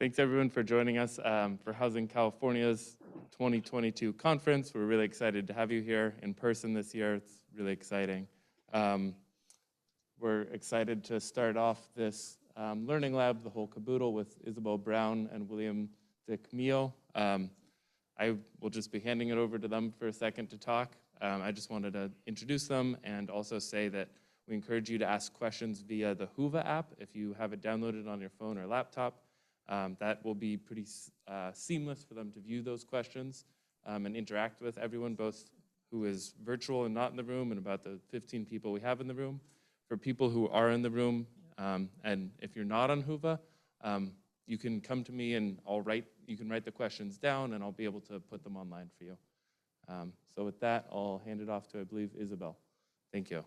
Thanks everyone for joining us for Housing California's 2022 conference. We're really excited to have you here in person this year. It's really exciting. We're excited to start off this learning lab, the whole Caboodle, with Isabel Brown and William DeCamillo. I will just be handing it over to them for a second to talk. I just wanted to introduce them and also say that we encourage you to ask questions via the Whova app if you have it downloaded on your phone or laptop. That will be pretty seamless for them to view those questions and interact with everyone, both who is virtual and not in the room, and about the 15 people we have in the room. For people who are in the room, and if you're not on Whova, you can come to me and you can write the questions down and I'll be able to put them online for you. So with that, I'll hand it off to, I believe, Isabel. Thank you.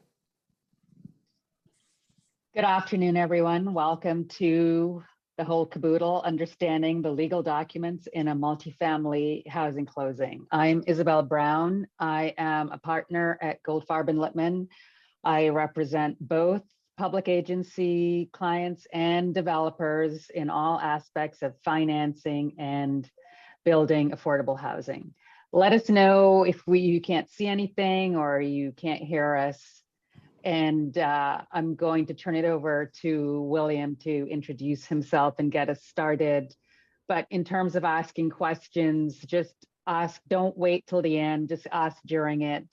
Good afternoon, everyone. Welcome to the whole Caboodle, understanding the legal documents in a multifamily housing closing. I'm Isabel Brown. I am a partner at Goldfarb and Lippman. I represent both public agency clients and developers in all aspects of financing and building affordable housing. Let us know if you can't see anything or you can't hear us. And I'm going to turn it over to William to introduce himself and get us started. But in terms of asking questions, just ask, don't wait till the end, just ask during it.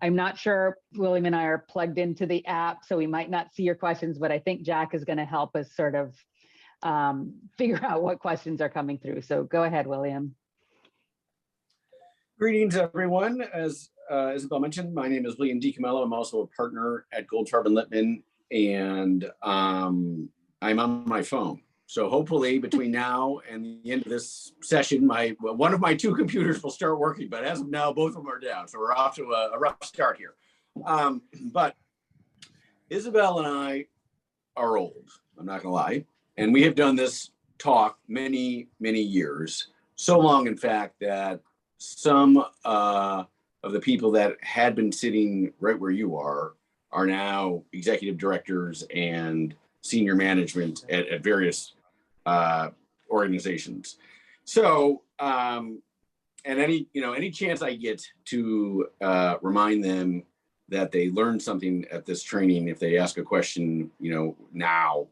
I'm not sure William and I are plugged into the app, so we might not see your questions, but I think Jack is going to help us sort of figure out what questions are coming through. So go ahead, William. Greetings, everyone. As Isabel mentioned, my name is William DeCamillo. I'm also a partner at Goldfarb and Lippman, and I'm on my phone. So hopefully between now and the end of this session, one of my two computers will start working, but as of now, both of them are down. So we're off to a rough start here. But Isabel and I are old, I'm not gonna lie. And we have done this talk many, many years. So long, in fact, that some of the people that had been sitting right where you are now executive directors and senior management at various organizations. So, and any chance I get to remind them that they learned something at this training, if they ask a question, now,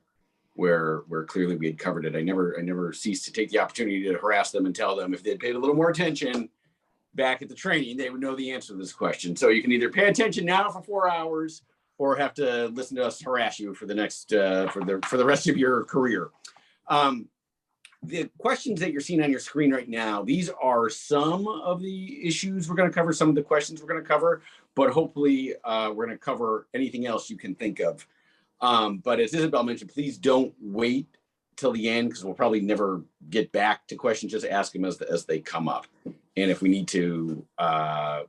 where clearly we had covered it, I never cease to take the opportunity to harass them and tell them if they'd paid a little more attention back at the training, they would know the answer to this question. So you can either pay attention now for 4 hours or have to listen to us harass you for the next for the rest of your career. The questions that you're seeing on your screen right now, these are some of the issues we're going to cover, some of the questions we're going to cover, but hopefully we're going to cover anything else you can think of. But as Isabel mentioned, please don't wait till the end, because we'll probably never get back to questions. Just ask them as they come up. And if we need to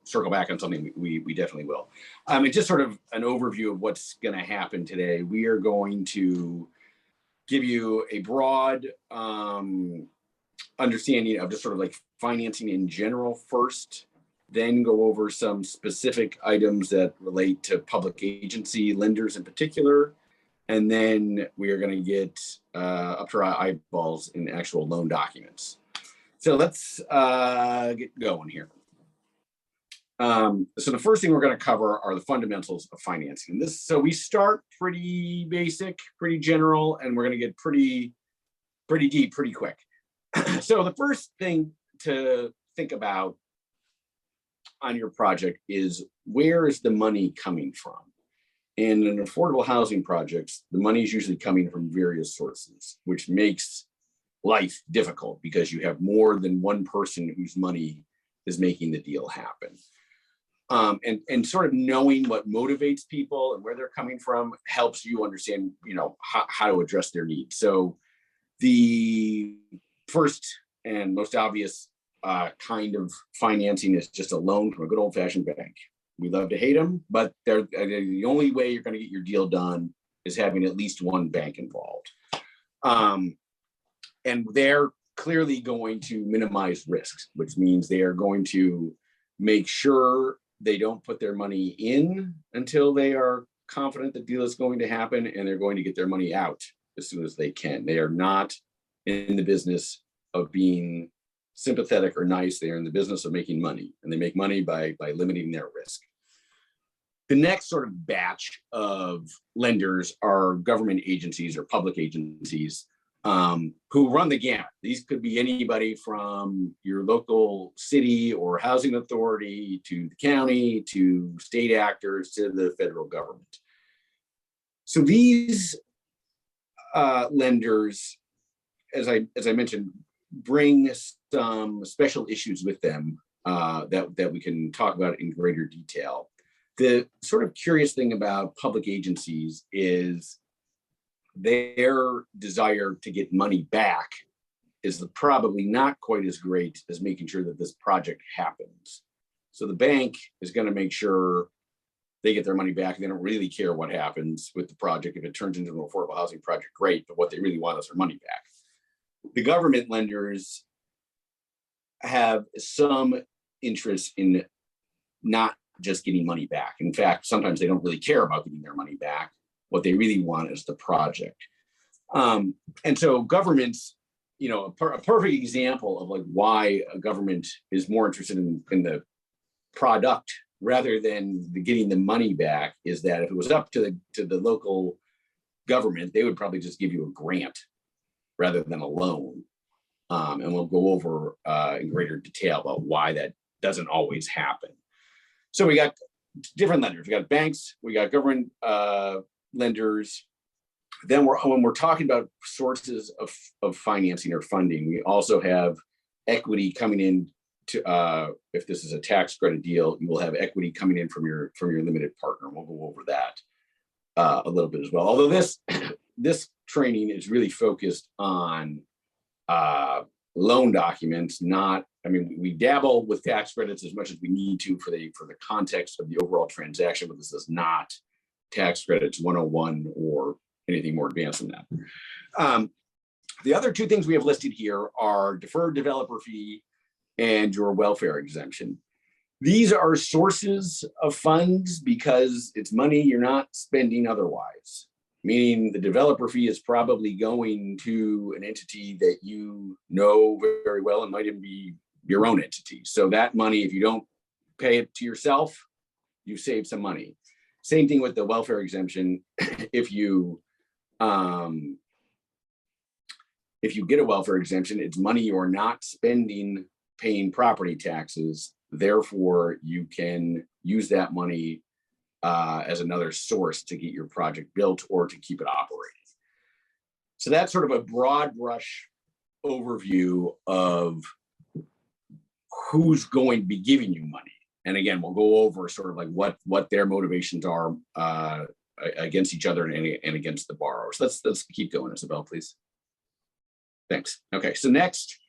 circle back on something, we definitely will. And just sort of an overview of what's going to happen today. We are going to give you a broad understanding of just sort of like financing in general first, then go over some specific items that relate to public agency lenders in particular. And then we are going to get up to our eyeballs in actual loan documents. So let's get going here. So the first thing we're going to cover are the fundamentals of financing. So we start pretty basic, pretty general, and we're going to get pretty deep pretty quick. So the first thing to think about on your project is, where is the money coming from? And in affordable housing projects, the money is usually coming from various sources, which makes life difficult because you have more than one person whose money is making the deal happen. And sort of knowing what motivates people and where they're coming from helps you understand, how to address their needs. So the first and most obvious kind of financing is just a loan from a good old-fashioned bank. We love to hate them, but they're the only way you're going to get your deal done is having at least one bank involved. And they're clearly going to minimize risks, which means they are going to make sure they don't put their money in until they are confident the deal is going to happen, and they're going to get their money out as soon as they can. They are not in the business of being sympathetic or nice. They are in the business of making money, and they make money by limiting their risk. The next sort of batch of lenders are government agencies or public agencies who run the gamut. These could be anybody from your local city or housing authority to the county to state actors to the federal government. So these lenders, as I mentioned, bring some special issues with them that we can talk about in greater detail. The sort of curious thing about public agencies is their desire to get money back is probably not quite as great as making sure that this project happens. So the bank is going to make sure they get their money back. They don't really care what happens with the project. If it turns into an affordable housing project, great, but what they really want is their money back. The government lenders have some interest in not just getting money back. In fact, sometimes they don't really care about getting their money back. What they really want is the project. And so governments, a perfect example of like why a government is more interested in the product rather than getting the money back is that if it was up to the local government, they would probably just give you a grant rather than a loan. And we'll go over in greater detail about why that doesn't always happen. So we got different lenders. We got banks, we got government lenders. Then when we're talking about sources of financing or funding, we also have equity coming in to if this is a tax credit deal, you will have equity coming in from your limited partner. We'll go over that a little bit as well. Although this training is really focused on loan documents, we dabble with tax credits as much as we need to for the context of the overall transaction, but this is not tax credits 101 or anything more advanced than that. The other two things we have listed here are deferred developer fee and your welfare exemption. These are sources of funds because it's money you're not spending otherwise. Meaning the developer fee is probably going to an entity that you know very well and might even be your own entity. So that money, if you don't pay it to yourself, you save some money. Same thing with the welfare exemption. If you get a welfare exemption, it's money you're not spending paying property taxes. Therefore, you can use that money as another source to get your project built or to keep it operating. So that's sort of a broad brush overview of who's going to be giving you money. And again, we'll go over sort of like what their motivations are against each other and against the borrowers. Let's keep going, Isabel, please. Thanks. Okay, so next,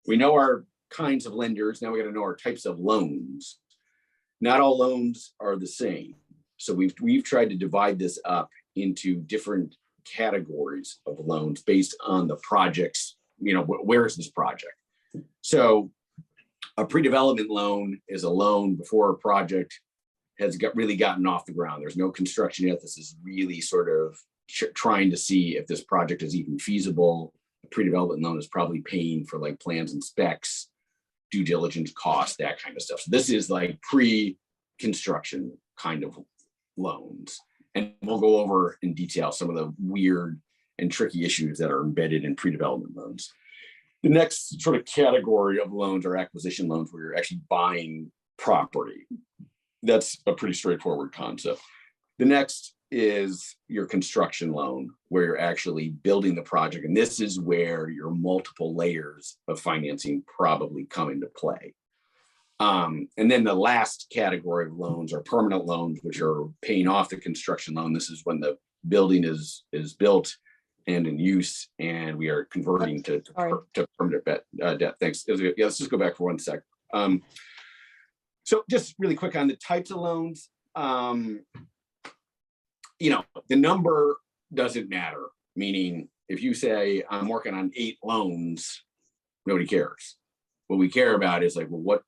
we know our kinds of lenders. Now we got to know our types of loans. Not all loans are the same. So we've tried to divide this up into different categories of loans based on the projects, where is this project? So a pre-development loan is a loan before a project has really gotten off the ground. There's no construction yet. This is really sort of trying to see if this project is even feasible. A pre-development loan is probably paying for like plans and specs, due diligence costs, that kind of stuff. So this is like pre-construction kind of loans. And we'll go over in detail some of the weird and tricky issues that are embedded in pre-development loans. The next sort of category of loans are acquisition loans, where you're actually buying property. That's a pretty straightforward concept. The next is your construction loan, where you're actually building the project. And this is where your multiple layers of financing probably come into play. And then the last category of loans are permanent loans, which are paying off the construction loan. This is when the building is built and in use, and we are converting to permanent debt. Thanks. Yeah, let's just go back for 1 sec. So just really quick on the types of loans. The number doesn't matter. Meaning, if you say I'm working on 8 loans, nobody cares. What we care about is like, well,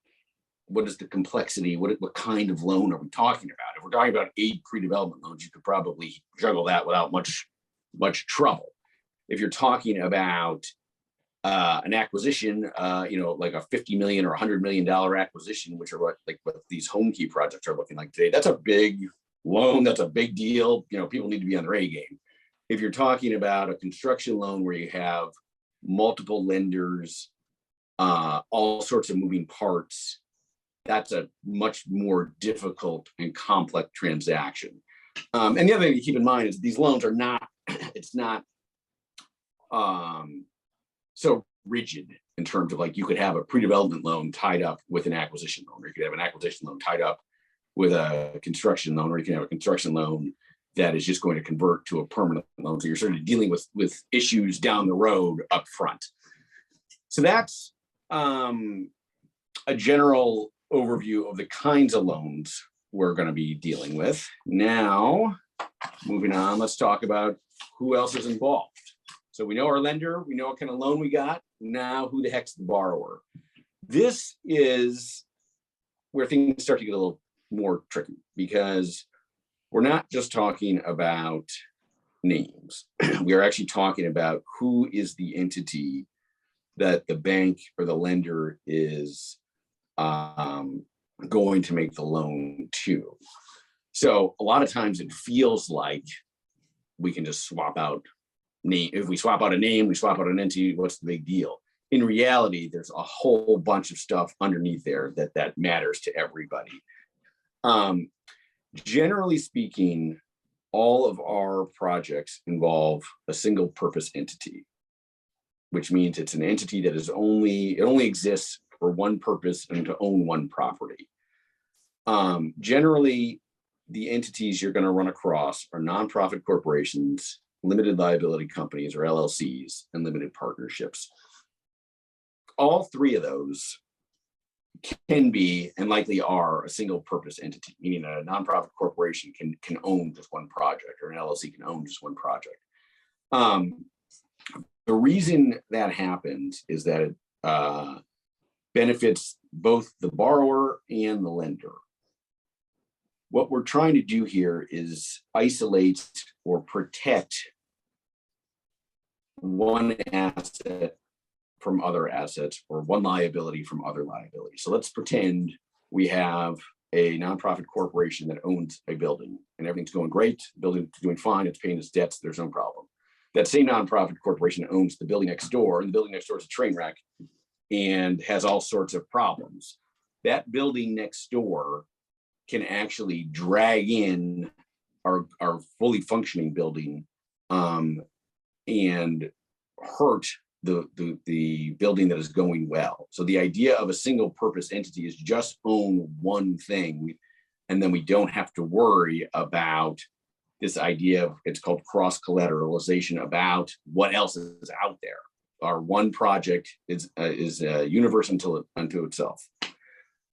what is the complexity? What kind of loan are we talking about? If we're talking about 8 pre-development loans, you could probably juggle that without much trouble. If you're talking about an acquisition, like a $50 million or $100 million acquisition, which are what these home key projects are looking like today. That's a big loan. That's a big deal. People need to be on their A game. If you're talking about a construction loan where you have multiple lenders, all sorts of moving parts, that's a much more difficult and complex transaction. And the other thing to keep in mind is these loans are not, it's not so rigid in terms of you could have a pre-development loan tied up with an acquisition loan, or you could have an acquisition loan tied up with a construction loan, or you can have a construction loan that is just going to convert to a permanent loan. So you're sort of dealing with issues down the road up front. So that's a general overview of the kinds of loans we're going to be dealing with. Now, moving on, let's talk about who else is involved. So we know our lender, we know what kind of loan we got. Now, who the heck's the borrower? This is where things start to get a little more tricky, because we're not just talking about names. We are actually talking about who is the entity that the bank or the lender is going to make the loan to. So a lot of times it feels like we can just swap out name. If we swap out a name, we swap out an entity, what's the big deal? In reality, there's a whole bunch of stuff underneath there that matters to everybody. Generally speaking, all of our projects involve a single purpose entity, which means it's an entity that it only exists for one purpose and to own one property. Generally, the entities you're going to run across are nonprofit corporations, limited liability companies or LLCs, and limited partnerships. All three of those can be and likely are a single purpose entity, meaning a nonprofit corporation can own just one project, or an LLC can own just one project. The reason that happens is that it benefits both the borrower and the lender. What we're trying to do here is isolate or protect one asset from other assets, or one liability from other liabilities. So let's pretend we have a nonprofit corporation that owns a building and everything's going great, the building's doing fine, it's paying its debts, there's no problem. That same nonprofit corporation owns the building next door, and the building next door is a train wreck and has all sorts of problems. That building next door can actually drag in our fully functioning building and hurt the building that is going well. So the idea of a single purpose entity is just own one thing, and then we don't have to worry about this idea of, it's called cross collateralization, about what else is out there. Our one project is a universe unto itself.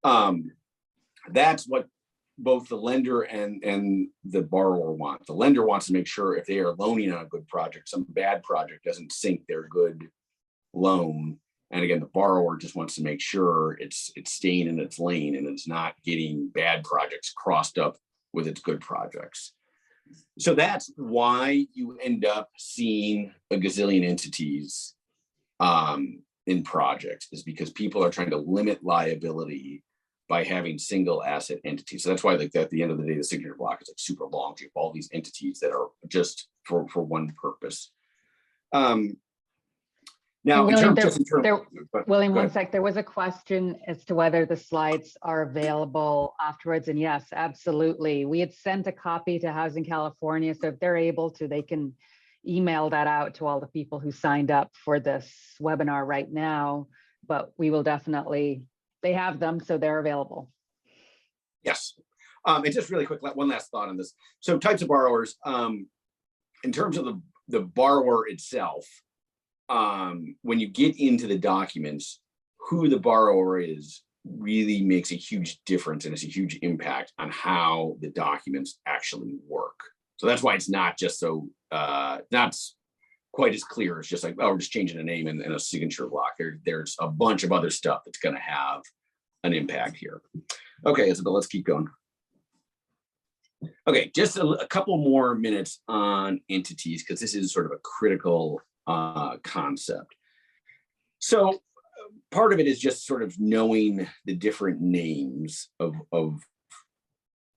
That's what both the lender and the borrower want. The lender wants to make sure if they are loaning on a good project, some bad project doesn't sink their good loan. And again, the borrower just wants to make sure it's staying in its lane and it's not getting bad projects crossed up with its good projects. So that's why you end up seeing a gazillion entities in projects, is because people are trying to limit liability by having single asset entities. So that's why, like, at the end of the day, the signature block is like super long. You have all these entities that are just for one purpose. Now, William, William, one sec. There was a question as to whether the slides are available afterwards, and yes, absolutely. We had sent a copy to Housing California, so if they're able to, they can email that out to all the people who signed up for this webinar right now. But we will definitely, they have them, so they're available. Yes. And just really quick, one last thought on this. So types of borrowers, in terms of the borrower itself, when you get into the documents, who the borrower is really makes a huge difference, and it's a huge impact on how the documents actually work. So that's why it's not just so, not quite as clear. It's just like, oh, we're just changing a name and a signature block. There's a bunch of other stuff that's going to have an impact here. Okay, Isabel, let's keep going. Okay, just a couple more minutes on entities, because this is sort of a critical concept. So part of it is just sort of knowing the different names of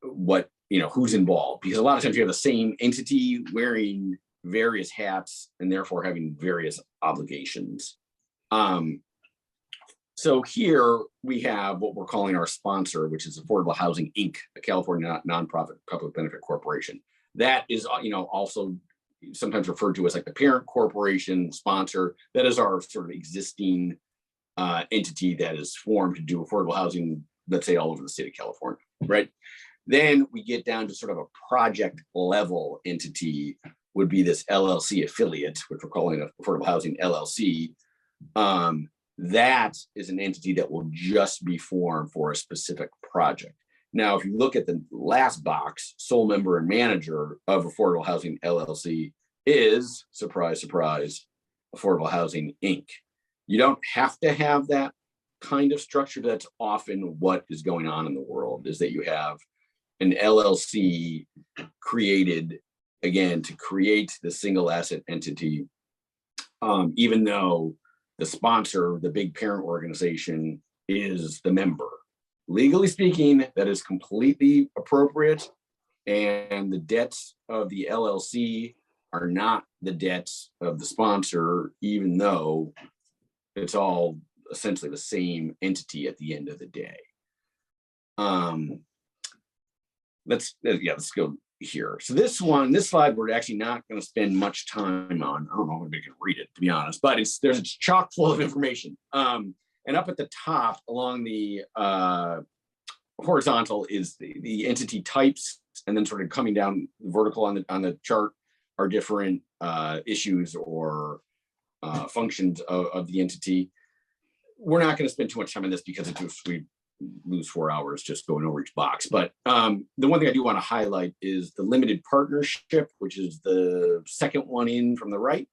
what, who's involved, because a lot of times you have the same entity wearing various hats and therefore having various obligations. So here we have what we're calling our sponsor, which is Affordable Housing Inc., a California nonprofit public benefit corporation. That is, also sometimes referred to as like the parent corporation sponsor. That is our sort of existing entity that is formed to do affordable housing, let's say all over the state of California, right? Then we get down to sort of a project level entity, would be this LLC affiliate, which we're calling Affordable Housing LLC. That is an entity that will just be formed for a specific project. Now, if you look at the last box, sole member and manager of Affordable Housing LLC is, surprise, surprise, Affordable Housing Inc. You don't have to have that kind of structure. That's often what is going on in the world, is that you have an LLC created, again, to create the single asset entity, even though the sponsor, the big parent organization, is the member. Legally speaking, that is completely appropriate, and the debts of the LLC are not the debts of the sponsor, even though it's all essentially the same entity at the end of the day. Let's go here. So this slide, we're actually not going to spend much time on. I don't know if anybody can read it, to be honest, but it's chock full of information. And up at the top along the horizontal is the entity types, and then sort of coming down vertical on the chart are different issues or functions of the entity. We're not going to spend too much time on this because we lose 4 hours just going over each box. But the one thing I do want to highlight is the limited partnership, which is the second one in from the right,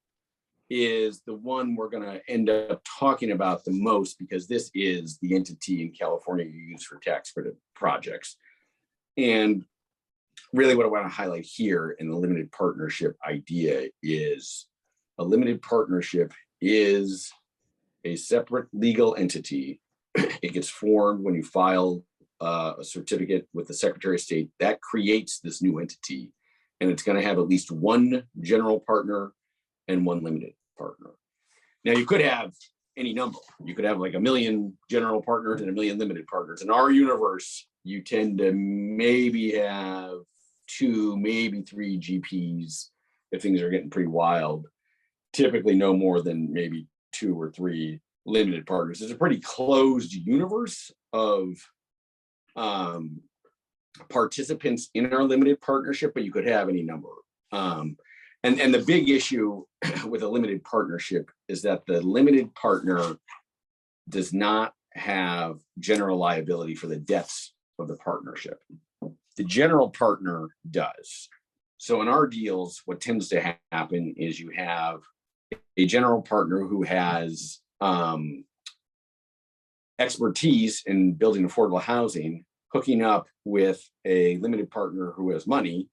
is the one we're going to end up talking about the most, because this is the entity in California you use for tax credit projects. And really what I want to highlight here in the limited partnership idea is a limited partnership is a separate legal entity. It gets formed when you file a certificate with the Secretary of State. That creates this new entity, and it's going to have at least one general partner and one limited partner. Now, you could have any number. You could have like 1 million general partners and 1 million limited partners. In our universe, you tend to maybe have 2, maybe 3 GPs if things are getting pretty wild. Typically no more than maybe 2 or 3 limited partners. It's a pretty closed universe of participants in our limited partnership, but you could have any number. And the big issue with a limited partnership is that the limited partner does not have general liability for the debts of the partnership. The general partner does. So in our deals, what tends to happen is you have a general partner who has expertise in building affordable housing, hooking up with a limited partner who has money,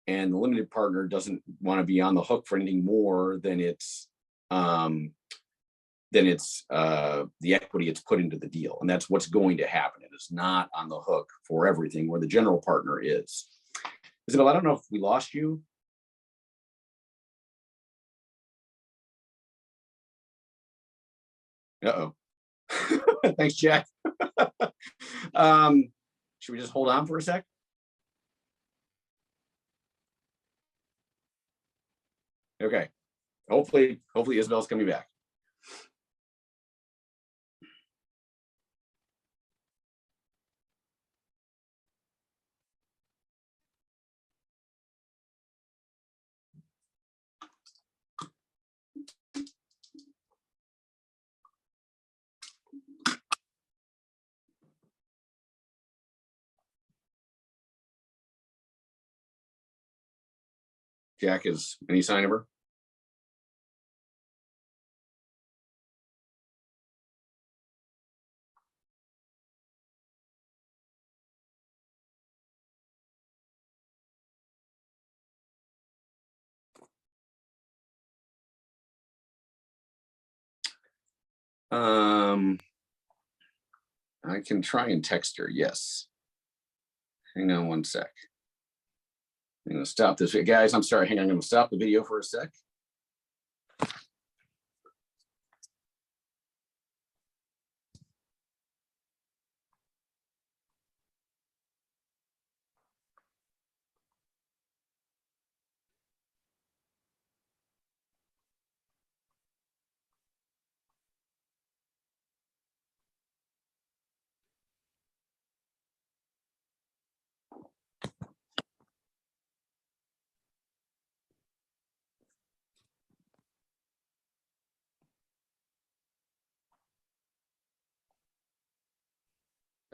and the limited partner doesn't want to be on the hook for anything more than its the equity it's put into the deal. And that's what's going to happen. It is not on the hook for everything, where the general partner is. Isabel, I don't know if we lost you. Uh-oh. Thanks, Jack. Should we just hold on for a sec? Okay. Hopefully Isabel's coming back. Jack, is any sign of her? I can try and text her. Yes. Hang on one sec. I'm going to stop this. Guys, I'm sorry. Hang on. I'm going to stop the video for a sec.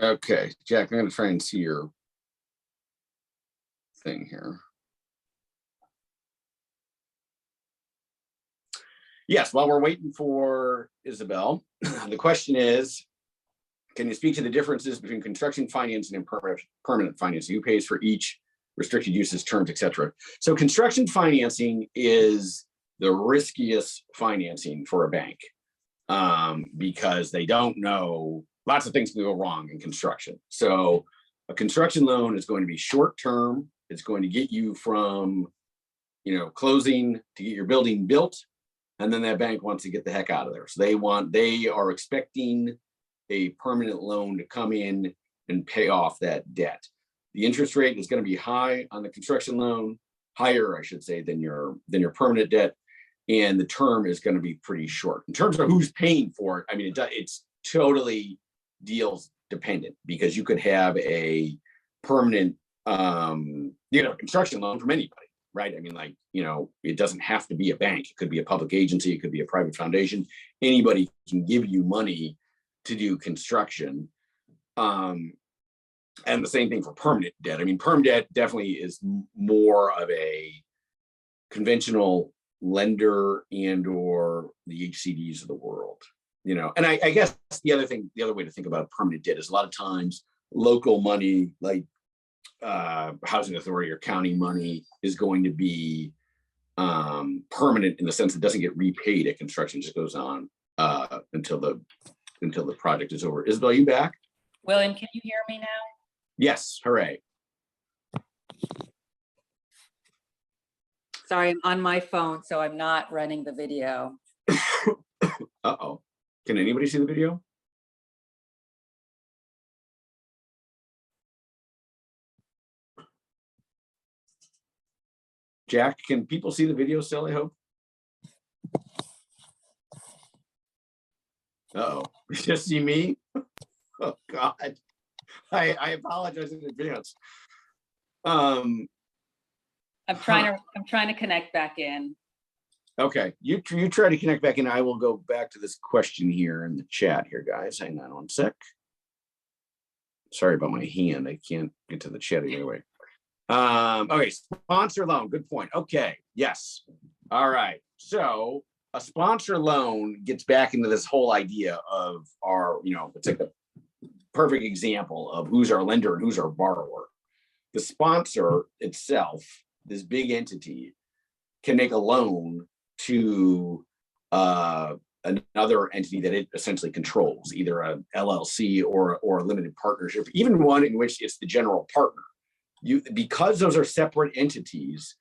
Okay, Jack, I'm going to try and see your thing here. Yes, while we're waiting for Isabel, the question is, can you speak to the differences between construction financing and permanent financing? Who pays for each, restricted uses, terms, etc.? So construction financing is the riskiest financing for a bank because they don't know, lots of things can go wrong in construction. So a construction loan is going to be short term. It's going to get you from, closing to get your building built. And then that bank wants to get the heck out of there. So they are expecting a permanent loan to come in and pay off that debt. The interest rate is going to be high on the construction loan, higher, I should say, than your permanent debt. And the term is going to be pretty short. In terms of who's paying for it, I mean, it's totally deals dependent, because you could have a permanent, construction loan from anybody. Right. I mean, it doesn't have to be a bank. It could be a public agency. It could be a private foundation. Anybody can give you money to do construction. And the same thing for permanent debt. I mean, perm debt definitely is more of a conventional lender and or the HCDs of the world, and I guess the other way to think about permanent debt is a lot of times local money, like housing authority or county money, is going to be permanent in the sense it doesn't get repaid at construction, just goes on until the project is over. Isabel, you back? William, can you hear me now? Yes, hooray. Sorry, I'm on my phone, so I'm not running the video. Uh-oh. Can anybody see the video? Jack, can people see the video still, I hope? Uh-oh. Just see me? Oh, God. I apologize in advance. I'm trying to connect back in. Okay, you try to connect back in. I will go back to this question here in the chat here, guys. Hang on one sec. Sorry about my hand. I can't get to the chat either way. Okay, sponsor loan. Good point. Okay, yes. All right. So a sponsor loan gets back into this whole idea of our, it's like a perfect example of who's our lender and who's our borrower. The sponsor itself, this big entity, can make a loan to another entity that it essentially controls, either a LLC or a limited partnership, even one in which it's the general partner. Because those are separate entities,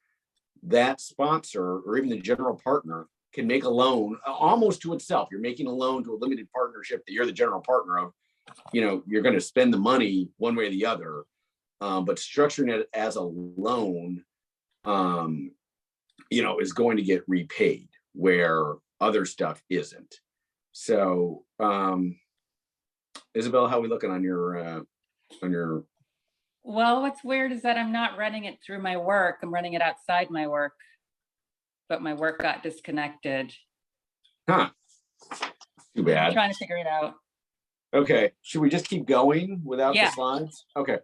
that sponsor or even the general partner can make a loan almost to itself. You're making a loan to a limited partnership that you're the general partner of. You're going to spend the money one way or the other, but structuring it as a loan, is going to get repaid where other stuff isn't. So, Isabel, how are we looking on your Well, what's weird is that I'm not running it through my work. I'm running it outside my work, but my work got disconnected. Huh. Too bad. I'm trying to figure it out. Okay. Should we just keep going without Yeah. the slides? Okay.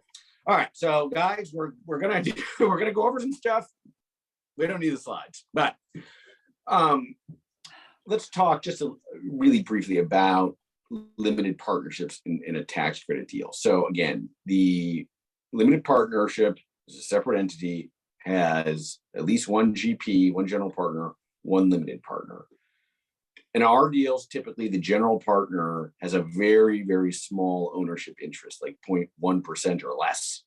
All right. So guys, we're gonna go over some stuff. We don't need the slides, but let's talk just really briefly about limited partnerships in a tax credit deal. So again, the limited partnership is a separate entity, has at least one GP, one general partner, one limited partner. In our deals, typically the general partner has a very, very small ownership interest, like 0.1% or less.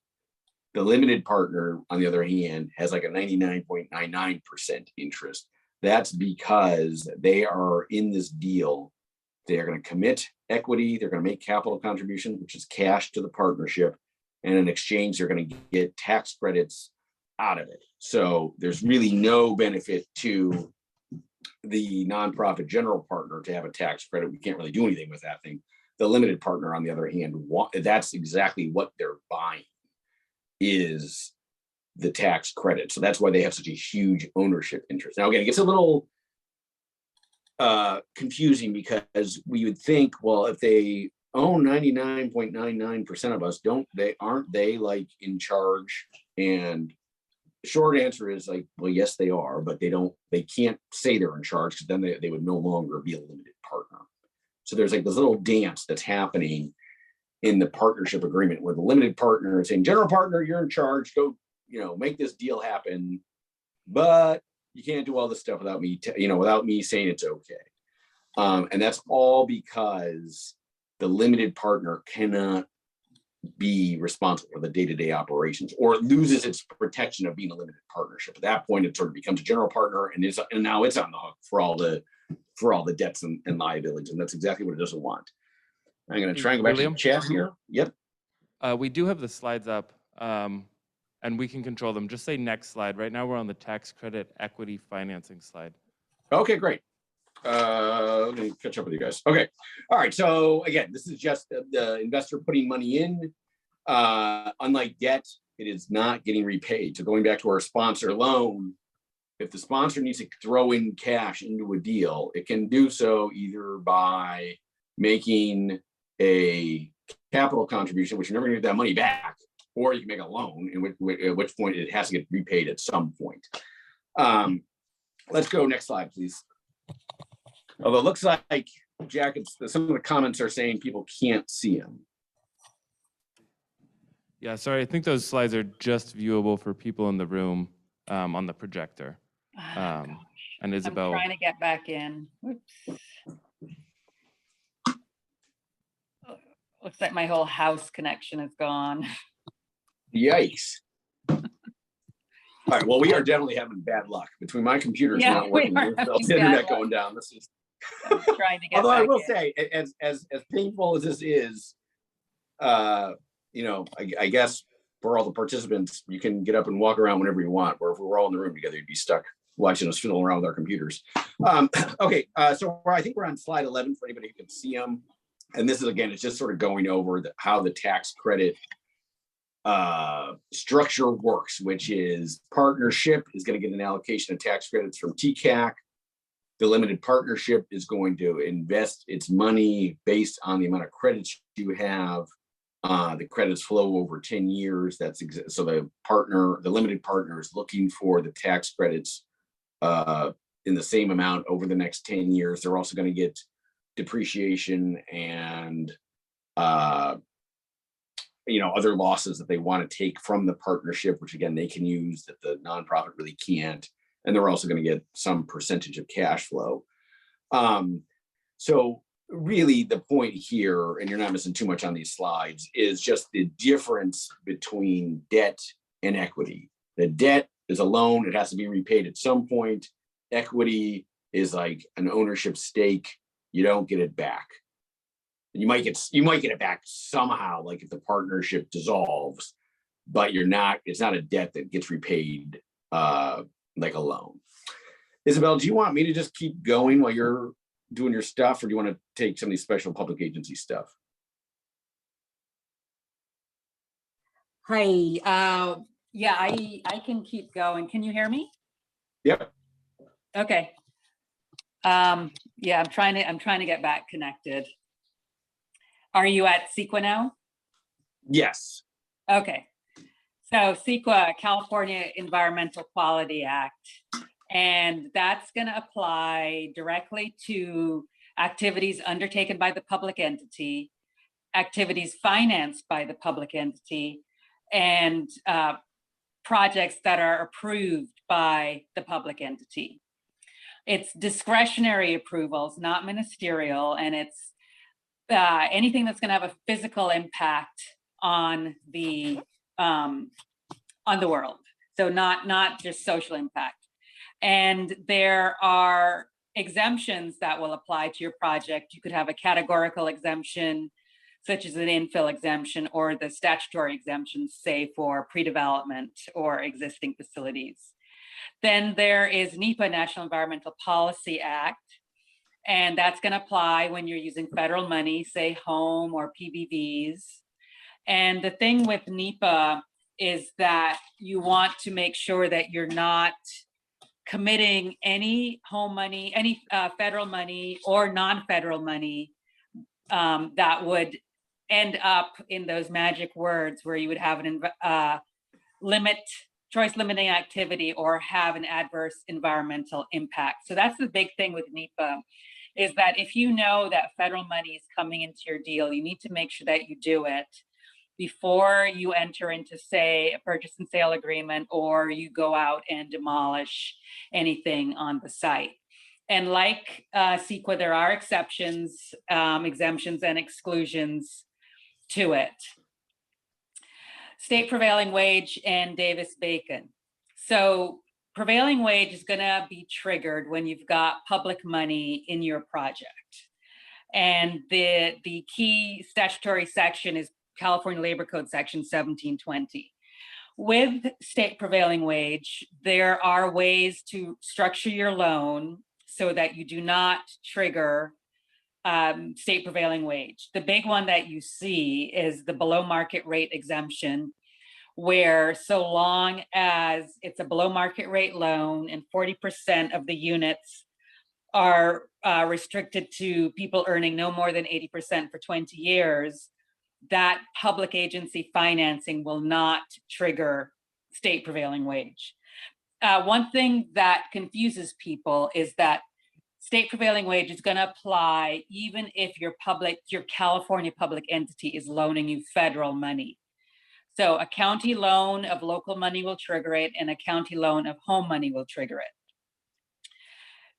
The limited partner, on the other hand, has like a 99.99% interest. That's because they are in this deal. They are going to commit equity. They're going to make capital contribution, which is cash to the partnership. And in exchange, they're going to get tax credits out of it. So there's really no benefit to the nonprofit general partner to have a tax credit. We can't really do anything with that thing. The limited partner, on the other hand, that's exactly what they're buying, is the tax credit. So that's why they have such a huge ownership interest. Now, again, it gets a little confusing, because we would think, well, if they own 99.99% of us, aren't they like in charge? And the short answer is like, well, yes, they are, but they can't say they're in charge, because then they would no longer be a limited partner. So there's like this little dance that's happening in the partnership agreement, where the limited partner is saying, general partner, you're in charge, go, make this deal happen, but you can't do all this stuff without me, without me saying it's okay. And that's all because the limited partner cannot be responsible for the day-to-day operations, or it loses its protection of being a limited partnership. At that point, it sort of becomes a general partner, and now it's on the hook for all the debts and liabilities, and that's exactly what it doesn't want. I'm going to try and go back to the chat here. Yep. We do have the slides up, and we can control them. Just say next slide. Right now, we're on the tax credit equity financing slide. Okay, great. Let me catch up with you guys. Okay. All right. So again, this is just the investor putting money in. Unlike debt, it is not getting repaid. So going back to our sponsor loan, if the sponsor needs to throw in cash into a deal, it can do so either by making a capital contribution, which you're never going to get that money back, or you can make a loan, at which point it has to get repaid at some point. Let's go next slide, please. Although it looks like, Jack, some of the comments are saying people can't see them. Yeah, sorry. I think those slides are just viewable for people in the room on the projector. And Isabel, I'm trying to get back in. Oops. Looks like my whole house connection is gone. Yikes. All right, well, we are definitely having bad luck between my computers not working, the internet going down. This is trying to get although I will in. say, as painful as this is, I guess for all the participants, you can get up and walk around whenever you want. Where if we were all in the room together, you'd be stuck watching us fiddle around with our computers. Okay, so I think we're on slide 11 for anybody who can see them. And this is, again, it's just sort of going over how the tax credit structure works, which is partnership is going to get an allocation of tax credits from TCAC. The limited partnership is going to invest its money based on the amount of credits you have. The credits flow over 10 years. So the limited partner is looking for the tax credits in the same amount over the next 10 years. They're also going to get depreciation and other losses that they want to take from the partnership, which again they can use that the nonprofit really can't. And they're also going to get some percentage of cash flow. So really the point here, and you're not missing too much on these slides, is just the difference between debt and equity. The debt is a loan. It has to be repaid at some point. Equity is like an ownership stake. You don't get it back. You might get it back somehow, like if the partnership dissolves, but it's not a debt that gets repaid like a loan. Isabel, do you want me to just keep going while you're doing your stuff, or do you want to take some of these special public agency stuff? Hi. Yeah, I can keep going. Can you hear me? Yep. Okay. Yeah, I'm trying to get back connected. Are you at CEQA now? Yes. Okay. So CEQA, California Environmental Quality Act, and that's going to apply directly to activities undertaken by the public entity, activities financed by the public entity, and projects that are approved by the public entity. It's discretionary approvals, not ministerial, and it's anything that's going to have a physical impact on the world. So not just social impact. And there are exemptions that will apply to your project. You could have a categorical exemption, such as an infill exemption, or the statutory exemptions, say for pre-development or existing facilities. Then there is NEPA, National Environmental Policy Act, and that's going to apply when you're using federal money, say home or PBVs. And the thing with NEPA is that you want to make sure that you're not committing any home money, any federal money or non-federal money that would end up in those magic words where you would have an choice limiting activity or have an adverse environmental impact. So that's the big thing with NEPA, is that if you know that federal money is coming into your deal, you need to make sure that you do it before you enter into, say, a purchase and sale agreement, or you go out and demolish anything on the site. And like CEQA, there are exceptions, exemptions, and exclusions to it. State prevailing wage and Davis-Bacon. So prevailing wage is going to be triggered when you've got public money in your project. And the key statutory section is California Labor Code Section 1720. With state prevailing wage, there are ways to structure your loan so that you do not trigger state prevailing wage. The big one that you see is the below market rate exemption, where so long as it's a below market rate loan and 40% of the units are restricted to people earning no more than 80% for 20 years, that public agency financing will not trigger state prevailing wage. One thing that confuses people is that state prevailing wage is going to apply even if your California public entity is loaning you federal money. So a county loan of local money will trigger it, and a county loan of home money will trigger it.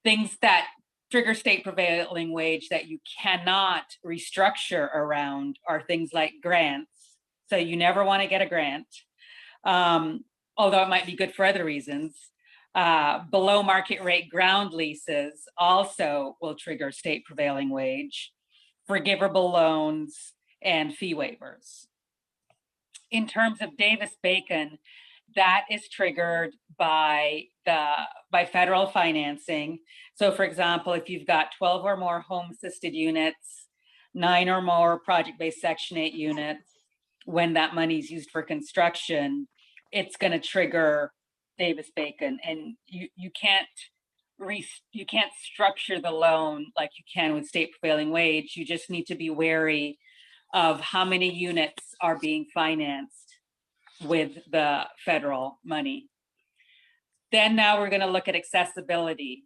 Things that trigger state prevailing wage that you cannot restructure around are things like grants. So you never want to get a grant, although it might be good for other reasons. Below market rate ground leases also will trigger state prevailing wage, forgivable loans, and fee waivers. In terms of Davis-Bacon, that is triggered by federal financing. So for example, if you've got 12 or more home assisted units, 9 or more project-based Section 8 units, when that money is used for construction, it's going to trigger Davis-Bacon, and you can't structure the loan like you can with state prevailing wage. You just need to be wary of how many units are being financed with the federal money. Then now we're going to look at accessibility,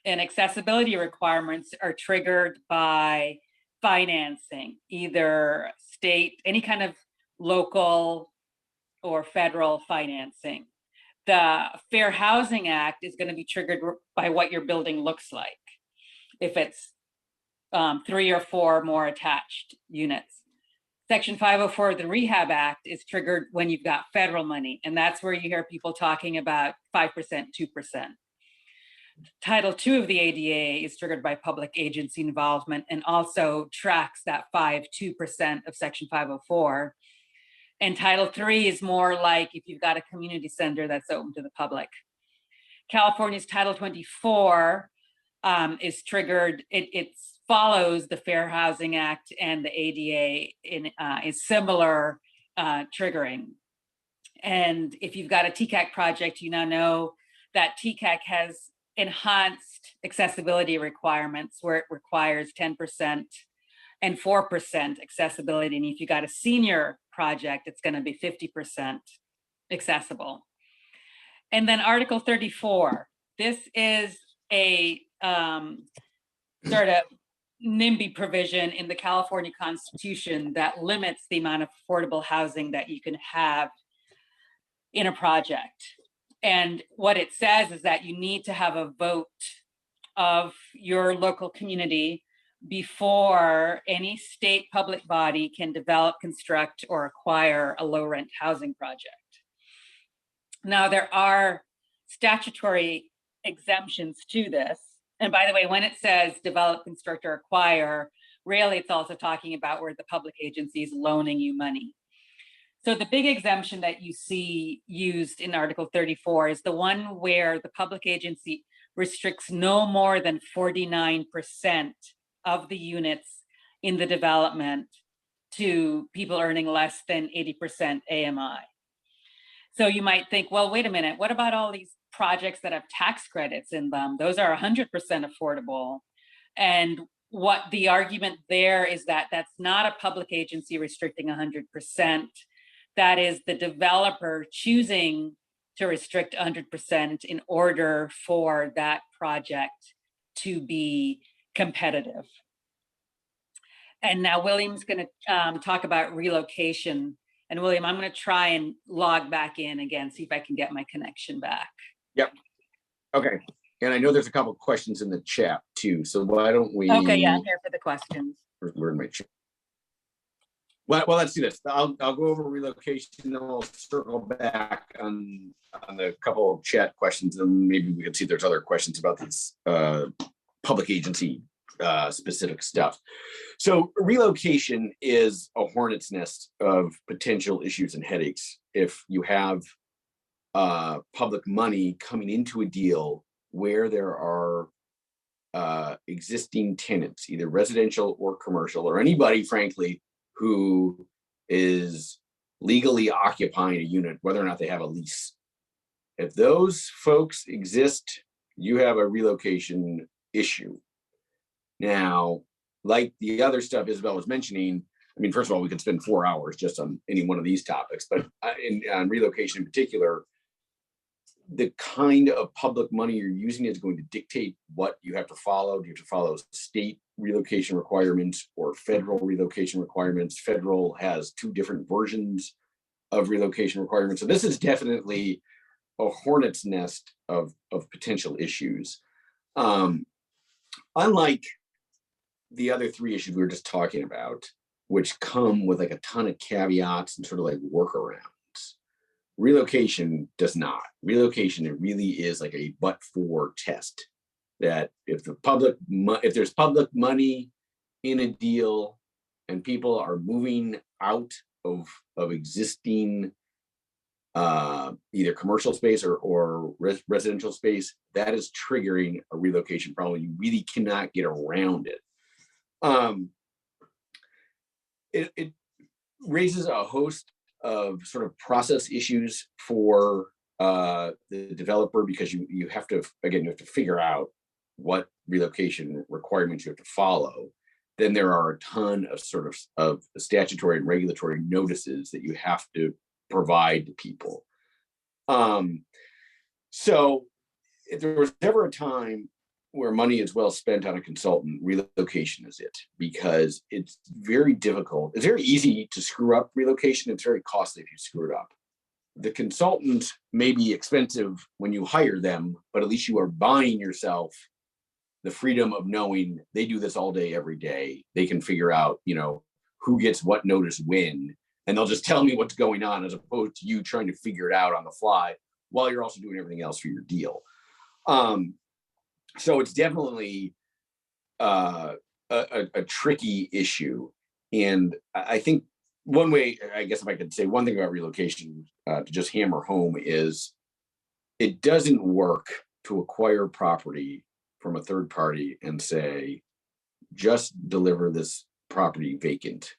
and accessibility requirements are triggered by financing, either state, any kind of local or federal financing. The Fair Housing Act is going to be triggered by what your building looks like, if it's 3 or 4 more attached units. Section 504 of the Rehab Act is triggered when you've got federal money, and that's where you hear people talking about 5%, 2%. Title II of the ADA is triggered by public agency involvement and also tracks that 5-2% of Section 504. And Title III is more like if you've got a community center that's open to the public. California's Title 24 is triggered. It follows the Fair Housing Act and the ADA in is similar triggering. And if you've got a TCAC project, you now know that TCAC has enhanced accessibility requirements where it requires 10% and 4% accessibility. And if you got a senior project, it's going to be 50% accessible. And then Article 34, this is a sort of NIMBY provision in the California Constitution that limits the amount of affordable housing that you can have in a project. And what it says is that you need to have a vote of your local community before any state public body can develop, construct, or acquire a low rent housing project. Now, there are statutory exemptions to this. And by the way, when it says develop, construct, or acquire, really it's also talking about where the public agency is loaning you money. So the big exemption that you see used in Article 34 is the one where the public agency restricts no more than 49% of the units in the development to people earning less than 80% AMI. So you might think, well, wait a minute, what about all these projects that have tax credits in them? Those are 100% affordable. And what the argument there is that that's not a public agency restricting 100%. That is the developer choosing to restrict 100% in order for that project to be competitive. And now William's going to talk about relocation. And William, I'm going to try and log back in again, see if I can get my connection back. Yep. Okay. And I know there's a couple of questions in the chat too. So why don't we? Okay, yeah, I'm here for the questions. Where in my chat? Well, let's do this. I'll go over relocation and I'll circle back on a couple of chat questions, and maybe we can see if there's other questions about this public agency specific stuff. So relocation is a hornet's nest of potential issues and headaches if you have public money coming into a deal where there are existing tenants, either residential or commercial, or anybody, frankly, who is legally occupying a unit, whether or not they have a lease. If those folks exist, you have a relocation issue. Now, like the other stuff Isabel was mentioning, I mean, first of all, we could spend 4 hours just on any one of these topics, but on relocation in particular, the kind of public money you're using is going to dictate what you have to follow. Do you have to follow state relocation requirements or federal relocation requirements? Federal has 2 different versions of relocation requirements. So this is definitely a hornet's nest of potential issues. Unlike the other 3 issues we were just talking about, which come with like a ton of caveats and sort of like workarounds, relocation does not. Relocation, it really is like a but-for test, that if there's public money in a deal and people are moving out of existing either commercial space or residential space, that is triggering a relocation problem. You really cannot get around it. It raises a host of sort of process issues for the developer, because you have to figure out what relocation requirements you have to follow. Then there are a ton of statutory and regulatory notices that you have to provide to people. So if there was ever a time where money is well spent on a consultant, relocation is it, because it's very difficult. It's very easy to screw up relocation. It's very costly if you screw it up. The consultant may be expensive when you hire them, but at least you are buying yourself the freedom of knowing they do this all day, every day. They can figure out, who gets what notice when, and they'll just tell me what's going on, as opposed to you trying to figure it out on the fly while you're also doing everything else for your deal. So it's definitely a tricky issue. And I think one way, I guess if I could say one thing about relocation to just hammer home, is it doesn't work to acquire property from a third party and say, just deliver this property vacant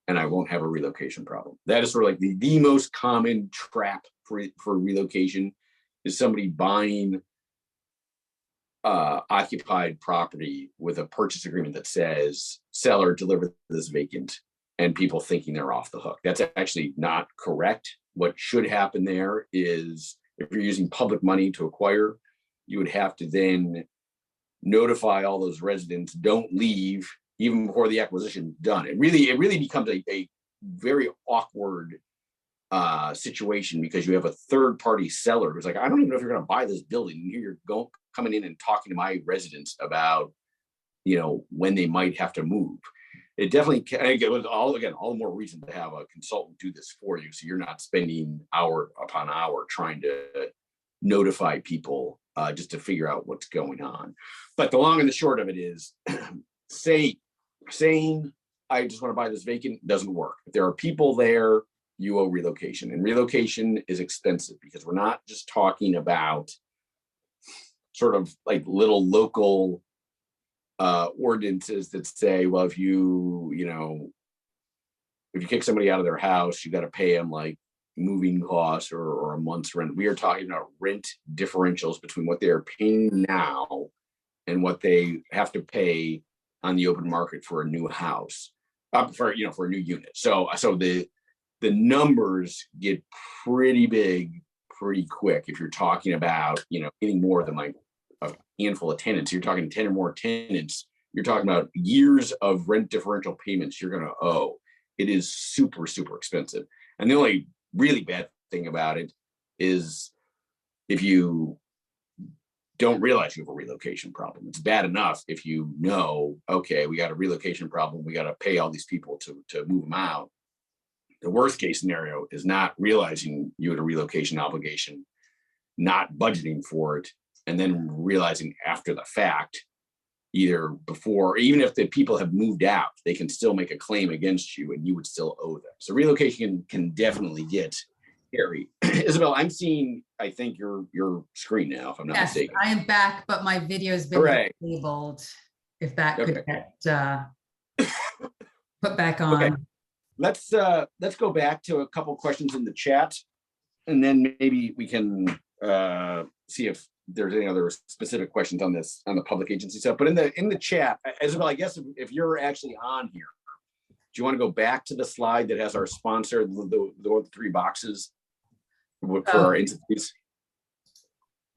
and I won't have a relocation problem. That is sort of like the most common trap for relocation, is somebody buying occupied property with a purchase agreement that says seller deliver this vacant, and people thinking they're off the hook. That's actually not correct. What should happen there is, if you're using public money to acquire, you would have to then notify all those residents, don't leave even before the acquisition is done. It really becomes a very awkward situation, because you have a third party seller who's like, I don't even know if you're going to buy this building, and here you're coming in and talking to my residents about, you know, when they might have to move. It definitely can, again, all the more reason to have a consultant do this for you, so you're not spending hour upon hour trying to notify people just to figure out what's going on. But the long and the short of it is, saying I just want to buy this vacant doesn't work. If there are people there, you owe relocation, and relocation is expensive because we're not just talking about sort of like little local ordinances that say, well, if you kick somebody out of their house, you got to pay them like moving costs or a month's rent. We are talking about rent differentials between what they are paying now and what they have to pay on the open market for a new house, for a new unit. So the numbers get pretty big pretty quick if you're talking about, anything more than like a handful of tenants. You're talking 10 or more tenants, you're talking about years of rent differential payments you're going to owe. It is super, super expensive. And the only really bad thing about it is if you don't realize you have a relocation problem. It's bad enough if you know, okay, we got a relocation problem, we got to pay all these people to move them out. The worst case scenario is not realizing you had a relocation obligation, not budgeting for it, and then realizing after the fact, either before, even if the people have moved out, they can still make a claim against you and you would still owe them. So relocation can definitely get scary. Isabel, I'm seeing, I think your screen now, if I'm not mistaken. I am back, but my video has been disabled. If that could get put back on. Okay. Let's go back to a couple questions in the chat, and then maybe we can see if there's any other specific questions on the public agency stuff. But in the chat, Isabel, I guess if you're actually on here, do you want to go back to the slide that has our sponsor, the 3 boxes for our entities?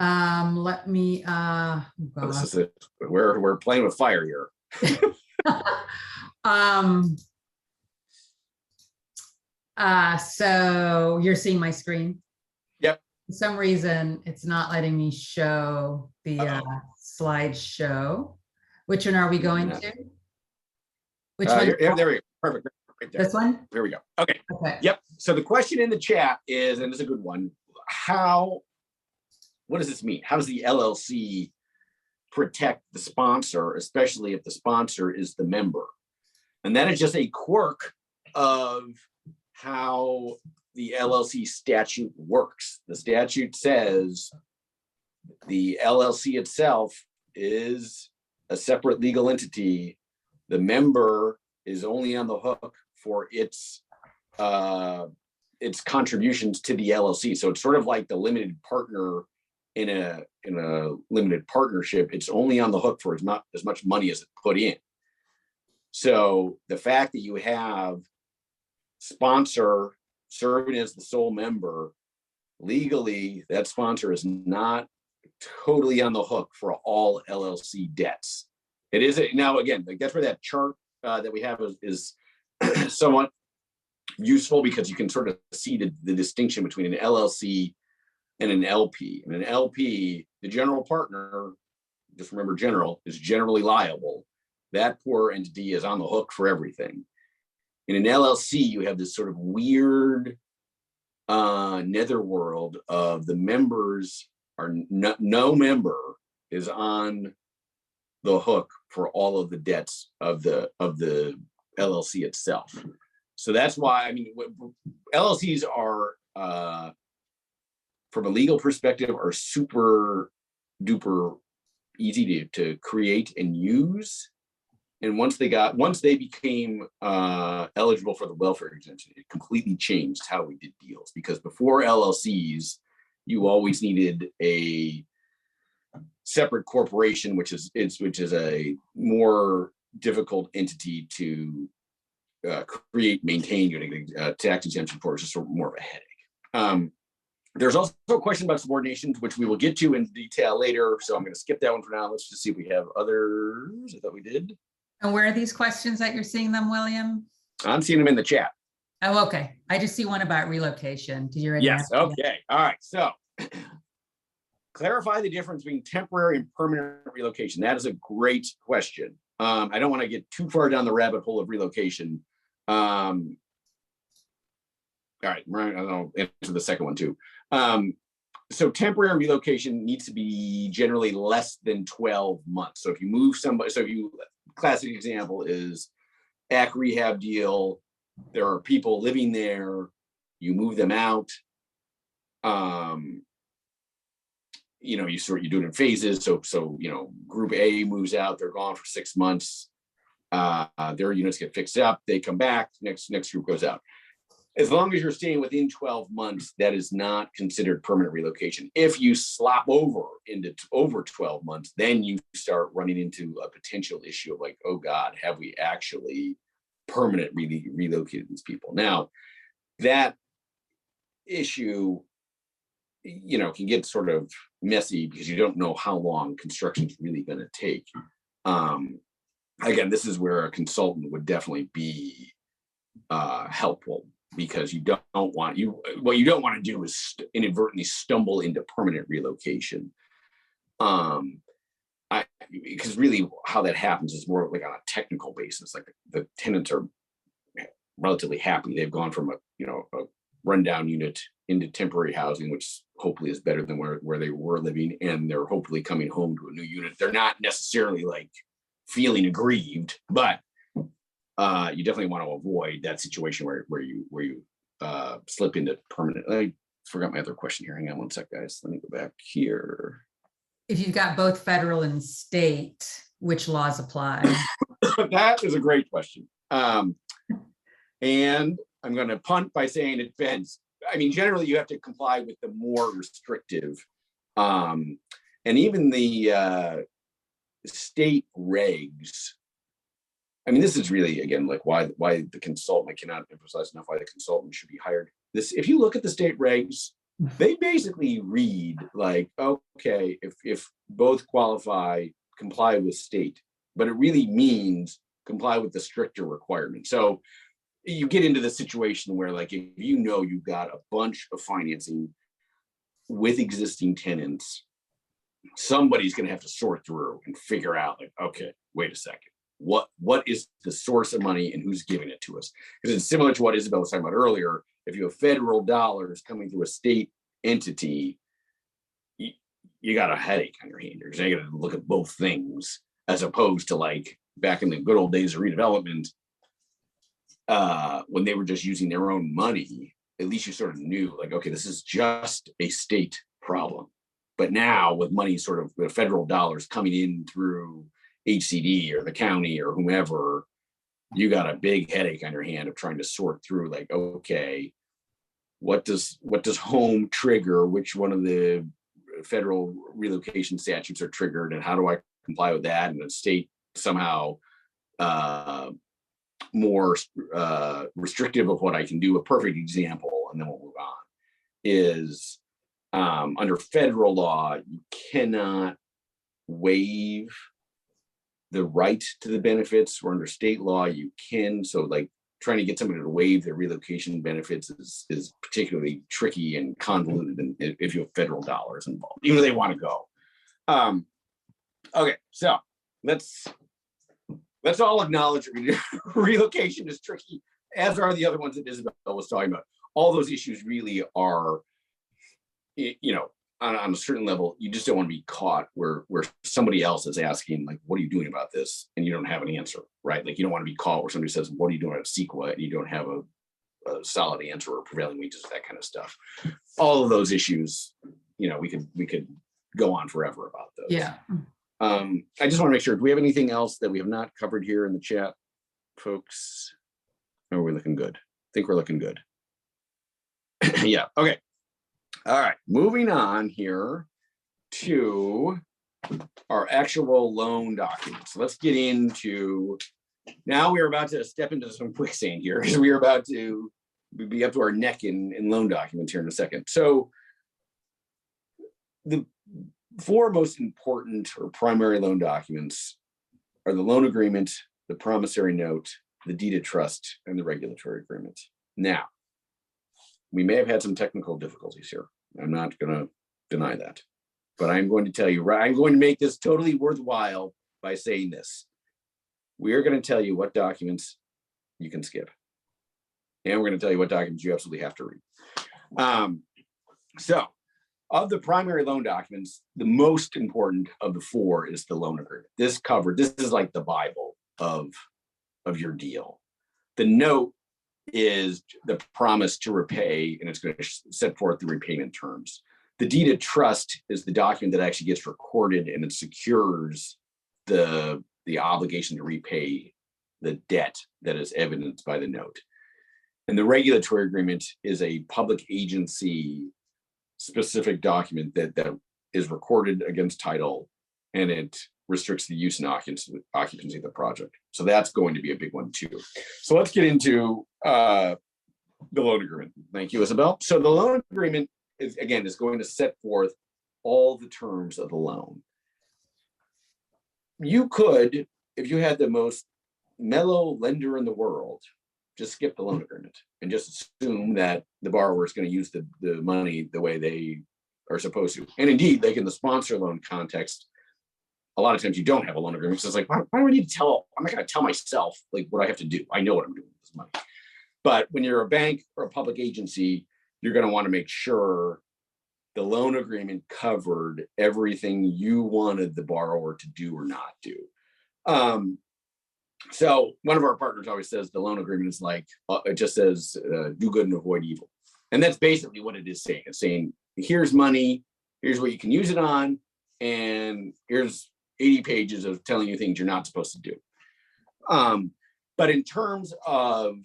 Let me This is it. We're playing with fire here. So you're seeing my screen? Yep. For some reason, it's not letting me show the slideshow. Which one are we going to? Which one? There we go. Perfect. Right there. This one? Here we go. Okay. Okay. Yep. So the question in the chat is, and it's a good one, what does this mean? How does the LLC protect the sponsor, especially if the sponsor is the member? And that is just a quirk of how the LLC statute works. The statute says the LLC itself is a separate legal entity. The member is only on the hook for its contributions to the LLC. So it's sort of like the limited partner in a limited partnership. It's only on the hook for as much money as it put in. So the fact that you have sponsor serving as the sole member, legally, that sponsor is not totally on the hook for all LLC debts. It is now, again, like that's where that chart that we have is somewhat useful, because you can sort of see the distinction between an LLC and an LP. And an LP, the general partner, just remember general, is generally liable. That poor entity is on the hook for everything. In an LLC, you have this sort of weird netherworld of the members are no member is on the hook for all of the debts of the LLC itself. So that's why, I mean, LLCs are, from a legal perspective, are super duper easy to create and use. And once they became eligible for the welfare exemption, it completely changed how we did deals. Because before LLCs, you always needed a separate corporation, which is a more difficult entity to create, maintain, getting tax exemption for. It's just more of a headache. There's also a question about subordinations, which we will get to in detail later. So I'm going to skip that one for now. Let's just see if we have others. I thought we did. And where are these questions that you're seeing them, William? I'm seeing them in the chat. Oh, okay. I just see one about relocation. Did you? Yes. Okay. All right. So clarify the difference between temporary and permanent relocation. That is a great question. I don't want to get too far down the rabbit hole of relocation. All right, I'll answer the second one too. So temporary relocation needs to be generally less than 12 months. So if you move somebody, classic example is AC rehab deal, there are people living there, you move them out. You know, you do it in phases. So you know, group A moves out, they're gone for 6 months. Their units get fixed up, they come back, next group goes out. As long as you're staying within 12 months, that is not considered permanent relocation. If you slop over into over 12 months, then you start running into a potential issue of like, oh God, have we actually permanently relocated these people? Now, that issue, you know, can get sort of messy because you don't know how long construction is really going to take. Again, this is where a consultant would definitely be helpful, because you don't want what you don't want to do is inadvertently stumble into permanent relocation. Because really how that happens is more like on a technical basis. Like the tenants are relatively happy. They've gone from a rundown unit into temporary housing, which hopefully is better than where they were living, and they're hopefully coming home to a new unit. They're not necessarily like feeling aggrieved, but you definitely want to avoid that situation where you slip into permanent. I forgot my other question here. Hang on one sec, guys. Let me go back here. If you've got both federal and state, which laws apply? That is a great question. And I'm going to punt by saying it depends. I mean, generally you have to comply with the more restrictive, and even the state regs. I mean, this is really, again, like why the consultant, I cannot emphasize enough why the consultant should be hired. If you look at the state regs, they basically read like, okay, if both comply with state, but it really means comply with the stricter requirements. So you get into the situation where, like, if you know you've got a bunch of financing with existing tenants, somebody's going to have to sort through and figure out, like, okay, wait a second, what is the source of money and who's giving it to us? Because it's similar to what Isabel was talking about earlier. If you have federal dollars coming through a state entity, you got a headache on your hand. You're going to look at both things, as opposed to like back in the good old days of redevelopment, when they were just using their own money. At least you sort of knew, like, okay, this is just a state problem. But now with money, sort of the federal dollars coming in through HCD or the county or whomever, you got a big headache on your hand of trying to sort through, like, okay, what does home trigger, which one of the federal relocation statutes are triggered, and how do I comply with that? And the state somehow more restrictive of what I can do. A perfect example, and then we'll move on, is under federal law, you cannot waive the right to the benefits, or under state law you can. So like trying to get somebody to waive their relocation benefits is particularly tricky and convoluted, and if you have federal dollars involved, even if they want to go. Okay, so let's all acknowledge relocation is tricky, as are the other ones that Isabel was talking about. All those issues really are, on a certain level, you just don't want to be caught where somebody else is asking, like, what are you doing about this? And you don't have an answer, right? Like, you don't want to be caught where somebody says, what are you doing at CEQA? And you don't have a solid answer, or prevailing wages, that kind of stuff. All of those issues, we could go on forever about those. Yeah. I just want to make sure, do we have anything else that we have not covered here in the chat, folks? Or are we looking good? I think we're looking good. Yeah, okay. All right, moving on here to our actual loan documents. Let's get into, now we're about to step into some quicksand here, because we are about to be up to our neck in loan documents here in a second. So the four most important or primary loan documents are the loan agreement, the promissory note, the deed of trust, and the regulatory agreement. Now, we may have had some technical difficulties here. I'm not going to deny that. but I'm going to tell you, I'm going to make this totally worthwhile by saying this. We are going to tell you what documents you can skip. And we're going to tell you what documents you absolutely have to read. So of the primary loan documents, the most important of the four is the loan agreement. This is like the Bible of your deal. The note is the promise to repay, and it's going to set forth the repayment terms. The deed of trust is the document that actually gets recorded, and it secures the obligation to repay the debt that is evidenced by the note. And the regulatory agreement is a public agency specific document that is recorded against title, and it restricts the use and occupancy of the project. So that's going to be a big one too. So let's get into the loan agreement. Thank you, Isabel. So the loan agreement is going to set forth all the terms of the loan. You could, if you had the most mellow lender in the world, just skip the loan agreement and just assume that the borrower is going to use the money the way they are supposed to. And indeed, like in the sponsor loan context, a lot of times you don't have a loan agreement. So it's like, why do I need to I'm not going to tell myself like what I have to do. I know what I'm doing with this money. But when you're a bank or a public agency, you're going to want to make sure the loan agreement covered everything you wanted the borrower to do or not do. So one of our partners always says the loan agreement is like, it just says do good and avoid evil. And that's basically what it is saying. It's saying, here's money, here's what you can use it on, and here's 80 pages of telling you things you're not supposed to do. But in terms of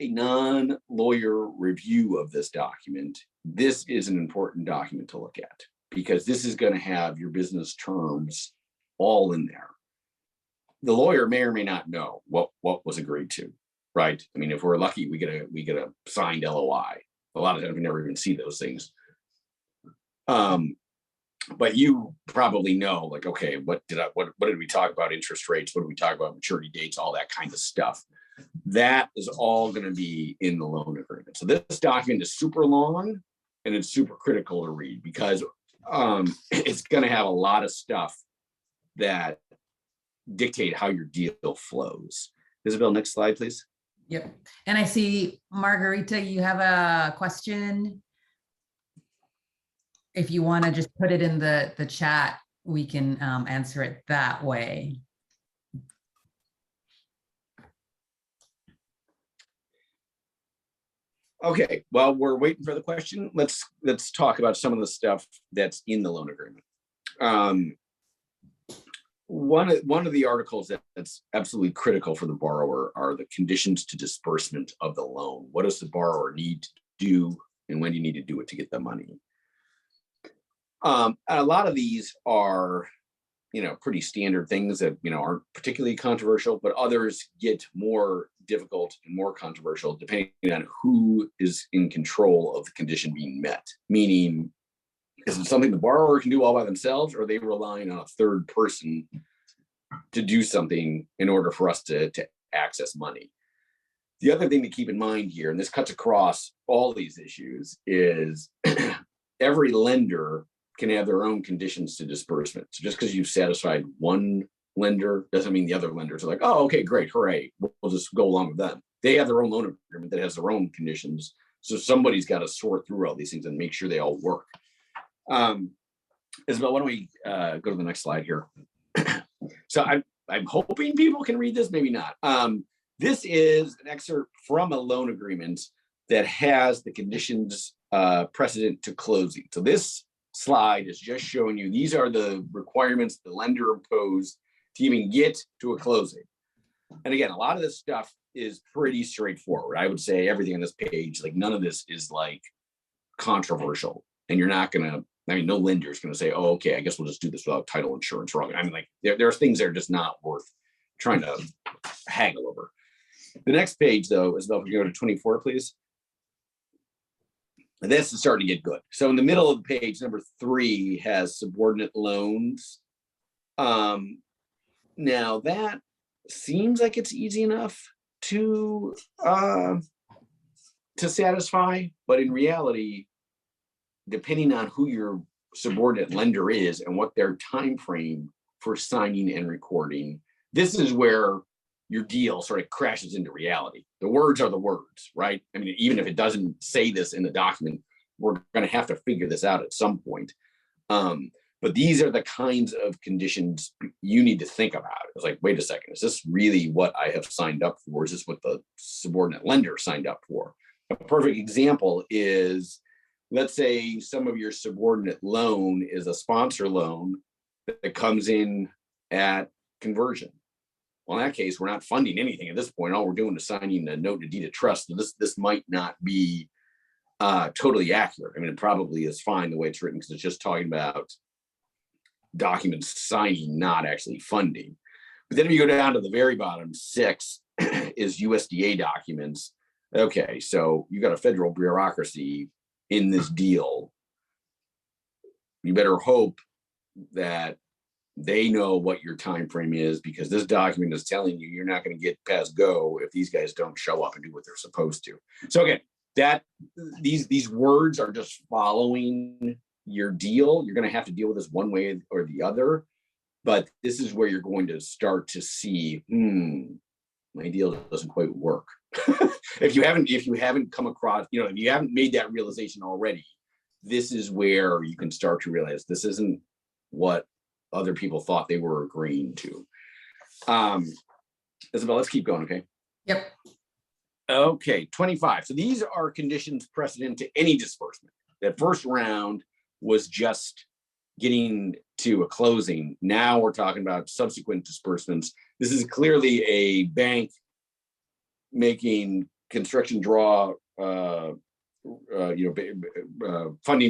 a non-lawyer review of this document, this is an important document to look at because this is going to have your business terms all in there. The lawyer may or may not know what was agreed to, right? I mean, if we're lucky, we get a signed LOI. A lot of times we never even see those things. But you probably know, like, okay, what did we talk about? Interest rates? What did we talk about? Maturity dates? All that kind of stuff. That is all going to be in the loan agreement. So this document is super long and it's super critical to read because it's going to have a lot of stuff that dictate how your deal flows. Isabel, next slide, please. Yep. And I see, Margarita, you have a question. If you want to just put it in the chat, we can answer it that way. Okay, while we're waiting for the question, let's talk about some of the stuff that's in the loan agreement. One of the articles that's absolutely critical for the borrower are the conditions to disbursement of the loan. What does the borrower need to do, and when do you need to do it to get the money? And a lot of these are, pretty standard things that, aren't particularly controversial, but others get more difficult and more controversial depending on who is in control of the condition being met. Meaning, is it something the borrower can do all by themselves, or are they relying on a third person to do something in order for us to access money? The other thing to keep in mind here, and this cuts across all these issues, is every lender can have their own conditions to disbursement. So just because you've satisfied one lender doesn't mean the other lenders are like, oh, okay, great, hooray, we'll just go along with them. They have their own loan agreement that has their own conditions. So somebody's got to sort through all these things and make sure they all work. Isabel, why don't we go to the next slide here? So I'm hoping people can read this, maybe not. This is an excerpt from a loan agreement that has the conditions precedent to closing. So this slide is just showing you these are the requirements the lender imposed to even get to a closing. And again, a lot of this stuff is pretty straightforward. I would say everything on this page, like none of this is like controversial. And you're not going to, no lender is going to say, oh, okay, I guess we'll just do this without title insurance. There are things that are just not worth trying to haggle over. The next page, though, is about, if we go to 24, please. This is starting to get good. So in the middle of the page, number 3 has subordinate loans. Now that seems like it's easy enough to satisfy, but in reality, depending on who you're subordinate lender is and what their time frame for signing and recording, this is where your deal sort of crashes into reality. The words are the words, right? I mean, even if it doesn't say this in the document, we're going to have to figure this out at some point. But these are the kinds of conditions you need to think about. It's like, wait a second, is this really what I have signed up for? Is this what the subordinate lender signed up for? A perfect example is, let's say some of your subordinate loan is a sponsor loan that comes in at conversion. Well, in that case, we're not funding anything at this point. All we're doing is signing a note to deed of trust. So this might not be totally accurate. I mean, it probably is fine the way it's written because it's just talking about documents signing, not actually funding. But then if you go down to the very bottom, 6 is USDA documents. Okay, so you got a federal bureaucracy in this deal. You better hope that they know what your time frame is, because this document is telling you you're not going to get past go if these guys don't show up and do what they're supposed to. So again, that these words are just following your deal. You're going to have to deal with this one way or the other, but this is where you're going to start to see, my deal doesn't quite work. if you haven't come across, if you haven't made that realization already, this is where you can start to realize this isn't what other people thought they were agreeing to. Isabel, let's keep going, okay? Yep. Okay, 25. So these are conditions precedent to any disbursement. That first round was just getting to a closing. Now we're talking about subsequent disbursements. This is clearly a bank making construction draw, funding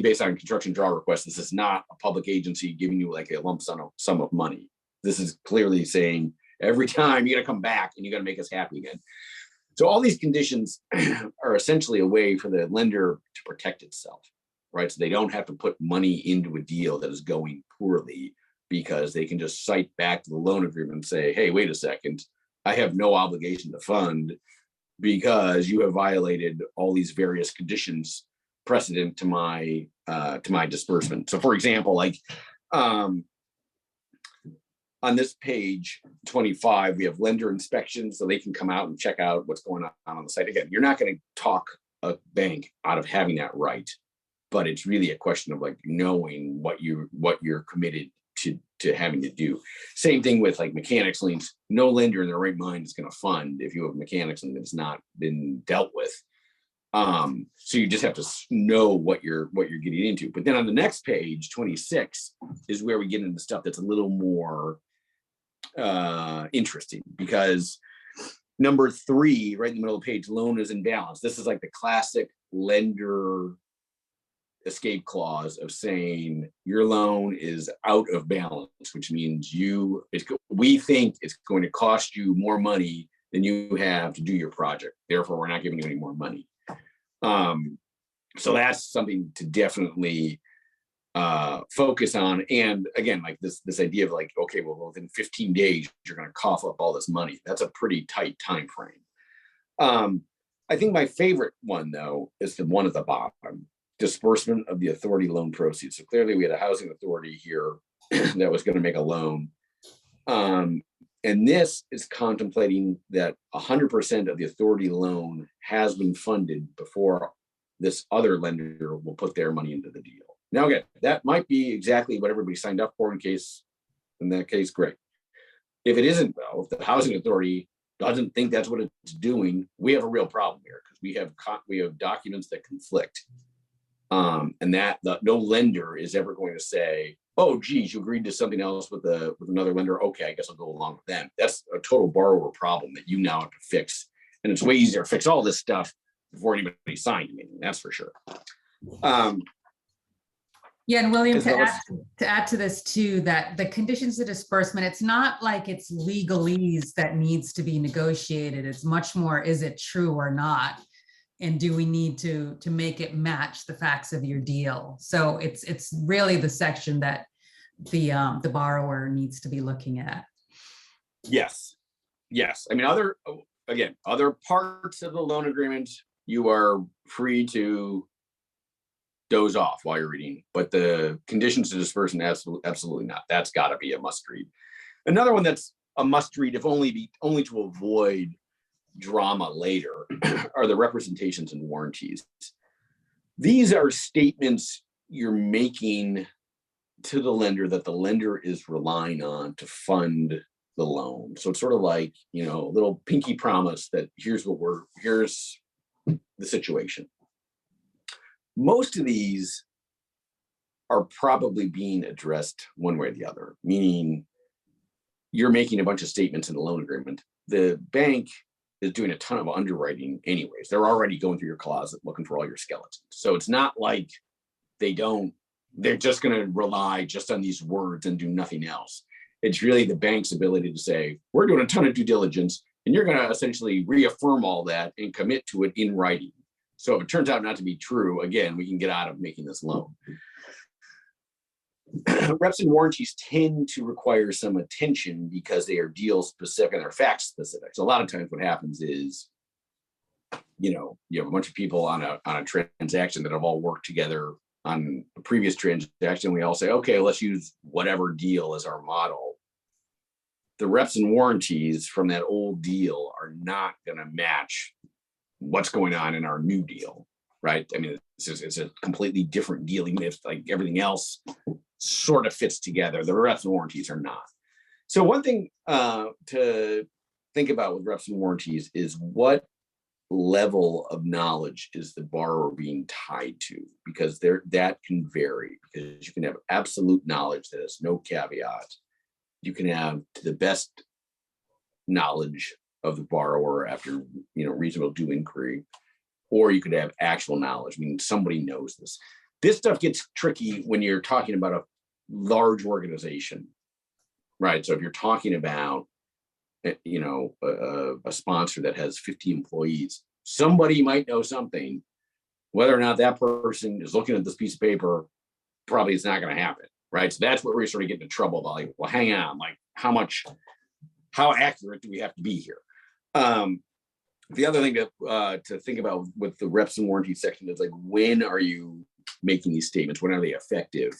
based on construction draw requests. This is not a public agency giving you like a lump sum of money. This is clearly saying every time you got to come back and you got to make us happy again. So all these conditions are essentially a way for the lender to protect itself, right? So they don't have to put money into a deal that is going poorly, because they can just cite back to the loan agreement and say, hey, wait a second, I have no obligation to fund because you have violated all these various conditions precedent to my disbursement. So for example, like on this page 25, we have lender inspections, so they can come out and check out what's going on the site. Again, you're not going to talk a bank out of having that right, but it's really a question of like knowing what you're committed to having to do. Same thing with like mechanics liens. No lender in their right mind is going to fund if you have a mechanics lien that's not been dealt with. So you just have to know what you're getting into. But then on the next page, 26, is where we get into stuff that's a little more interesting, because number 3, right in the middle of the page, loan is in balance. This is like the classic lender escape clause of saying your loan is out of balance, which means we think it's going to cost you more money than you have to do your project. Therefore, we're not giving you any more money. So that's something to definitely focus on. And again, like this idea of like, okay, well, within 15 days, you're going to cough up all this money. That's a pretty tight time frame. I think my favorite one, though, is the one at the bottom, disbursement of the authority loan proceeds. So clearly we had a housing authority here that was going to make a loan. And this is contemplating that 100% of the authority loan has been funded before this other lender will put their money into the deal. Now, again, that might be exactly what everybody signed up for. In that case, great. If it isn't, though, if the housing authority doesn't think that's what it's doing, we have a real problem here, because we have documents that conflict. And that no lender is ever going to say, oh, geez, you agreed to something else with another lender. Okay, I guess I'll go along with them. That's a total borrower problem that you now have to fix. And it's way easier to fix all this stuff before anybody signed anything, that's for sure. Yeah, and William, to add to this too, that the conditions of disbursement, it's not like it's legalese that needs to be negotiated. It's much more, is it true or not? And do we need to make it match the facts of your deal? So it's really the section that the borrower needs to be looking at. Yes. I mean, other parts of the loan agreement, you are free to doze off while you're reading, but the conditions to disbursement, absolutely not. That's got to be a must read. Another one that's a must read, if only to avoid drama later, are the representations and warranties. These are statements you're making to the lender that the lender is relying on to fund the loan. So it's sort of like, you know, a little pinky promise that here's the situation. Most of these are probably being addressed one way or the other, meaning you're making a bunch of statements in the loan agreement. The bank is doing a ton of underwriting anyways. They're already going through your closet looking for all your skeletons. So it's not like they're just going to rely just on these words and do nothing else. It's really the bank's ability to say, we're doing a ton of due diligence, and you're going to essentially reaffirm all that and commit to it in writing. So if it turns out not to be true, again, we can get out of making this loan. Reps and warranties tend to require some attention because they are deal specific and they're fact specific. So a lot of times what happens is, you know, you have a bunch of people on a transaction that have all worked together on a previous transaction. We all say, okay, let's use whatever deal as our model. The reps and warranties from that old deal are not going to match what's going on in our new deal, right? I mean, it's a completely different deal, even if like everything else sort of fits together. The reps and warranties are not. So one thing to think about with reps and warranties is what level of knowledge is the borrower being tied to, because that can vary, because you can have absolute knowledge that has no caveat. You can have to the best knowledge of the borrower after, you know, reasonable due inquiry, or you could have actual knowledge. I mean, somebody knows this. This stuff gets tricky when you're talking about a large organization, right? So if you're talking about, you know, a sponsor that has 50 employees, somebody might know something. Whether or not that person is looking at this piece of paper, probably it's not going to happen, right? So that's where we sort of get into trouble about, like, well, hang on, like how accurate do we have to be here? The other thing to think about with the reps and warranty section is, like, when are you making these statements? When are they effective?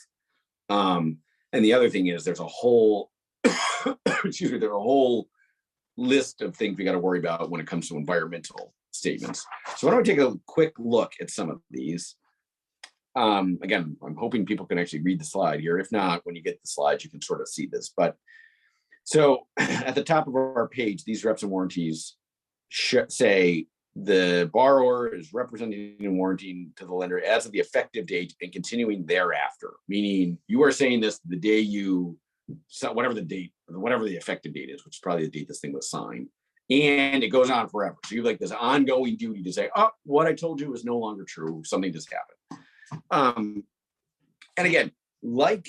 And the other thing is there's a whole, excuse me, there's a whole list of things we got to worry about when it comes to environmental statements. So why don't we take a quick look at some of these? Again, I'm hoping people can actually read the slide here. If not, when you get the slides, you can sort of see this. But so at the top of our page, these reps and warranties say the borrower is representing and warranting to the lender as of the effective date and continuing thereafter, meaning you are saying this the day you, so whatever the effective date is, which is probably the date this thing was signed, and it goes on forever. So you have like this ongoing duty to say, oh, what I told you is no longer true. Something just happened. And again, like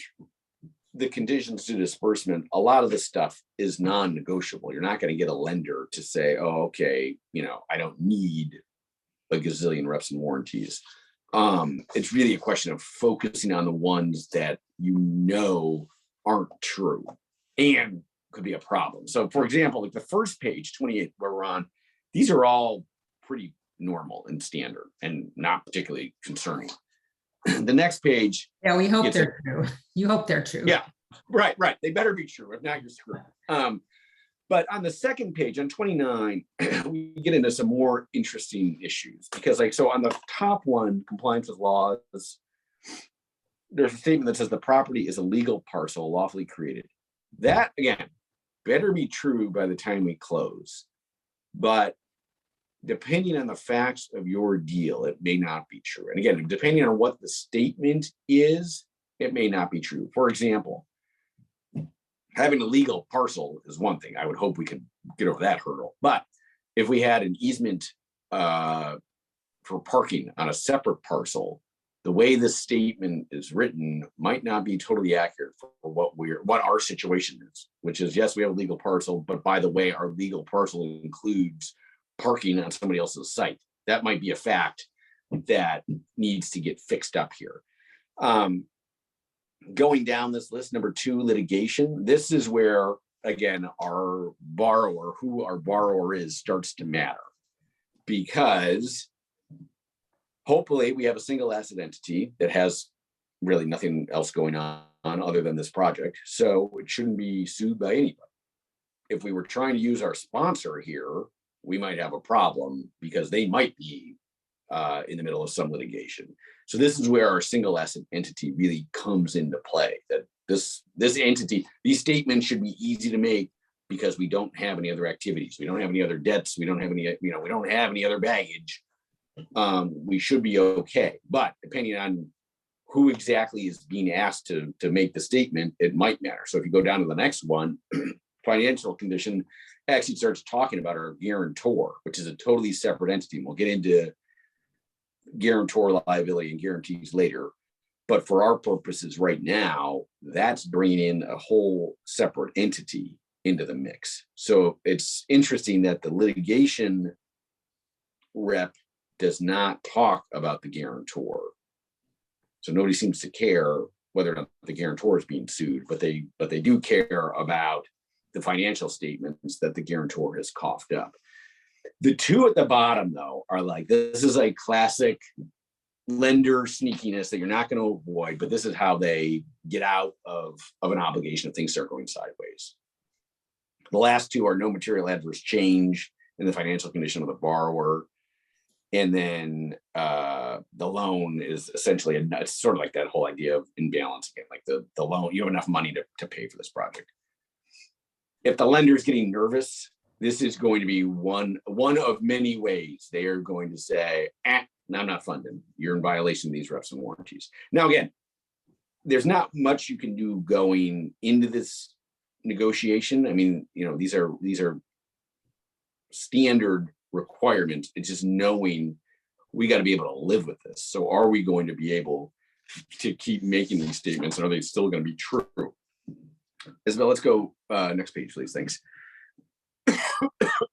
the conditions to disbursement, a lot of this stuff is non-negotiable. You're not going to get a lender to say, oh, okay, you know, I don't need a gazillion reps and warranties. It's really a question of focusing on the ones that you know aren't true and could be a problem. So for example, like the first page, 28, where we're on, these are all pretty normal and standard and not particularly concerning. The next page. Yeah, we hope they're true. You hope they're true. Yeah, right. They better be true. If not, you're screwed. But on the second page, on 29, we get into some more interesting issues, because, like, so on the top one, compliance with laws, there's a statement that says the property is a legal parcel lawfully created. That, again, better be true by the time we close. But depending on the facts of your deal, it may not be true. And again, depending on what the statement is, it may not be true. For example, having a legal parcel is one thing. I would hope we can get over that hurdle. But if we had an easement for parking on a separate parcel, the way this statement is written might not be totally accurate for what our situation is, which is, yes, we have a legal parcel, but by the way, our legal parcel includes parking on somebody else's site. That might be a fact that needs to get fixed up here. Going down this list, number 2, litigation. This is where, again, our borrower, who our borrower is, starts to matter, because Hopefully we have a single asset entity that has really nothing else going on other than this project. So it shouldn't be sued by anybody. If we were trying to use our sponsor here, we might have a problem because they might be in the middle of some litigation. So this is where our single asset entity really comes into play. That this entity, these statements should be easy to make because we don't have any other activities. We don't have any other debts. We don't have any, we don't have any other baggage. We should be okay. But depending on who exactly is being asked to make the statement, it might matter. So if you go down to the next one, financial condition actually starts talking about our guarantor, which is a totally separate entity. And we'll get into guarantor liability and guarantees later. But for our purposes right now, that's bringing in a whole separate entity into the mix. So it's interesting that the litigation rep does not talk about the guarantor. So nobody seems to care whether or not the guarantor is being sued, but they do care about the financial statements that the guarantor has coughed up. The two at the bottom, though, are like, this is like classic lender sneakiness that you're not going to avoid, but this is how they get out of an obligation if things start going sideways. The last two are no material adverse change in the financial condition of the borrower. And then the loan is essentially, it's sort of like that whole idea of imbalancing it, like the loan, you have enough money to pay for this project. If the lender is getting nervous, this is going to be one of many ways they are going to say, no, I'm not funding. You're in violation of these reps and warranties. Now, again, there's not much you can do going into this negotiation. I mean, these are standard requirements. It's just knowing we got to be able to live with this. So are we going to be able to keep making these statements, and are they still going to be true? Isabel, let's go next page, please. Thanks.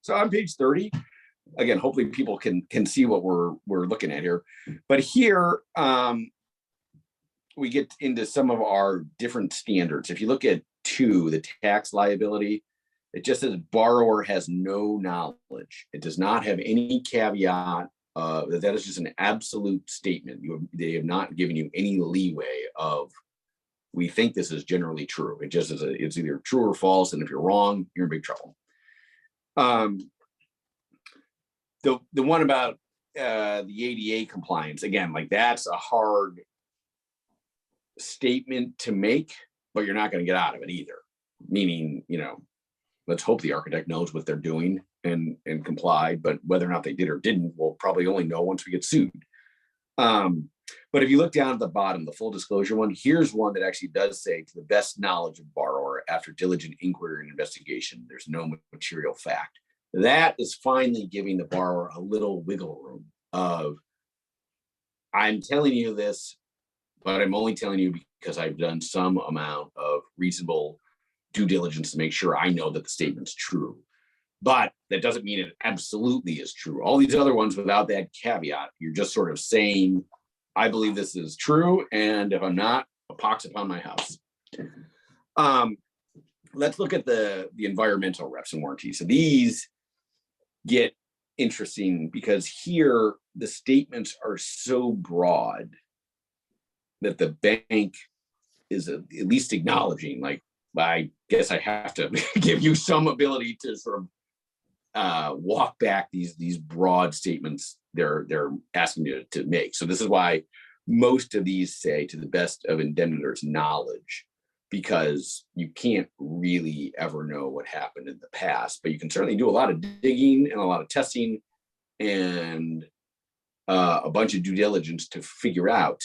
So on page 30, again, hopefully people can see what we're looking at here. But here we get into some of our different standards. If you look at 2, the tax liability, it just says borrower has no knowledge. It does not have any caveat. That is just an absolute statement. They have not given you any leeway of, we think this is generally true. It just is it's either true or false. And if you're wrong, you're in big trouble. The one about the ADA compliance, again, like that's a hard statement to make, but you're not going to get out of it either. Meaning, let's hope the architect knows what they're doing and complied, but whether or not they did or didn't, we'll probably only know once we get sued. But if you look down at the bottom, the full disclosure one, here's one that actually does say, to the best knowledge of borrower after diligent inquiry and investigation, there's no material fact. That is finally giving the borrower a little wiggle room of, I'm telling you this, but I'm only telling you because I've done some amount of reasonable due diligence to make sure I know that the statement's true. But that doesn't mean it absolutely is true. All these other ones without that caveat, you're just sort of saying, I believe this is true, and if I'm not, a pox upon my house. Let's look at the environmental reps and warranties. So these get interesting because here the statements are so broad that the bank is at least acknowledging, like, I guess I have to give you some ability to sort of walk back these broad statements they're asking you to make. So this is why most of these say, to the best of indemnitor's knowledge, because you can't really ever know what happened in the past, but you can certainly do a lot of digging and a lot of testing and a bunch of due diligence to figure out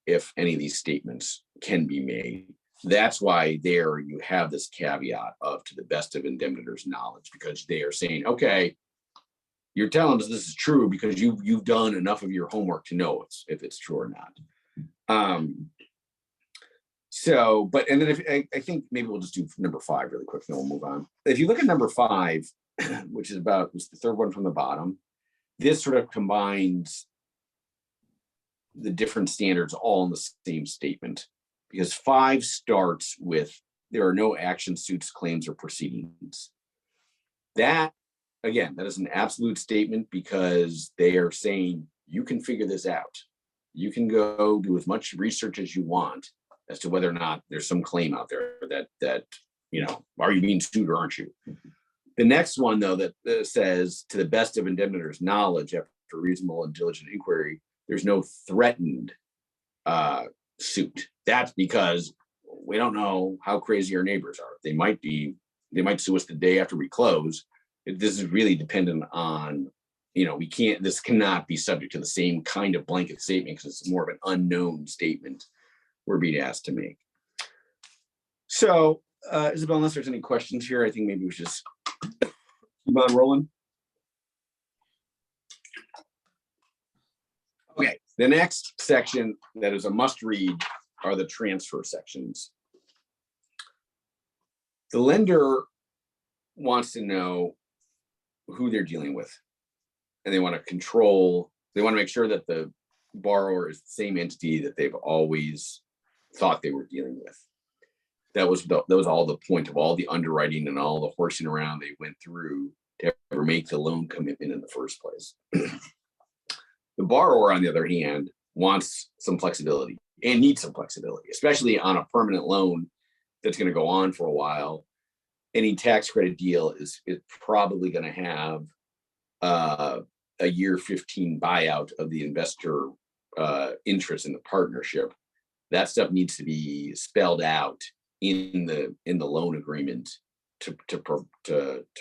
if any of these statements can be made. That's why there you have this caveat of to the best of indemnitor's knowledge, because they are saying, okay, you're telling us this is true because you've done enough of your homework to know if it's true or not. And then I think maybe we'll just do number 5 really quick, and then we'll move on. If you look at number 5, which is the third one from the bottom, this sort of combines the different standards all in the same statement, because 5 starts with, there are no action, suits, claims, or proceedings. That, again, that is an absolute statement because they are saying you can figure this out. You can go do as much research as you want as to whether or not there's some claim out there that are you being sued or aren't you? The next one, though, that says, to the best of indemnitor's knowledge, after reasonable and diligent inquiry, there's no threatened suit. That's because we don't know how crazy our neighbors are. They might sue us the day after we close. This is really dependent on, this cannot be subject to the same kind of blanket statement because it's more of an unknown statement we're being asked to make. So, Isabel, unless there's any questions here, I think maybe we should just keep on rolling. Okay, the next section that is a must read are the transfer sections. The lender wants to know who they're dealing with, and they want to make sure that the borrower is the same entity that they've always thought they were dealing with. That was all the point of all the underwriting and all the horsing around they went through to ever make the loan commitment in the first place. The borrower, on the other hand, wants some flexibility and needs some flexibility, especially on a permanent loan that's going to go on for a while. Any tax credit deal is probably going to have a year 15 buyout of the investor interest in the partnership. That stuff needs to be spelled out in the loan agreement to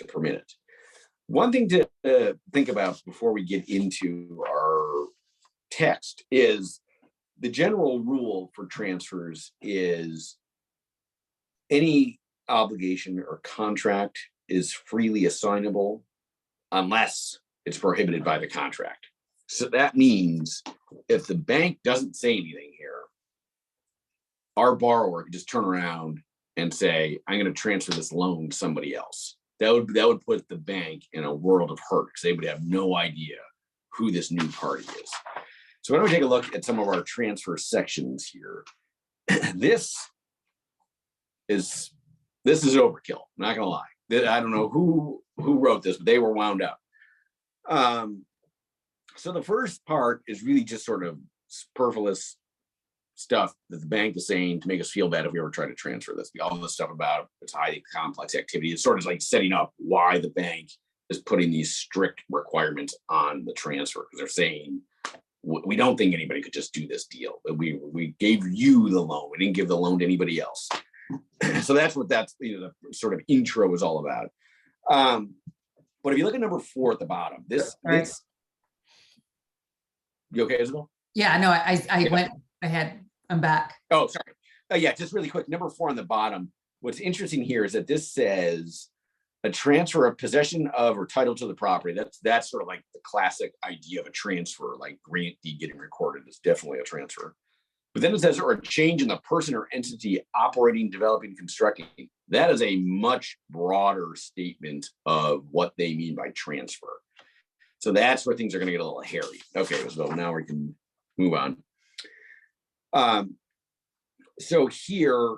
permit it. One thing to think about before we get into our text is the general rule for transfers is any obligation or contract is freely assignable unless it's prohibited by the contract. So that means if the bank doesn't say anything here, our borrower can just turn around and say, I'm going to transfer this loan to somebody else. That would put the bank in a world of hurt because they would have no idea who this new party is. So why don't we take a look at some of our transfer sections here. This is overkill. I'm not gonna lie. I don't know who wrote this, but they were wound up. So the first part is really just sort of superfluous stuff that the bank is saying to make us feel bad if we ever try to transfer this. All this stuff about it's highly complex activity. It's sort of like setting up why the bank is putting these strict requirements on the transfer, because they're saying we don't think anybody could just do this deal. We gave you the loan. We didn't give the loan to anybody else. So that's what the sort of intro is all about. But if you look at number 4 at the bottom, this you okay, Isabel? Yeah, no, I went ahead. I'm back. Oh, sorry. Yeah, just really quick. Number 4 on the bottom. What's interesting here is that this says a transfer of possession of or title to the property. That's sort of like the classic idea of a transfer, like grant deed getting recorded is definitely a transfer. But then it says, or a change in the person or entity operating, developing, constructing. That is a much broader statement of what they mean by transfer. So that's where things are going to get a little hairy. Okay, so now we can move on. So here,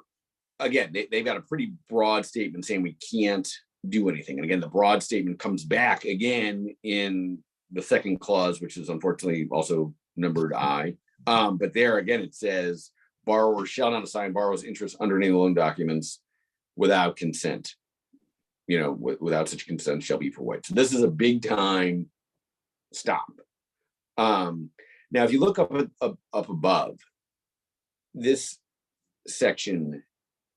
again, they've got a pretty broad statement saying we can't do anything. And again, the broad statement comes back again in the second clause, which is unfortunately also numbered I. But there again, it says borrower shall not assign borrower's interest under any loan documents without consent. Without such consent shall be void. So this is a big time stop. Now, if you look up above, this section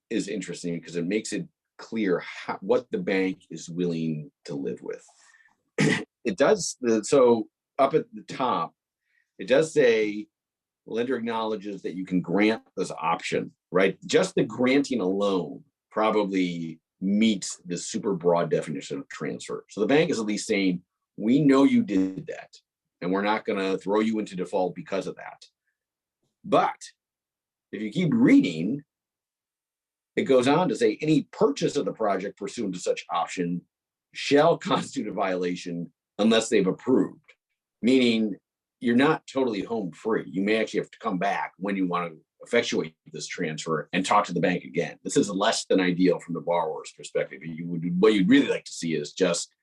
is interesting because it makes it clear what the bank is willing to live with. It does. So up at the top, it does say lender acknowledges that you can grant this option, right? Just the granting alone probably meets the super broad definition of transfer. So the bank is at least saying, we know you did that, and we're not going to throw you into default because of that. But if you keep reading, it goes on to say any purchase of the project pursuant to such option shall constitute a violation unless they've approved, meaning you're not totally home free. You may actually have to come back when you want to effectuate this transfer and talk to the bank again. This is less than ideal from the borrower's perspective. What you'd really like to see is just,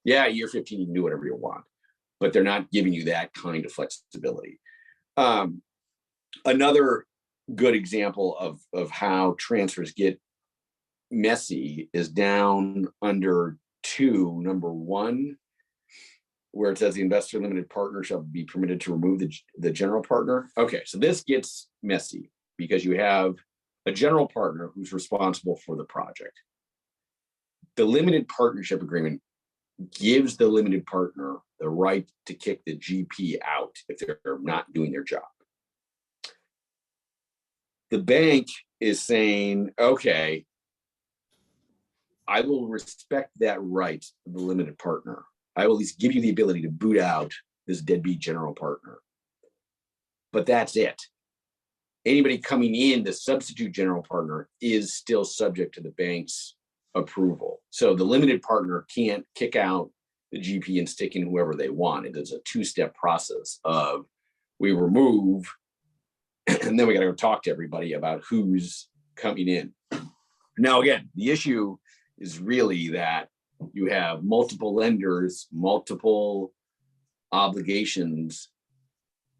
yeah, year 15, you can do whatever you want. but they're not giving you that kind of flexibility. Another good example of how transfers get messy is down under 2, number 1, where it says the investor limited partner shall be permitted to remove the general partner. Okay, so this gets messy because you have a general partner who's responsible for the project. The limited partnership agreement gives the limited partner the right to kick the GP out if they're not doing their job. The bank is saying, okay, I will respect that right of the limited partner. I will at least give you the ability to boot out this deadbeat general partner. But that's it. Anybody coming in to substitute general partner is still subject to the bank's approval. So the limited partner can't kick out the GP and stick in whoever they want. It is a 2-step process of we remove, and then we got to go talk to everybody about who's coming in. Now, again, the issue is really that you have multiple lenders, multiple obligations,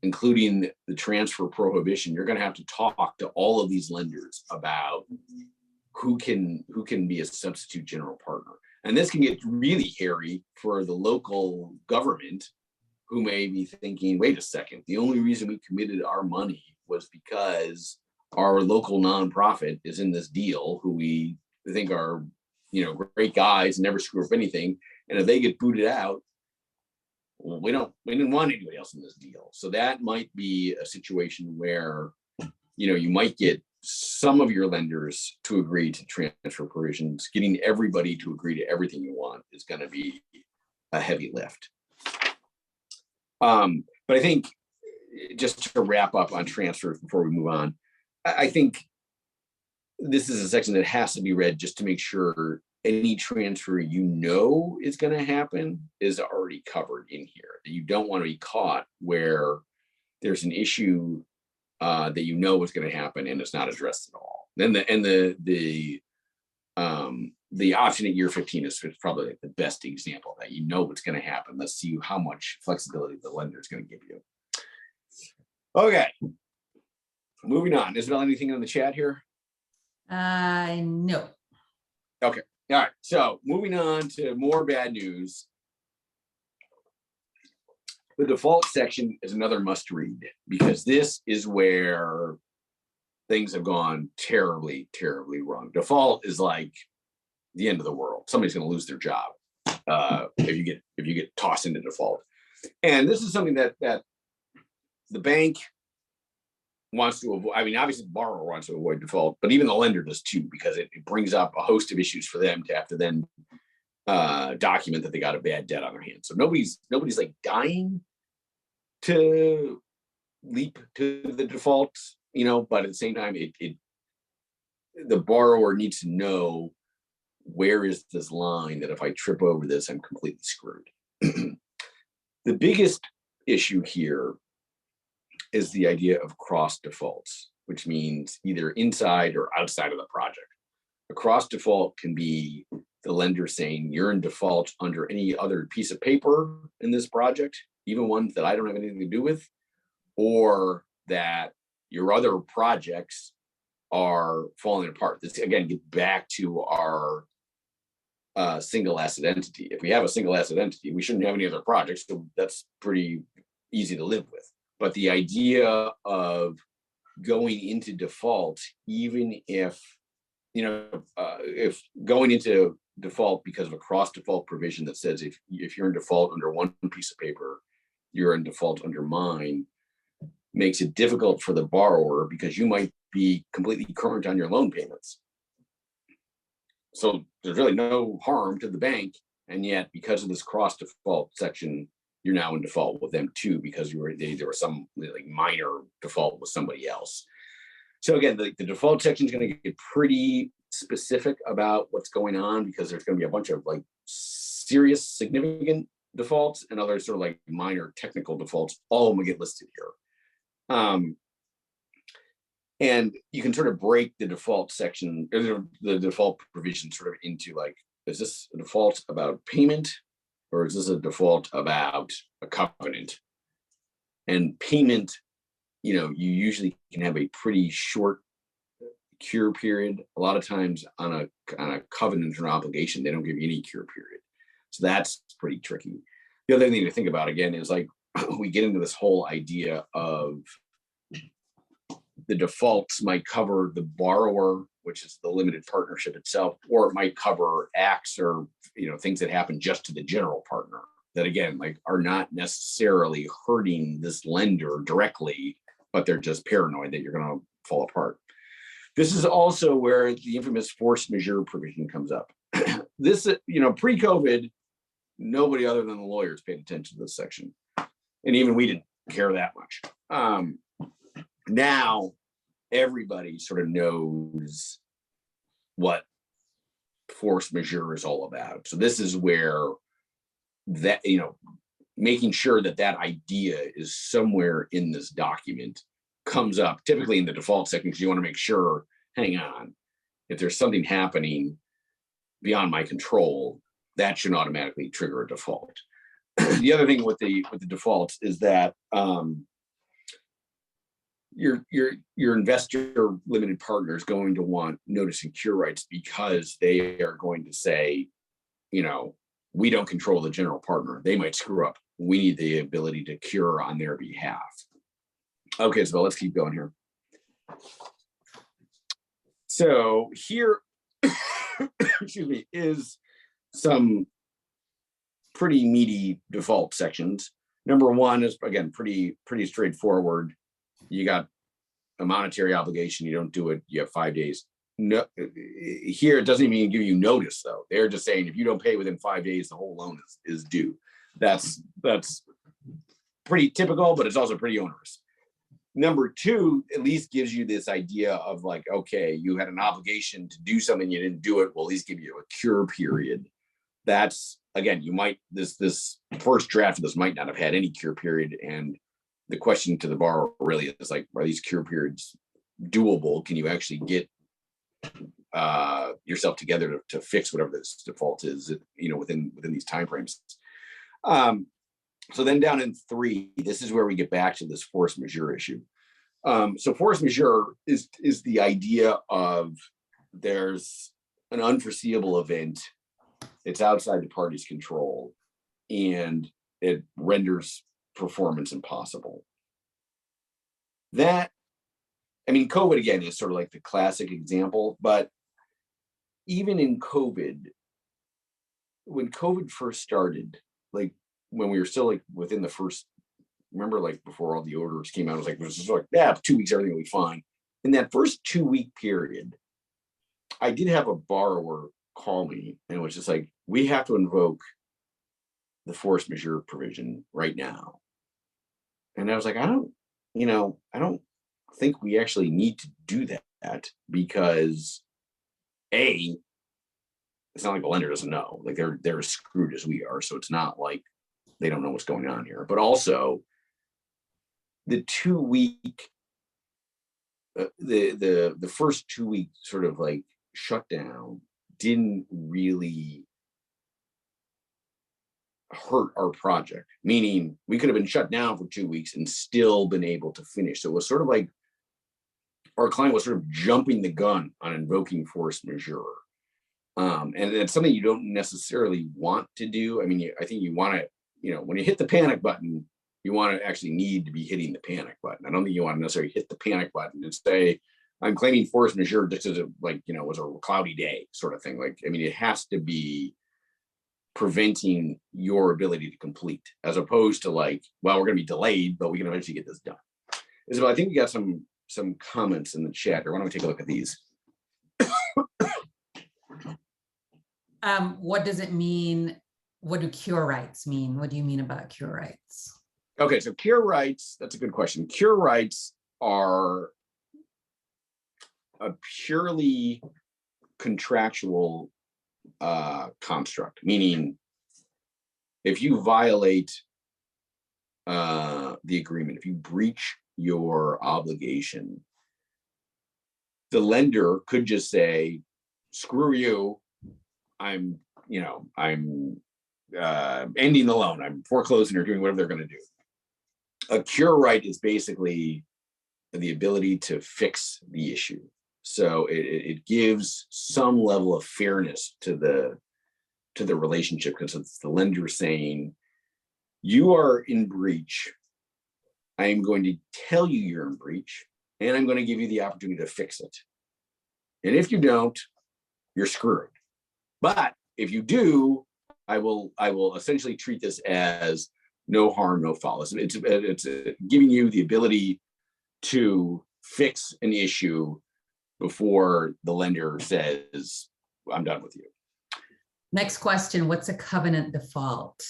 including the transfer prohibition. You're going to have to talk to all of these lenders about who can be a substitute general partner. And this can get really hairy for the local government, who may be thinking, wait a second, the only reason we committed our money was because our local nonprofit is in this deal, who we think are, great guys, never screw up anything. And if they get booted out, well, we didn't want anybody else in this deal. So that might be a situation where, you might get some of your lenders to agree to transfer provisions. Getting everybody to agree to everything you want is going to be a heavy lift. But I think, just to wrap up on transfers before we move on, I think this is a section that has to be read just to make sure any transfer is going to happen is already covered in here. You don't want to be caught where there's an issue that is going to happen and it's not addressed at all. Then the option at year 15 is probably the best example that what's going to happen. Let's see how much flexibility the lender is going to give you. Okay, moving on. Isabel, anything in the chat here? No. Okay. All right. So moving on to more bad news. The default section is another must read, because this is where things have gone terribly, terribly wrong. Default is like the end of the world. Somebody's going to lose their job if you get tossed into default. And this is something that the bank wants to avoid. I mean, obviously the borrower wants to avoid default, but even the lender does too, because it brings up a host of issues for them to have to then document that they got a bad debt on their hands. So nobody's like dying to leap to the default, but at the same time, the borrower needs to know, where is this line that if I trip over this, I'm completely screwed. The biggest issue here is the idea of cross defaults, which means either inside or outside of the project. A cross default can be the lender saying you're in default under any other piece of paper in this project, even ones that I don't have anything to do with, or that your other projects are falling apart. This again gets back to our single asset entity. If we have a single asset entity, we shouldn't have any other projects, so that's pretty easy to live with. But the idea of going into default, even if going into default because of a cross default provision that says if you're in default under one piece of paper, you're in default under mine, makes it difficult for the borrower, because you might be completely current on your loan payments. So there's really no harm to the bank, and yet because of this cross default section, you're now in default with them too, because there was some like minor default with somebody else. So again, the default section is going to get pretty specific about what's going on, because there's going to be a bunch of like serious, significant defaults and other sort of like minor technical defaults. All of them will get listed here. And you can sort of break the default section, or the default provision, sort of into like, is this a default about payment? or is this a default about a covenant? And payment, you usually can have a pretty short cure period. A lot of times on a covenant or an obligation, they don't give you any cure period. So that's pretty tricky. The other thing to think about again is like we get into this whole idea of the defaults might cover the borrower, which is the limited partnership itself, or it might cover acts or things that happen just to the general partner that again like are not necessarily hurting this lender directly, but they're just paranoid that you're going to fall apart. This is also where the infamous force majeure provision comes up. This, pre-COVID, nobody other than the lawyers paid attention to this section. And even we didn't care that much. Now, everybody sort of knows what force majeure is all about. So this is where that, making sure that that idea is somewhere in this document comes up, typically in the default section, because you want to make sure, hang on, if there's something happening beyond my control, that should automatically trigger a default. The other thing with the defaults is that your investor limited partner is going to want notice and cure rights because they are going to say, we don't control the general partner. They might screw up. We need the ability to cure on their behalf. Okay, so let's keep going here. So here, excuse me, is some pretty meaty default sections. Number one is, again, pretty straightforward. You got a monetary obligation, you don't do it, you have 5 days. No, here it doesn't even give you notice though. They're just saying if you don't pay within 5 days, the whole loan is due. That's pretty typical, but it's also pretty onerous. Number two, at least gives you this idea of like, okay, you had an obligation to do something, you didn't do it, we'll at least give you a cure period. That's, again, you might, this first draft of this might not have had any cure period. And the question to the borrower really is like, are these cure periods doable? Can you actually get yourself together to fix whatever this default is, within these timeframes? So then down in 3, this is where we get back to this force majeure issue. So force majeure is the idea of there's an unforeseeable event, it's outside the party's control, and it renders performance impossible. That, COVID again is sort of like the classic example, but even in COVID, when COVID first started, like when we were still like within the first, remember like before all the orders came out, it was just like, 2 weeks, everything will be fine. In that first 2-week period, I did have a borrower call me and it was just like, we have to invoke the force majeure provision right now. And I was like, I don't think we actually need to do that because A, it's not like the lender doesn't know, like they're as screwed as we are. So it's not like they don't know what's going on here, but also the 2-week, the first 2-week sort of like shutdown didn't really hurt our project, meaning we could have been shut down for 2 weeks and still been able to finish. So it was sort of like our client was sort of jumping the gun on invoking force majeure. And it's something you don't necessarily want to do. I think you want to, when you hit the panic button, you want to actually need to be hitting the panic button. I don't think you want to necessarily hit the panic button and say, I'm claiming force majeure just as was a cloudy day sort of thing. Like, it has to be preventing your ability to complete, as opposed to like, well, we're going to be delayed, but we can eventually get this done. Isabel, I think we got some comments in the chat. Or why don't we take a look at these? What does it mean? What do cure rights mean? What do you mean about cure rights? Okay, so cure rights, that's a good question. Cure rights are a purely contractual construct, meaning if you violate the agreement, if you breach your obligation, the lender could just say, screw you, I'm ending the loan, I'm foreclosing or doing whatever they're going to do. A cure right is basically the ability to fix the issue. So it gives some level of fairness to the relationship, because it's the lender saying, you are in breach. I am going to tell you you're in breach, and I'm going to give you the opportunity to fix it. And if you don't, you're screwed. But if you do, I will essentially treat this as no harm, no foul. It's giving you the ability to fix an issue before the lender says, I'm done with you. Next question, what's a covenant default?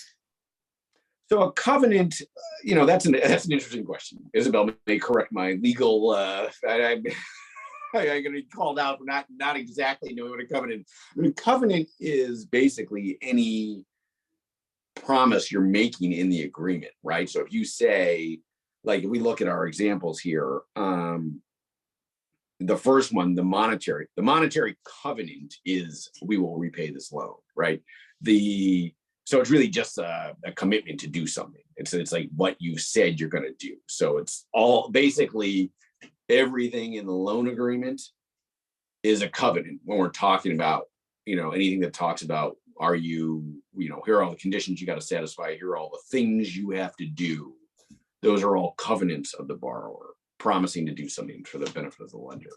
So a covenant, that's an interesting question. Isabel may correct my legal, I'm going to be called out for not exactly knowing what a covenant. I mean, covenant is basically any promise you're making in the agreement, right? So if you say, like, if we look at our examples here, the first one, the monetary covenant is we will repay this loan, right? So it's really just a commitment to do something. It's like what you said you're going to do. So it's all basically everything in the loan agreement is a covenant when we're talking about, anything that talks about, are you, here are all the conditions you got to satisfy, here are all the things you have to do. Those are all covenants of the borrower, promising to do something for the benefit of the lender.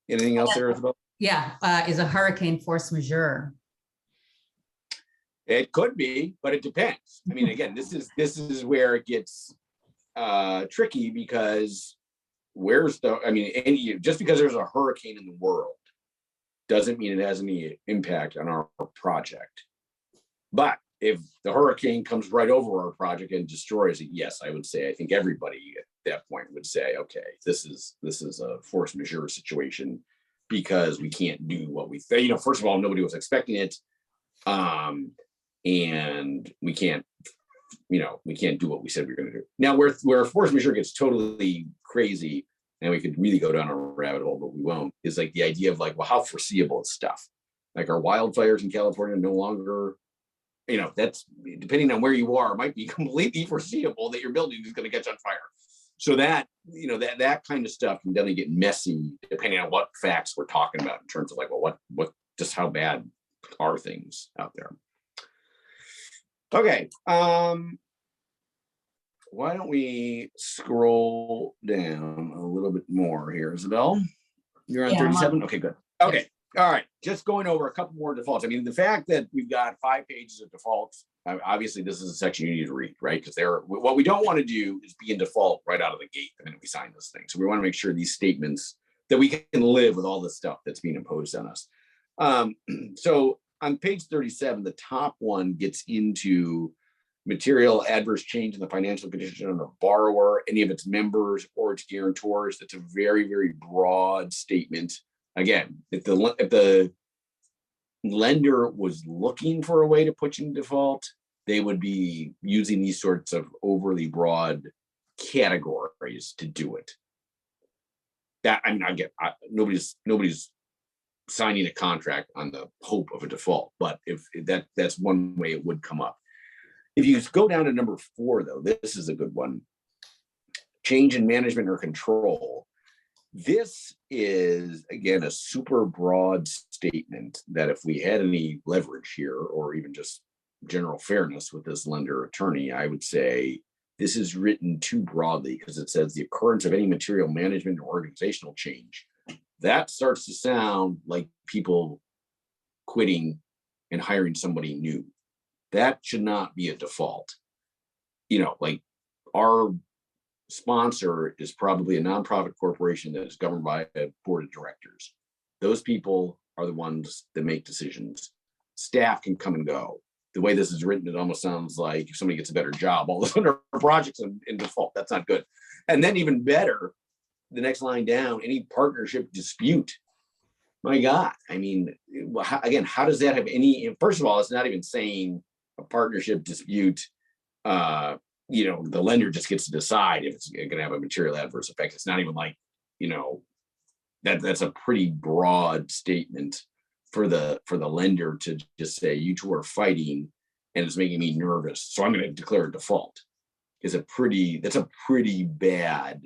Anything else there, Isabel? Yeah, is a hurricane force majeure? It could be, but it depends. I mean, again, this is where it gets tricky, because just because there's a hurricane in the world doesn't mean it has any impact on our project. But if the hurricane comes right over our project and destroys it, yes, I would say, I think everybody at that point would say, okay, this is a force majeure situation, because we can't do what we think. First of all, nobody was expecting it. And we can't do what we said we were going to do. Now, where force majeure gets totally crazy, and we could really go down a rabbit hole, but we won't, is like the idea of like, well, how foreseeable is stuff? Like, are wildfires in California no longer, that's, depending on where you are, might be completely foreseeable that your building is going to catch on fire. So that, that kind of stuff can definitely get messy depending on what facts we're talking about in terms of like, well, what just how bad are things out there? Okay. Why don't we scroll down a little bit more here, Isabel? You're on 37? Okay, good. Okay. All right. Just going over a couple more defaults. I mean, the fact that we've got 5 pages of defaults, obviously this is a section you need to read, right? Because what we don't want to do is be in default right out of the gate the minute we sign this thing. So we want to make sure these statements, that we can live with all the stuff that's being imposed on us. So on page 37, the top one gets into material adverse change in the financial condition of the borrower, any of its members or its guarantors. That's a very, very broad statement. Again, if the lender was looking for a way to put you in default, they would be using these sorts of overly broad categories to do it. Nobody's signing a contract on the hope of a default, but if that's one way it would come up. If you go down to number 4, though, this is a good one. Change in management or control. This is, again, a super broad statement that if we had any leverage here, or even just general fairness with this lender attorney, I would say this is written too broadly, because it says the occurrence of any material management or organizational change. That starts to sound like people quitting and hiring somebody new. That should not be a default. Like, our sponsor is probably a nonprofit corporation that is governed by a board of directors. Those people are the ones that make decisions. Staff can come and go. The way this is written, it almost sounds like if somebody gets a better job, all of a sudden our project's in default. That's not good. And then even better, the next line down, any partnership dispute. My God, I mean, again, how does that have any, first of all, it's not even saying a partnership dispute, the lender just gets to decide if it's going to have a material adverse effect. It's not even like, that's a pretty broad statement for the lender to just say, you two are fighting and it's making me nervous, so I'm going to declare a default, that's a pretty bad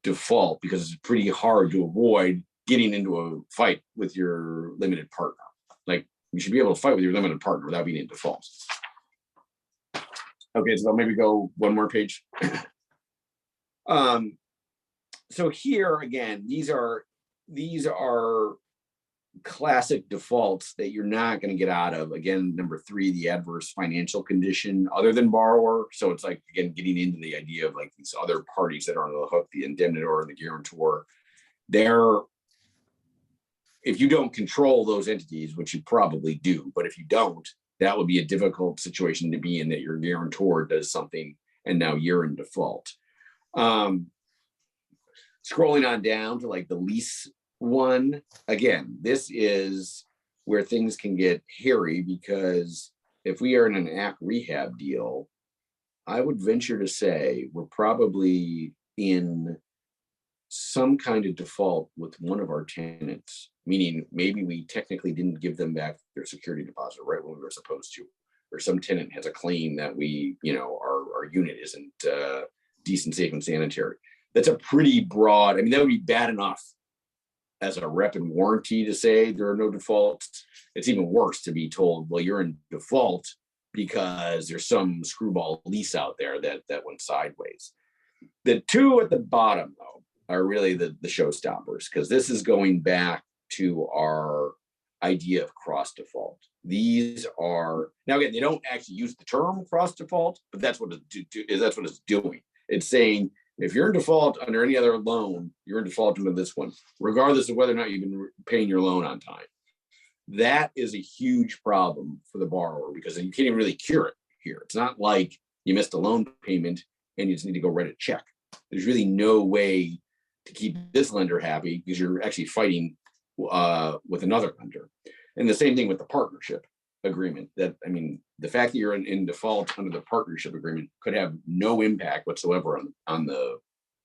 default, because it's pretty hard to avoid getting into a fight with your limited partner. Like, you should be able to fight with your limited partner without being in default. Okay, so I'll maybe go one more page. So here again, these are classic defaults that you're not going to get out of. Again, number 3, the adverse financial condition other than borrower. So it's like, again, getting into the idea of like these other parties that are on the hook, the indemnitor and the guarantor. If you don't control those entities, which you probably do, but if you don't, that would be a difficult situation to be in, that your guarantor does something and now you're in default. Scrolling on down to like the lease one, again, this is where things can get hairy, because if we are in an ACT rehab deal, I would venture to say we're probably in some kind of default with one of our tenants, meaning maybe we technically didn't give them back their security deposit right when we were supposed to, or some tenant has a claim that we, our unit isn't decent, safe, and sanitary. That's a pretty broad, that would be bad enough as a rep and warranty to say there are no defaults. It's even worse to be told, well, you're in default because there's some screwball lease out there that went sideways. The two at the bottom, though, are really the showstoppers, because this is going back to our idea of cross default. These are, now again, they don't actually use the term cross default, but that's what it's doing. It's saying, if you're in default under any other loan, you're in default under this one, regardless of whether or not you've been paying your loan on time. That is a huge problem for the borrower, because you can't even really cure it here. It's not like you missed a loan payment and you just need to go write a check. There's really no way to keep this lender happy, because you're actually fighting with another lender. And the same thing with the partnership agreement. The fact that you're in default under the partnership agreement could have no impact whatsoever on the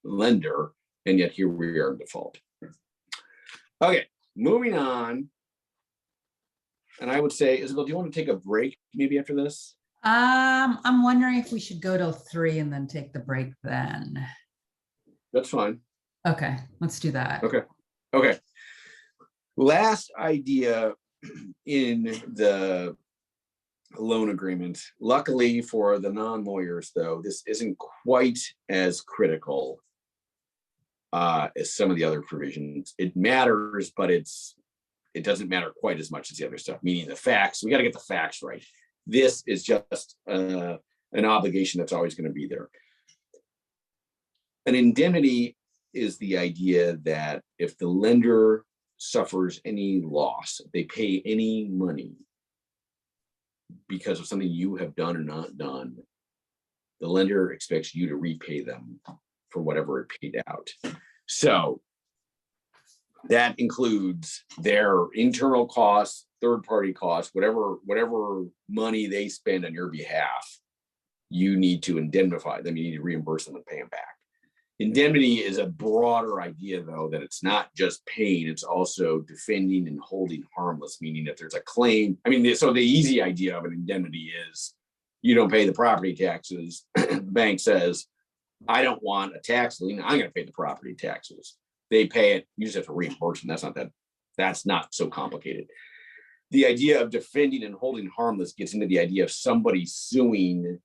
lender, and yet here we are in default. Okay, moving on. And I would say, Isabel, do you want to take a break maybe after this? I'm wondering if we should go till 3 and then take the break then. That's fine. Okay, let's do that. Okay. Last idea in the loan agreement. Luckily for the non-lawyers, though, this isn't quite as critical as some of the other provisions. It matters, but it doesn't matter quite as much as the other stuff, meaning the facts. We got to get the facts right. This is just an obligation that's always going to be there. An indemnity is the idea that if the lender suffers any loss, if they pay any money because of something you have done or not done, the lender expects you to repay them for whatever it paid out. So that includes their internal costs, third-party costs, whatever money they spend on your behalf, you need to indemnify them. You need to reimburse them and pay them back. Indemnity is a broader idea, though, that it's not just paying, it's also defending and holding harmless, meaning if there's a claim. So the easy idea of an indemnity is you don't pay the property taxes. The bank says, I don't want a tax lien, I'm going to pay the property taxes. They pay it, you just have to reimburse them. That's not so complicated. The idea of defending and holding harmless gets into the idea of somebody suing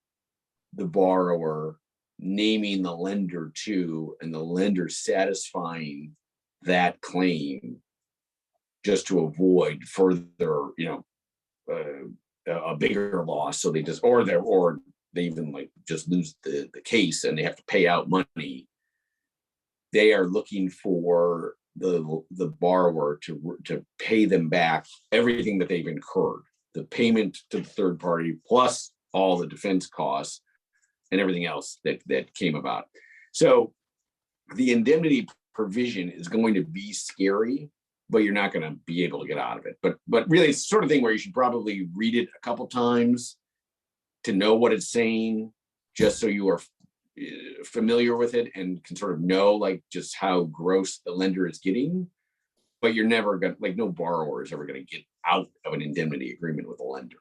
the borrower, naming the lender too, and the lender satisfying that claim just to avoid further, a bigger loss. So they just, or they even just lose the case and they have to pay out money. They are looking for the borrower to pay them back everything that they've incurred, the payment to the third party, plus all the defense costs and everything else that came about. So the indemnity provision is going to be scary, but you're not going to be able to get out of it. But really, it's the sort of thing where you should probably read it a couple times to know what it's saying, just so you are familiar with it and can sort of know just how gross the lender is getting. but you're never gonna, like, no borrower is ever gonna get out of an indemnity agreement with a lender.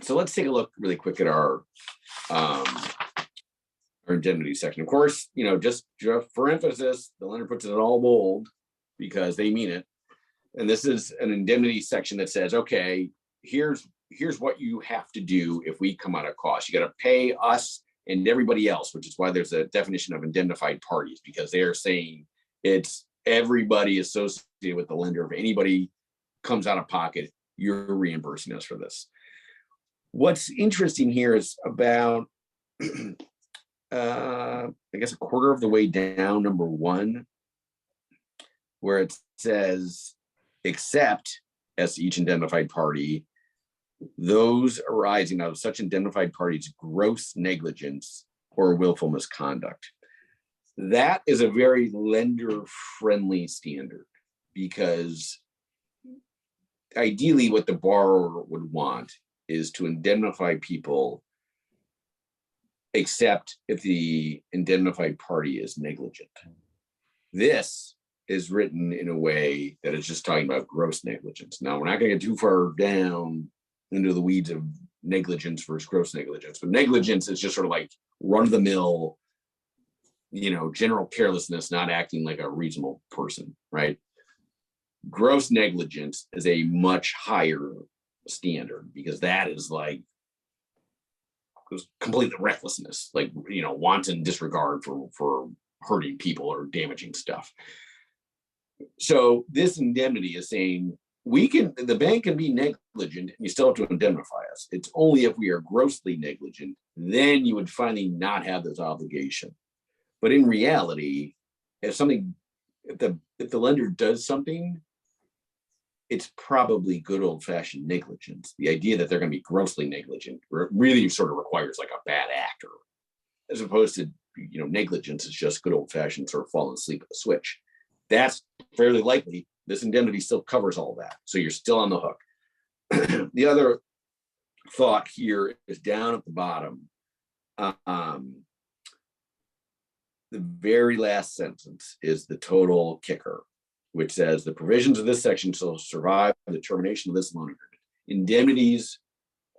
So let's take a look really quick at our indemnity section. Of course, just for emphasis, the lender puts it in all bold because they mean it. And this is an indemnity section that says, okay, here's what you have to do if we come out of cost. You got to pay us and everybody else, which is why there's a definition of indemnified parties, because they are saying it's everybody associated with the lender. If anybody comes out of pocket, you're reimbursing us for this. What's interesting here is about, I guess, a quarter of the way down, number 1, where it says, except as to each indemnified party, those arising out of such indemnified parties' gross negligence or willful misconduct. That is a very lender-friendly standard, because ideally what the borrower would want is to indemnify people except if the indemnified party is negligent. This is written in a way that is just talking about gross negligence. Now, we're not going to get too far down into the weeds of negligence versus gross negligence, but negligence is just sort of like run-of-the-mill, general carelessness, not acting like a reasonable person, right? Gross negligence is a much higher standard, because that is like complete recklessness, like, wanton disregard for hurting people or damaging stuff. So this indemnity is saying the bank can be negligent and you still have to indemnify us. It's only if we are grossly negligent, then you would finally not have this obligation. But in reality, if the lender does something, it's probably good old-fashioned negligence. The idea that they're going to be grossly negligent really sort of requires like a bad actor, as opposed to, negligence is just good old-fashioned sort of falling asleep at the switch. That's fairly likely. This indemnity still covers all that, so you're still on the hook. The other thought here is down at the bottom. The very last sentence is the total kicker, which says the provisions of this section shall survive the termination of this loan agreement. Indemnities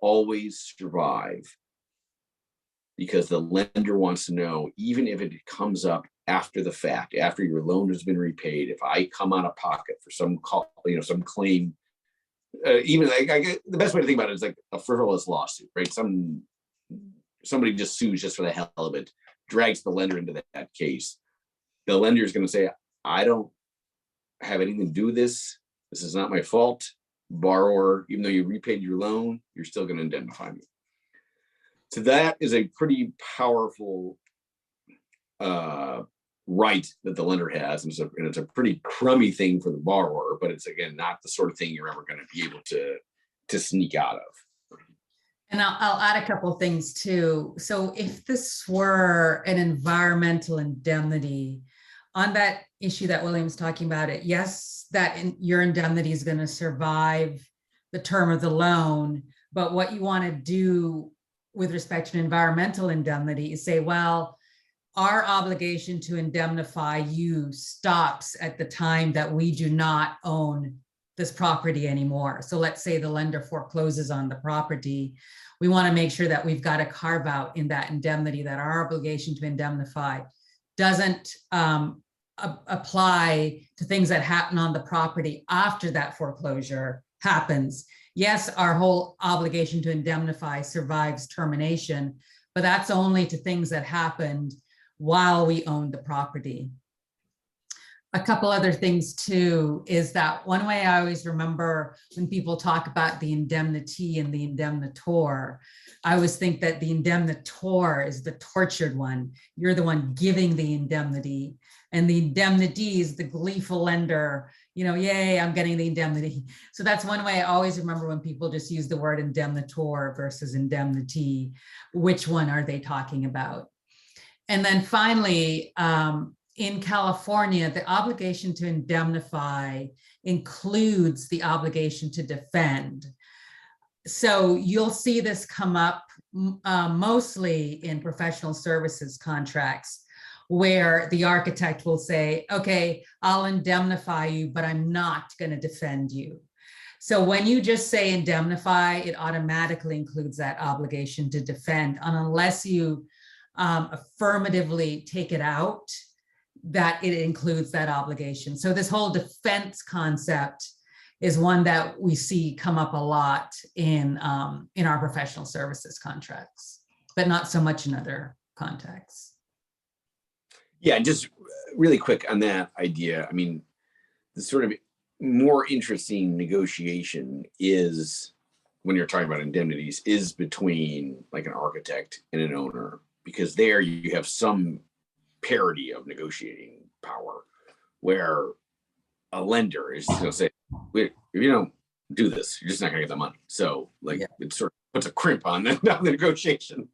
always survive because the lender wants to know, even if it comes up after the fact, after your loan has been repaid, if I come out of pocket for some claim, even the best way to think about it is like a frivolous lawsuit, right? Somebody just sues just for the hell of it, drags the lender into that case. The lender is going to say, I don't have anything to do with this. This is not my fault. Borrower, even though you repaid your loan, you're still going to indemnify me. So that is a pretty powerful right that the lender has, and it's a pretty crummy thing for the borrower, but it's, again, not the sort of thing you're ever going to be able to sneak out of. And I'll add a couple of things too. So if this were an environmental indemnity, on that issue that William's talking about, yes, that your indemnity is going to survive the term of the loan, but what you want to do with respect to an environmental indemnity is say, well, our obligation to indemnify you stops at the time that we do not own this property anymore. So let's say the lender forecloses on the property. We want to make sure that we've got a carve out in that indemnity that our obligation to indemnify doesn't apply to things that happen on the property after that foreclosure happens. Yes, our whole obligation to indemnify survives termination, but that's only to things that happened while we owned the property. A couple other things too is that one way I always remember when people talk about the indemnity and the indemnitor, I always think that the indemnitor is the tortured one. You're the one giving the indemnity, and the indemnity is the gleeful lender, yay, I'm getting the indemnity. So that's one way I always remember when people just use the word indemnitor versus indemnity, which one are they talking about? And then finally, in California, the obligation to indemnify includes the obligation to defend. So you'll see this come up mostly in professional services contracts, where the architect will say, okay, I'll indemnify you, but I'm not going to defend you. So when you just say indemnify, it automatically includes that obligation to defend, and unless you affirmatively take it out, that it includes that obligation. So this whole defense concept is one that we see come up a lot in our professional services contracts, but not so much in other contexts. Yeah, just really quick on that idea. I mean, the sort of more interesting negotiation is, when you're talking about indemnities, is between like an architect and an owner, because there you have some parity of negotiating power, where a lender is going to say, if you don't do this, you're just not going to get the money. So like, it sort of puts a crimp on the negotiation.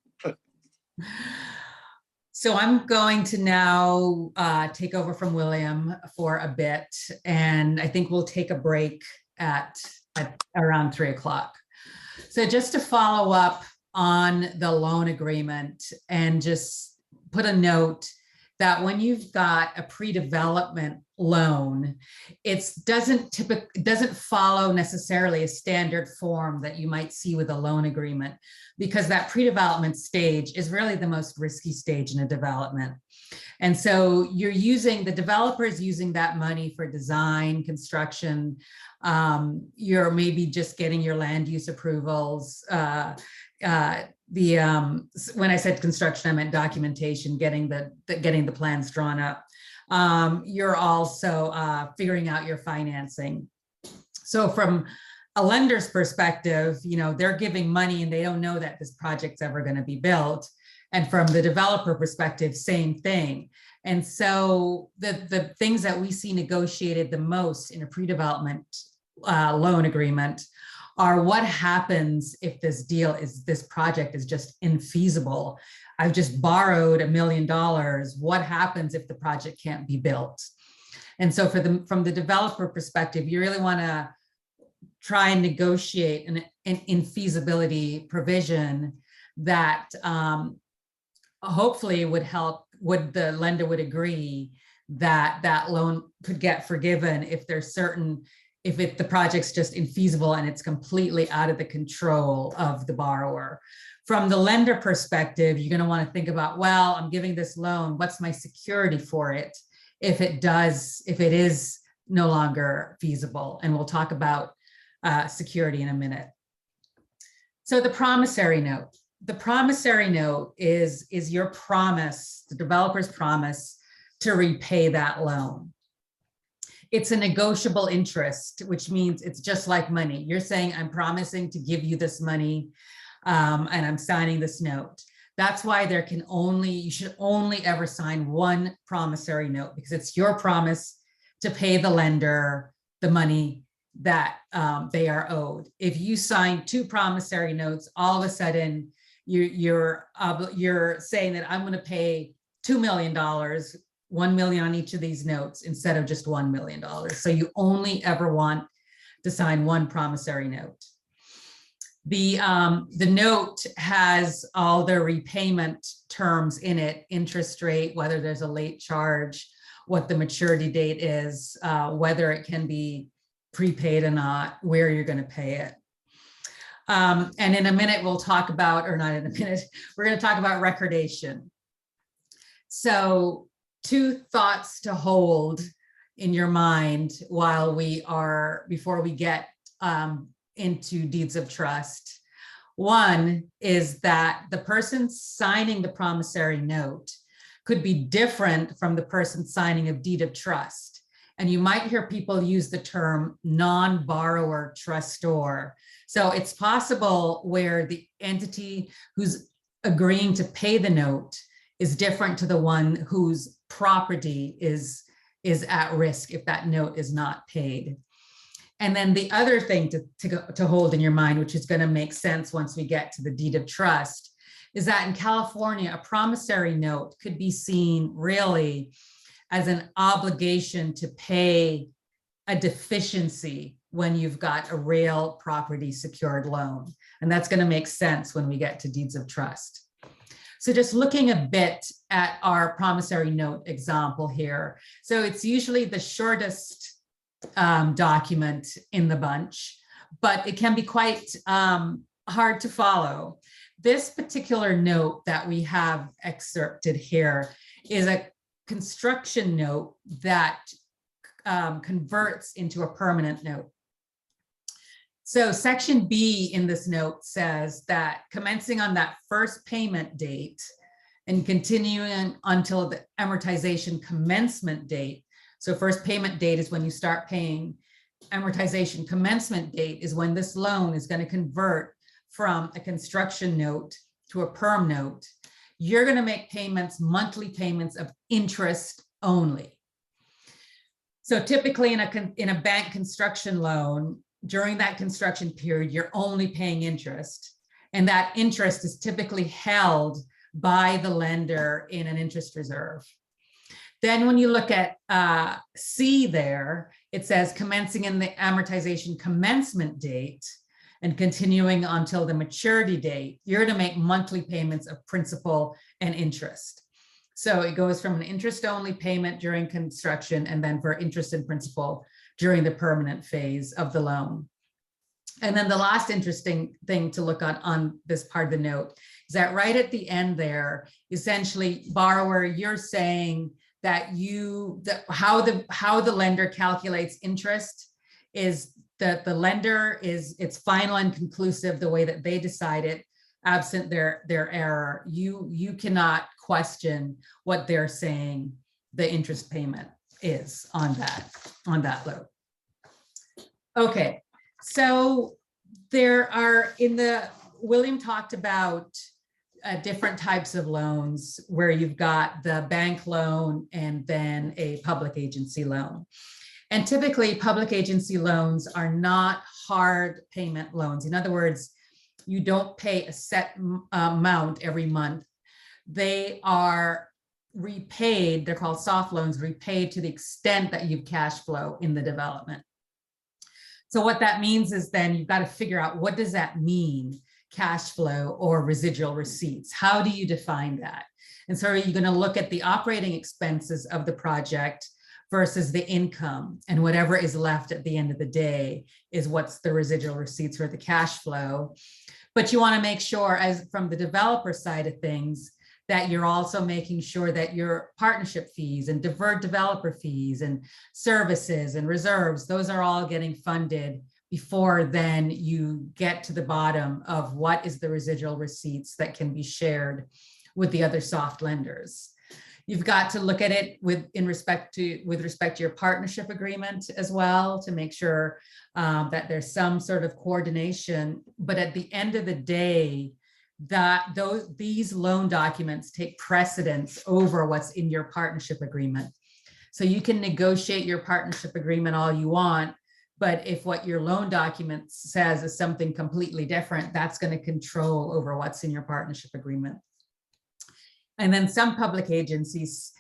So I'm going to now take over from William for a bit, and I think we'll take a break at around 3 o'clock. So just to follow up on the loan agreement and just put a note that when you've got a pre-development loan, it doesn't follow necessarily a standard form that you might see with a loan agreement, because that pre-development stage is really the most risky stage in a development. And so the developer is using that money for design, construction. You're maybe just getting your land use approvals. When I said construction, I meant documentation, getting the plans drawn up. You're also figuring out your financing. So from a lender's perspective, they're giving money and they don't know that this project's ever going to be built. And from the developer perspective, same thing. And so the things that we see negotiated the most in a pre-development loan agreement are what happens if this project is just infeasible. I've just borrowed $1 million. What happens if the project can't be built? And so from the developer perspective, you really want to try and negotiate an infeasibility provision that hopefully the lender would agree that loan could get forgiven if the project's just infeasible and it's completely out of the control of the borrower. From the lender perspective, you're going to want to think about, well, I'm giving this loan, what's my security for it if it is no longer feasible? And we'll talk about security in a minute. So the promissory note. The promissory note is your promise, the developer's promise to repay that loan. It's a negotiable interest, which means it's just like money. You're saying, I'm promising to give you this money, and I'm signing this note. That's why you should only ever sign one promissory note, because it's your promise to pay the lender the money that they are owed. If you sign 2 promissory notes, all of a sudden you're saying that I'm going to pay $2 million, $1 million on each of these notes instead of just $1 million. So you only ever want to sign one promissory note. The note has all the repayment terms in it: interest rate, whether there's a late charge, what the maturity date is, whether it can be prepaid or not, where you're going to pay it. And in a minute, we'll talk about, or not in a minute, we're going to talk about recordation. So 2 thoughts to hold in your mind before we get into deeds of trust. One is that the person signing the promissory note could be different from the person signing a deed of trust. And you might hear people use the term non-borrower trustor. So it's possible where the entity who's agreeing to pay the note is different to the one whose property is at risk if that note is not paid. And then the other thing to hold in your mind, which is going to make sense once we get to the deed of trust, is that in California, a promissory note could be seen really as an obligation to pay a deficiency when you've got a real property secured loan. And that's going to make sense when we get to deeds of trust. So just looking a bit at our promissory note example here. So it's usually the shortest document in the bunch, but it can be quite hard to follow. This particular note that we have excerpted here is a construction note that converts into a permanent note. So section B in this note says that commencing on that first payment date and continuing until the amortization commencement date. So first payment date is when you start paying. Amortization commencement date is when this loan is going to convert from a construction note to a perm note. You're going to make payments, monthly payments of interest only. So typically in a bank construction loan, during that construction period, you're only paying interest, and that interest is typically held by the lender in an interest reserve. Then when you look at C there, it says commencing in the amortization commencement date and continuing until the maturity date, you're to make monthly payments of principal and interest. So it goes from an interest-only payment during construction and then for interest and principal during the permanent phase of the loan. And then the last interesting thing to look on this part of the note is that right at the end there, essentially, borrower, you're saying that how the lender calculates interest is that the lender it's final and conclusive the way that they decide it, absent their error. You cannot question what they're saying the interest payment is on that loan. Okay, so William talked about different types of loans where you've got the bank loan and then a public agency loan. And typically public agency loans are not hard payment loans. In other words, you don't pay a set amount every month. They are repaid, they're called soft loans, repaid to the extent that you've cash flow in the development. So what that means is then you've got to figure out, what does that mean? Cash flow or residual receipts. How do you define that? And so are you going to look at the operating expenses of the project versus the income, and whatever is left at the end of the day is what's the residual receipts or the cash flow. But you want to make sure, as from the developer side of things, that you're also making sure that your partnership fees and deferred developer fees and services and reserves, those are all getting funded before then you get to the bottom of what is the residual receipts that can be shared with the other soft lenders. You've got to look at it with respect to your partnership agreement as well, to make sure that there's some sort of coordination. But at the end of the day, these loan documents take precedence over what's in your partnership agreement. So you can negotiate your partnership agreement all you want, but if what your loan document says is something completely different, that's going to control over what's in your partnership agreement. And then some public agencies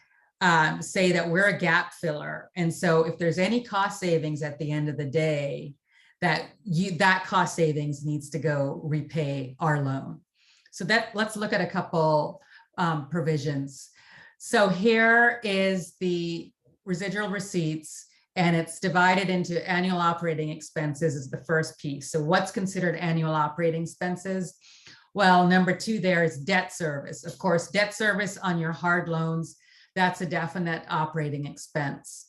say that we're a gap filler. And so if there's any cost savings at the end of the day, that cost savings needs to go repay our loan. So let's look at a couple provisions. So here is the residual receipts, and it's divided into annual operating expenses is the first piece. So what's considered annual operating expenses? Well, number 2 there is debt service. Of course, debt service on your hard loans, that's a definite operating expense.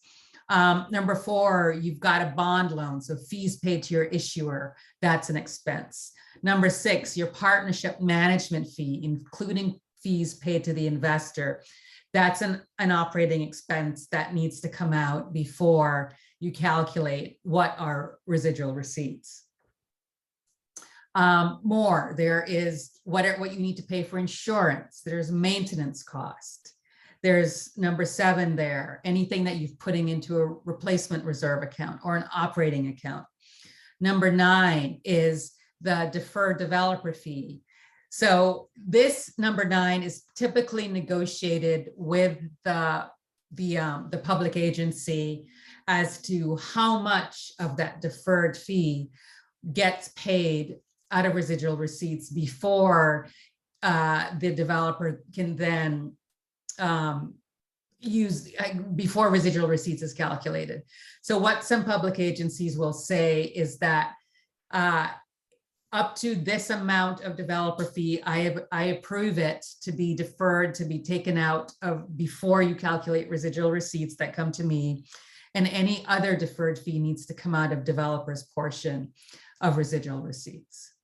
Number 4, you've got a bond loan, so fees paid to your issuer, that's an expense. Number 6, your partnership management fee, including fees paid to the investor. That's an operating expense that needs to come out before you calculate what are residual receipts. There is what you need to pay for insurance. There's maintenance cost. There's number 7 there, anything that you're putting into a replacement reserve account or an operating account. Number 9 is the deferred developer fee. So this number 9 is typically negotiated with the public agency as to how much of that deferred fee gets paid out of residual receipts before the developer can then use before residual receipts is calculated. So what some public agencies will say is that up to this amount of developer fee, I approve it to be deferred, to be taken out of before you calculate residual receipts that come to me. And any other deferred fee needs to come out of developer's portion of residual receipts.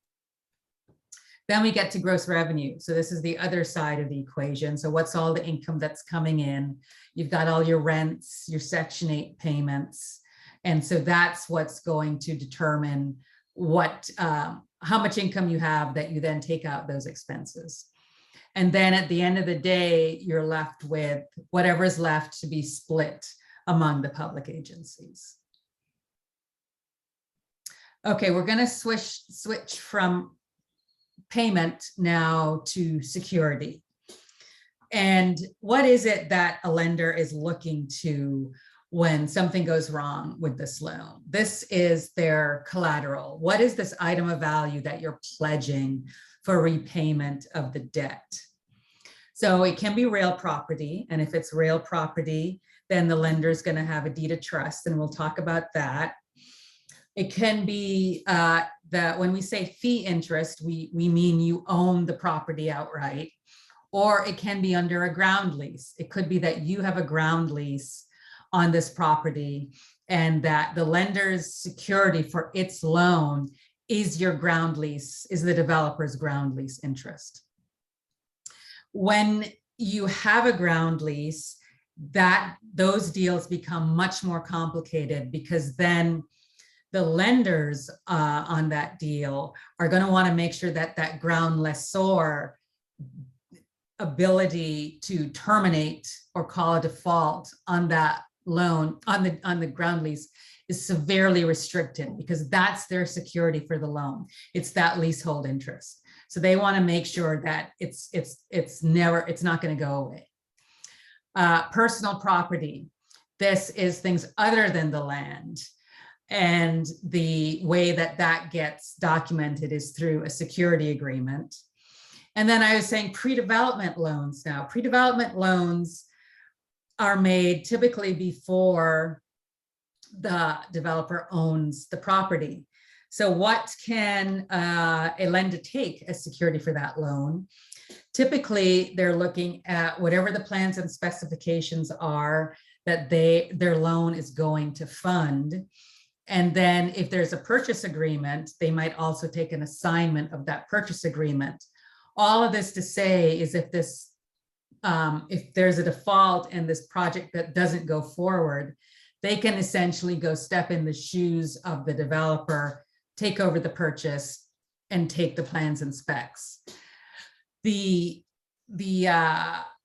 Then we get to gross revenue. So this is the other side of the equation. So what's all the income that's coming in? You've got all your rents, your Section 8 payments. And so that's what's going to determine what, how much income you have that you then take out those expenses. And then at the end of the day, you're left with whatever is left to be split among the public agencies. Okay, we're going to switch from payment now to security. And what is it that a lender is looking to when something goes wrong with this loan? This is their collateral. What is this item of value that you're pledging for repayment of the debt? So it can be real property. And if it's real property, then the lender is going to have a deed of trust, and we'll talk about that. It can be that when we say fee interest, we mean you own the property outright, or it can be under a ground lease. It could be that you have a ground lease on this property and that the lender's security for its loan is your ground lease, is the developer's ground lease interest. When you have a ground lease, those deals become much more complicated, because then the lenders on that deal are going to want to make sure that that ground lessor ability to terminate or call a default on that loan on the ground lease is severely restricted, because that's their security for the loan. It's that leasehold interest. So they want to make sure that it's not going to go away. Personal property. This is things other than the land. And the way that gets documented is through a security agreement. And then I was saying pre-development loans now. Pre-development loans are made typically before the developer owns the property. So what can a lender take as security for that loan? Typically, they're looking at whatever the plans and specifications are that their loan is going to fund. And then if there's a purchase agreement, they might also take an assignment of that purchase agreement. All of this to say is if there's a default and this project that doesn't go forward, they can essentially go step in the shoes of the developer, take over the purchase, and take the plans and specs. The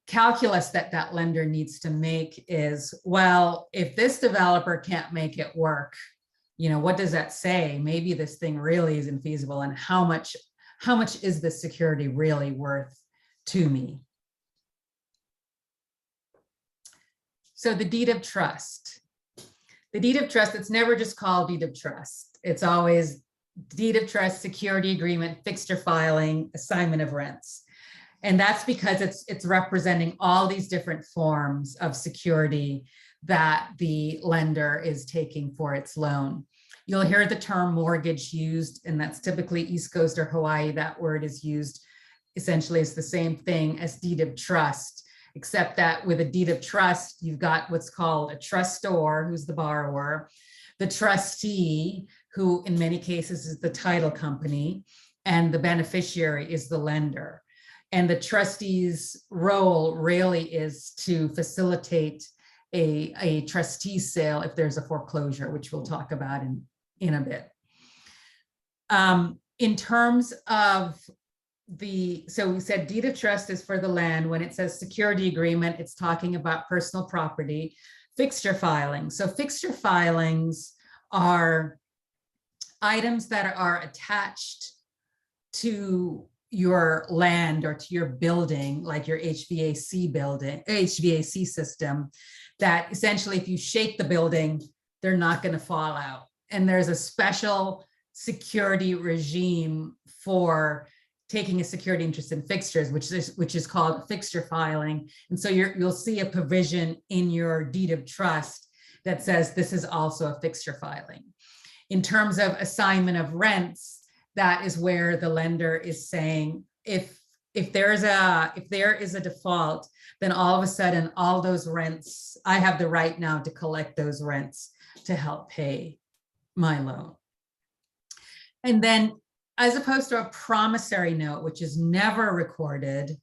calculus that lender needs to make is, well, if this developer can't make it work, what does that say? Maybe this thing really isn't feasible, and how much is this security really worth to me? So the deed of trust. The deed of trust, it's never just called deed of trust. It's always deed of trust, security agreement, fixture filing, assignment of rents. And that's because it's representing all these different forms of security that the lender is taking for its loan. You'll hear the term mortgage used, and that's typically East Coast or Hawaii. That word is used essentially as the same thing as deed of trust, except that with a deed of trust, you've got what's called a trustor, who's the borrower, the trustee, who in many cases is the title company, and the beneficiary is the lender. And the trustee's role really is to facilitate a trustee sale if there's a foreclosure, which we'll talk about in a bit. In terms of so we said deed of trust is for the land. When it says security agreement, it's talking about personal property. Fixture filings. So fixture filings are items that are attached to your land or to your building, like your HVAC system, that essentially if you shake the building, they're not going to fall out. And there's a special security regime for taking a security interest in fixtures, which is called fixture filing. And so you'll see a provision in your deed of trust that says this is also a fixture filing. In terms of assignment of rents, that is where the lender is saying, if there is a default, then all of a sudden, all those rents, I have the right now to collect those rents to help pay my loan. And then, as opposed to a promissory note, which is never recorded,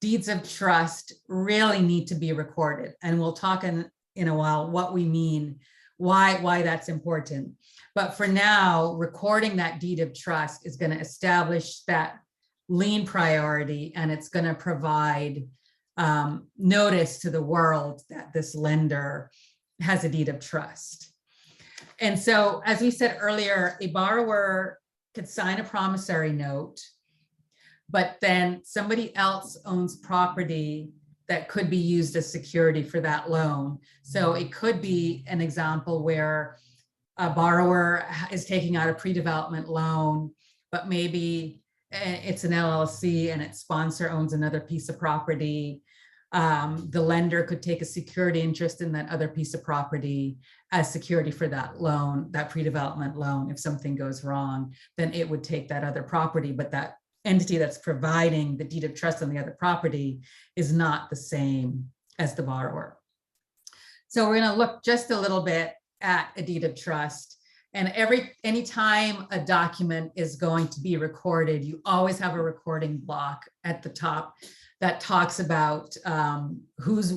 deeds of trust really need to be recorded. And we'll talk in a while what we mean, why that's important. But for now, recording that deed of trust is going to establish that lien priority, and it's going to provide notice to the world that this lender has a deed of trust. And so, as we said earlier, a borrower could sign a promissory note, but then somebody else owns property that could be used as security for that loan. So it could be an example where a borrower is taking out a pre-development loan, but maybe it's an LLC and its sponsor owns another piece of property. The lender could take a security interest in that other piece of property as security for that loan, that pre-development loan. If something goes wrong, then it would take that other property, but that entity that's providing the deed of trust on the other property is not the same as the borrower. So we're going to look just a little bit at a deed of trust. And anytime a document is going to be recorded, you always have a recording block at the top that talks about who's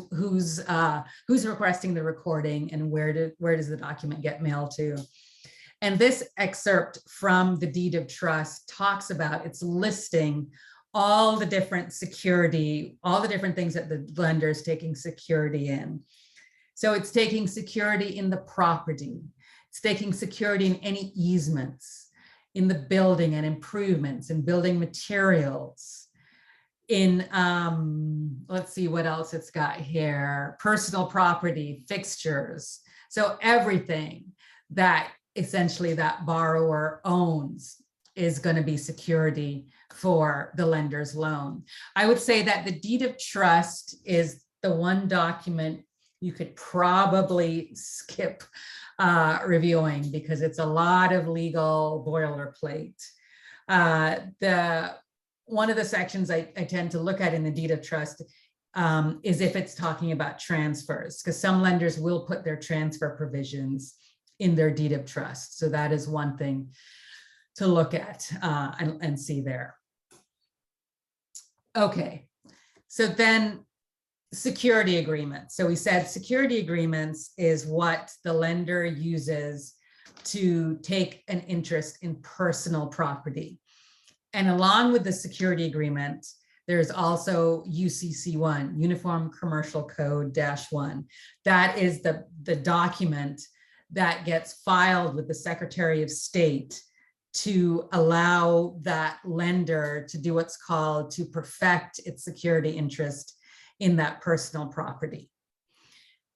requesting the recording and where does the document get mailed to. And this excerpt from the deed of trust talks about, it's listing all the different security, all the different things that the lender is taking security in. So it's taking security in the property. It's taking security in any easements, in the building and improvements, in building materials, in, let's see what else it's got here, personal property, fixtures. So everything that essentially that borrower owns is going to be security for the lender's loan. I would say that the deed of trust is the one document you could probably skip reviewing because it's a lot of legal boilerplate. One of the sections I tend to look at in the deed of trust is if it's talking about transfers, because some lenders will put their transfer provisions in their deed of trust. So that is one thing to look at and see there. Okay, so then security agreements. So we said security agreements is what the lender uses to take an interest in personal property. And along with the security agreement, there's also UCC1, Uniform Commercial Code -1. That is the document that gets filed with the Secretary of State to allow that lender to do what's called to perfect its security interest in that personal property.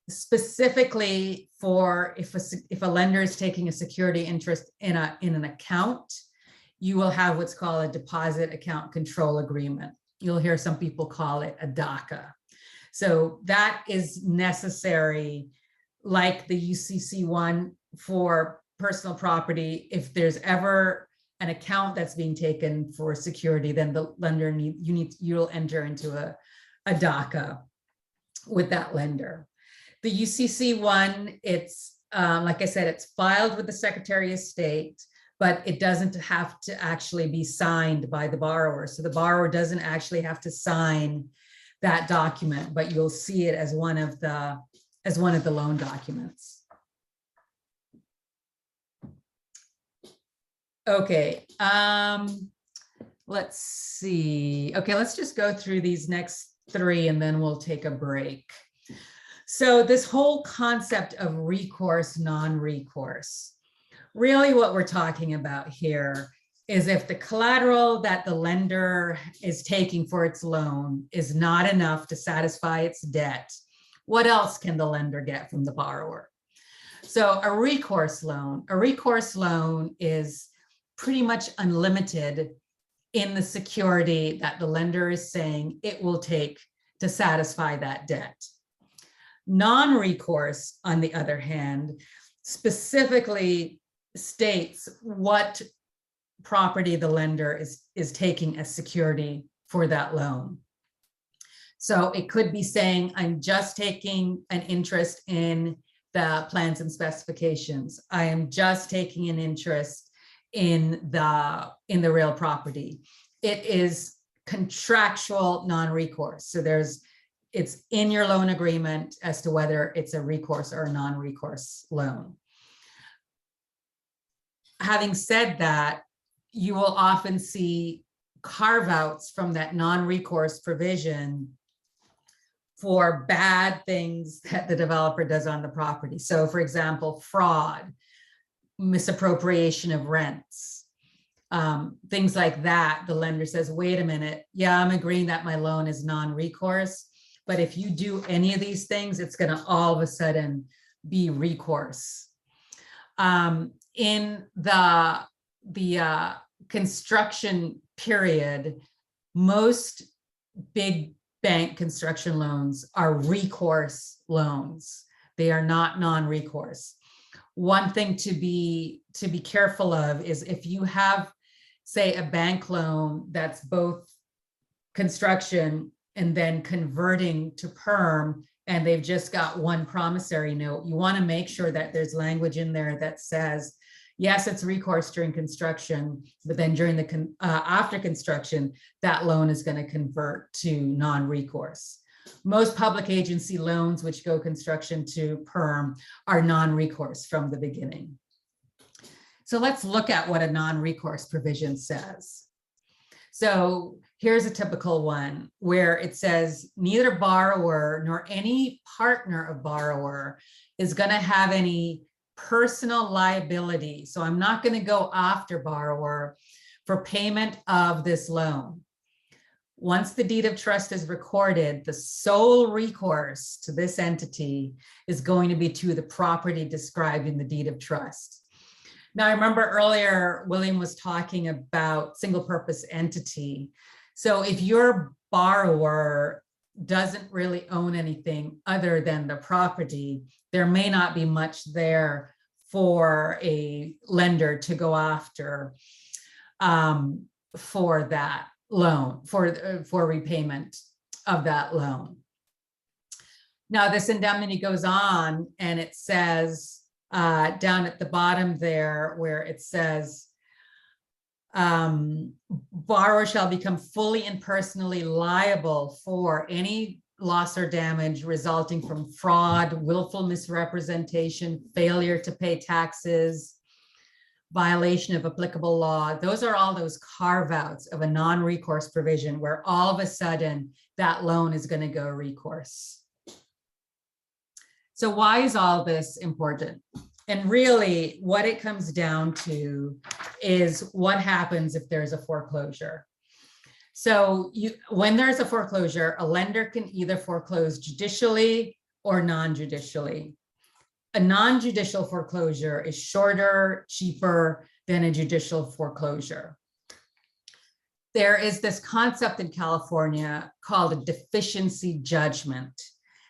Specifically for if a lender is taking a security interest in an account, you will have what's called a deposit account control agreement. You'll hear some people call it a DACA. So that is necessary, like the UCC1 for personal property. If there's ever an account that's being taken for security, then the lender you'll enter into a DACA with that lender. The UCC1, it's like I said, it's filed with the Secretary of State, but it doesn't have to actually be signed by the borrower. So the borrower doesn't actually have to sign that document, but you'll see it as one of the loan documents. Okay, let's see. Okay, let's just go through these next three and then we'll take a break. So this whole concept of recourse, non-recourse, really what we're talking about here is if the collateral that the lender is taking for its loan is not enough to satisfy its debt, what else can the lender get from the borrower? So a recourse loan is pretty much unlimited in the security that the lender is saying it will take to satisfy that debt. Non-recourse, on the other hand, specifically states what property the lender is taking as security for that loan. So it could be saying, I'm just taking an interest in the plans and specifications. I am just taking an interest in the real property. It is contractual non-recourse. So it's in your loan agreement as to whether it's a recourse or a non-recourse loan. Having said that, you will often see carve-outs from that non-recourse provision for bad things that the developer does on the property. So for example, fraud, misappropriation of rents, things like that. The lender says, wait a minute, yeah, I'm agreeing that my loan is non-recourse, but if you do any of these things, it's going to all of a sudden be recourse. In the construction period, most big bank construction loans are recourse loans. They are not non-recourse. One thing to be careful of is if you have, say, a bank loan that's both construction and then converting to perm, and they've just got one promissory note, you want to make sure that there's language in there that says, yes, it's recourse during construction, but then during the after construction, that loan is going to convert to non-recourse. Most public agency loans, which go construction to perm, are non-recourse from the beginning. So let's look at what a non-recourse provision says. So here's a typical one where it says neither borrower nor any partner of borrower is going to have any personal liability. So I'm not going to go after borrower for payment of this loan. Once the deed of trust is recorded, the sole recourse to this entity is going to be to the property described in the deed of trust. Now, I remember earlier, William was talking about single purpose entity. So if your borrower doesn't really own anything other than the property, there may not be much there for a lender to go after for that loan, for repayment of that loan. Now, this indemnity goes on and it says down at the bottom there where it says, borrower shall become fully and personally liable for any loss or damage resulting from fraud, willful misrepresentation, failure to pay taxes, violation of applicable law. Those are all those carve-outs of a non-recourse provision where all of a sudden that loan is going to go recourse. So why is all this important? And really what it comes down to is what happens if there's a foreclosure. So when there's a foreclosure, a lender can either foreclose judicially or non-judicially. A non-judicial foreclosure is shorter, cheaper than a judicial foreclosure. There is this concept in California called a deficiency judgment.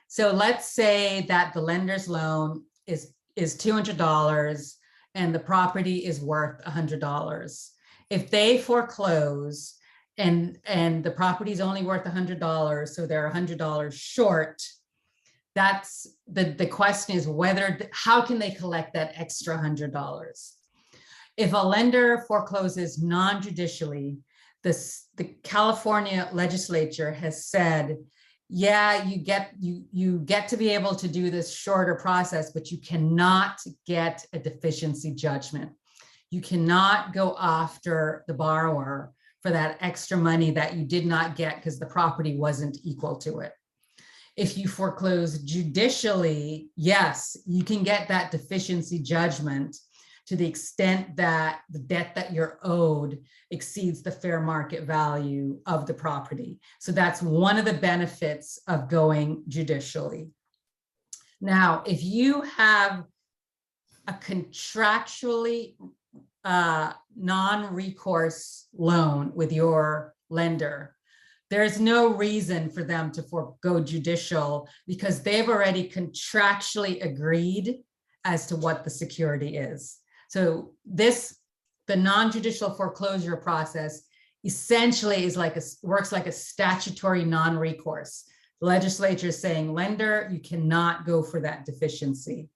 So let's say that the lender's loan is $200 and the property is worth $100. If they foreclose and the property is only worth $100, so they're $100 short, that's the question is how can they collect that extra $100? If a lender forecloses non-judicially, the California legislature has said, yeah, you get to be able to do this shorter process, but you cannot get a deficiency judgment. You cannot go after the borrower for that extra money that you did not get because the property wasn't equal to it. If you foreclose judicially, yes, you can get that deficiency judgment to the extent that the debt that you're owed exceeds the fair market value of the property. So that's one of the benefits of going judicially. Now, if you have a contractually non-recourse loan with your lender, there's no reason for them to forego judicial because they've already contractually agreed as to what the security is. So the non-judicial foreclosure process essentially is works like a statutory non-recourse. The legislature is saying, lender, you cannot go for that deficiency.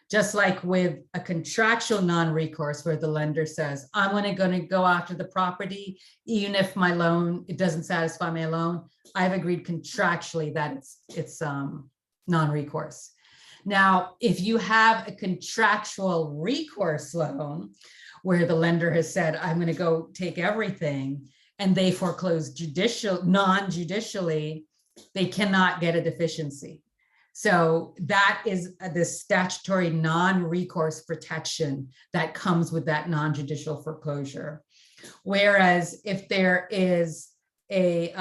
Just like with a contractual non-recourse where the lender says, I'm going to go after the property, even if my loan, it doesn't satisfy my loan, I've agreed contractually that it's non-recourse. Now, if you have a contractual recourse loan where the lender has said, I'm going to go take everything, and they foreclose non-judicially, they cannot get a deficiency. So that is the statutory non-recourse protection that comes with that non-judicial foreclosure. Whereas if there is a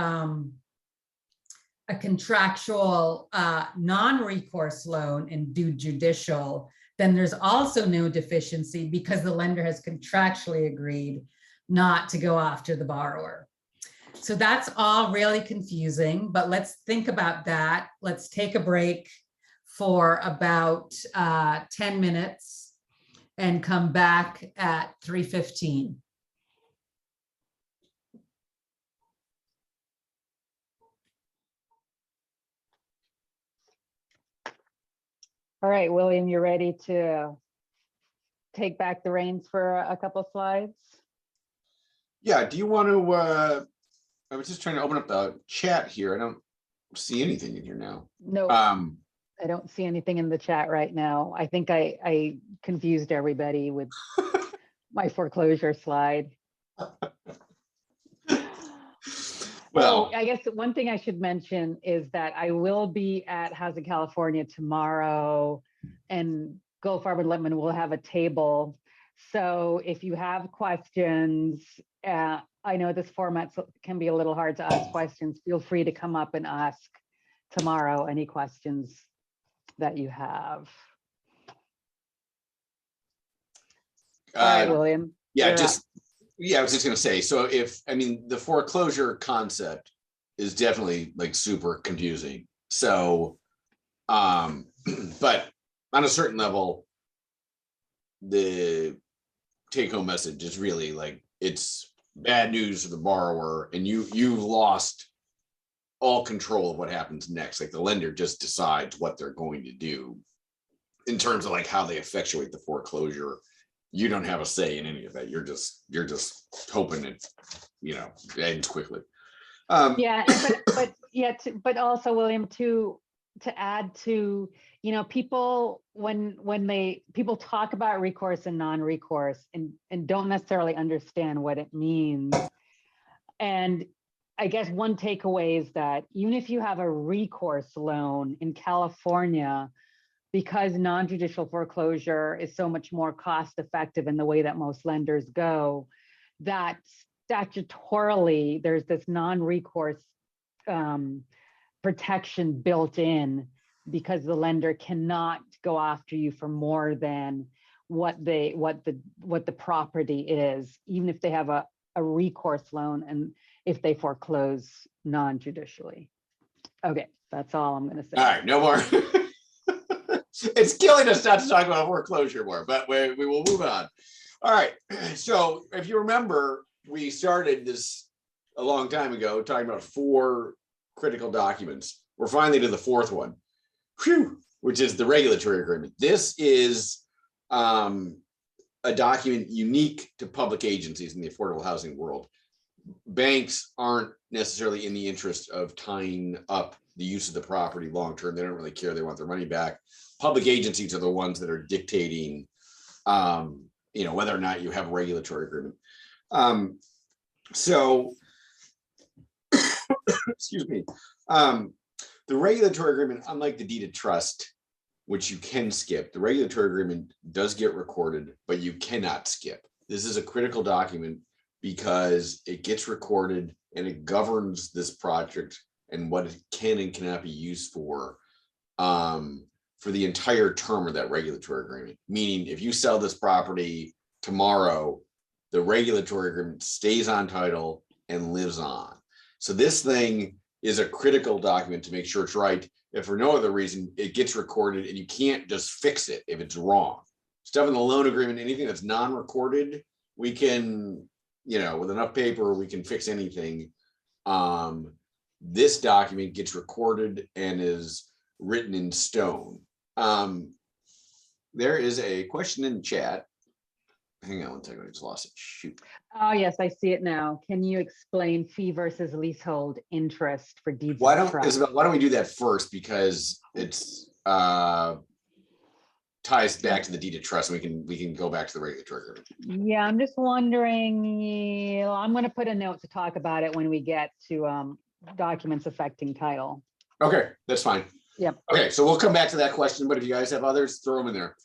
contractual non-recourse loan and due judicial, then there's also no deficiency because the lender has contractually agreed not to go after the borrower. So that's all really confusing, but let's think about that. Let's take a break for about 10 minutes and come back at 3:15. All right, William, you ready to take back the reins for a couple slides? Yeah, do you want to, I was just trying to open up the chat here. I don't see anything in here now. No, I don't see anything in the chat right now. I think I confused everybody with my foreclosure slide. Well, I guess one thing I should mention is that I will be at Housing California tomorrow, and Goldfarb and Lippman will have a table. So if you have questions, I know this format can be a little hard to ask questions. Feel free to come up and ask tomorrow any questions that you have. All right, William. Yeah, you're up. I was just going to say, so the foreclosure concept is definitely like super confusing. So, but on a certain level, the take home message is really like, it's bad news for the borrower and you've lost all control of what happens next. Like the lender just decides what they're going to do in terms of like how they effectuate the foreclosure. You don't have a say in any of that. You're just hoping it, ends quickly. But also, William, to add to, people when people talk about recourse and non-recourse and don't necessarily understand what it means. And I guess one takeaway is that even if you have a recourse loan in California, because non-judicial foreclosure is so much more cost effective in the way that most lenders go, that statutorily there's this non-recourse protection built in, because the lender cannot go after you for more than what the property is, even if they have a recourse loan and if they foreclose non-judicially. Okay, that's all I'm going to say. All right, no more. It's killing us not to talk about foreclosure more, but we will move on. All right. So if you remember, we started this a long time ago talking about 4 critical documents. We're finally to the 4th one, which is the regulatory agreement. This is a document unique to public agencies in the affordable housing world. Banks aren't necessarily in the interest of tying up the use of the property long term. They don't really care. They want their money back. Public agencies are the ones that are dictating, whether or not you have a regulatory agreement. Excuse me. The regulatory agreement, unlike the deed of trust, which you can skip, the regulatory agreement does get recorded, but you cannot skip. This is a critical document because it gets recorded and it governs this project and what it can and cannot be used for the entire term of that regulatory agreement. Meaning, if you sell this property tomorrow, the regulatory agreement stays on title and lives on. So this thing is a critical document to make sure it's right. If for no other reason, it gets recorded and you can't just fix it if it's wrong. Stuff in the loan agreement, anything that's non-recorded, we can, with enough paper, we can fix anything. This document gets recorded and is written in stone. There is a question in the chat. Hang on one second, I just lost it. Shoot. Oh, yes, I see it now. Can you explain fee versus leasehold interest for deeds Why of don't, trust? Isabel, why don't we do that first? Because it's ties back to the deed of trust. And we can go back to the regulatory agreement. Yeah, I'm just wondering, I'm going to put a note to talk about it when we get to documents affecting title. Okay, that's fine. Yep. Okay, so we'll come back to that question, but if you guys have others, throw them in there.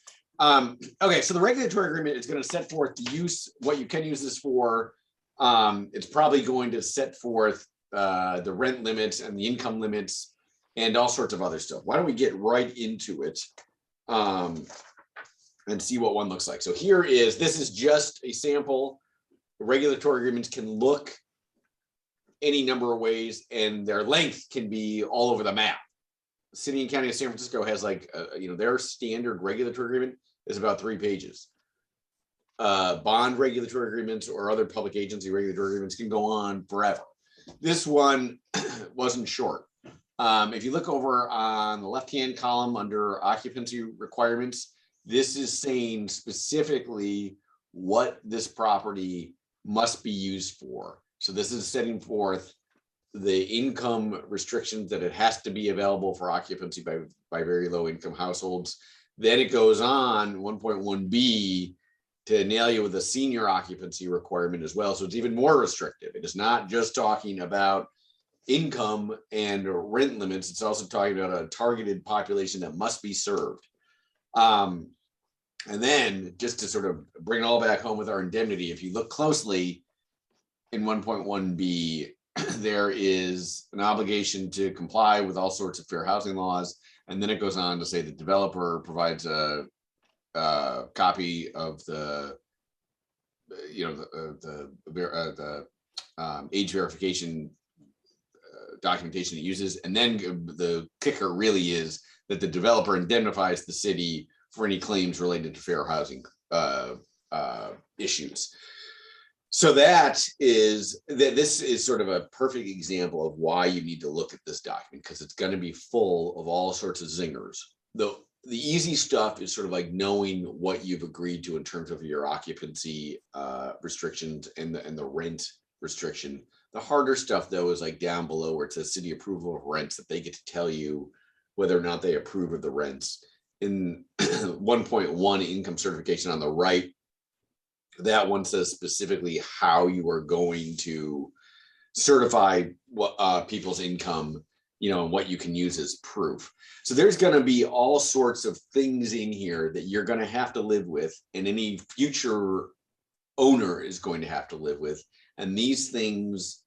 Okay, so the regulatory agreement is going to set forth the use, what you can use this for. It's probably going to set forth the rent limits and the income limits and all sorts of other stuff. Why don't we get right into it and see what one looks like. So this is just a sample. The regulatory agreements can look any number of ways and their length can be all over the map. The City and County of San Francisco has their standard regulatory agreement is about 3 pages. Bond regulatory agreements or other public agency regulatory agreements can go on forever. This one wasn't short. If you look over on the left-hand column under occupancy requirements, this is saying specifically what this property must be used for. So this is setting forth the income restrictions that it has to be available for occupancy by very low income households. Then it goes on 1.1b to nail you with a senior occupancy requirement as well. So it's even more restrictive. It is not just talking about income and rent limits. It's also talking about a targeted population that must be served. And then just to sort of bring it all back home with our indemnity, if you look closely in 1.1b, there is an obligation to comply with all sorts of fair housing laws. And then it goes on to say the developer provides a copy of the age verification documentation it uses. And then the kicker really is that the developer indemnifies the city for any claims related to fair housing issues. So this is sort of a perfect example of why you need to look at this document, because it's going to be full of all sorts of zingers. The easy stuff is sort of like knowing what you've agreed to in terms of your occupancy restrictions and the rent restriction. The harder stuff, though, is like down below where it says city approval of rents, that they get to tell you whether or not they approve of the rents. In 1.1 income certification on the right, that one says specifically how you are going to certify what people's income, and what you can use as proof. So there's going to be all sorts of things in here that you're going to have to live with, and any future owner is going to have to live with. And these things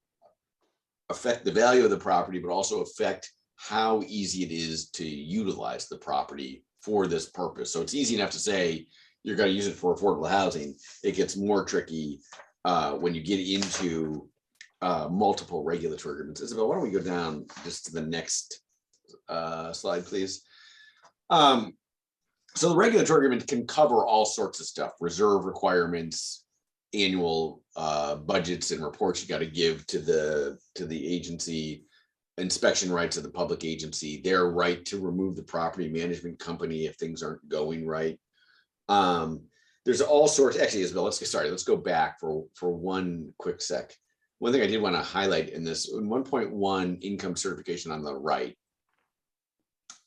affect the value of the property, but also affect how easy it is to utilize the property for this purpose. So it's easy enough to say you're going to use it for affordable housing. It gets more tricky when you get into multiple regulatory agreements. Isabel, why don't we go down just to the next slide, please? So the regulatory agreement can cover all sorts of stuff: reserve requirements, annual budgets and reports you got to give to the agency, inspection rights of the public agency, their right to remove the property management company if things aren't going right. There's all sorts. Actually, Isabel, let's get started. Let's go back for one quick sec. One thing I did want to highlight in this, in 1.1 income certification on the right,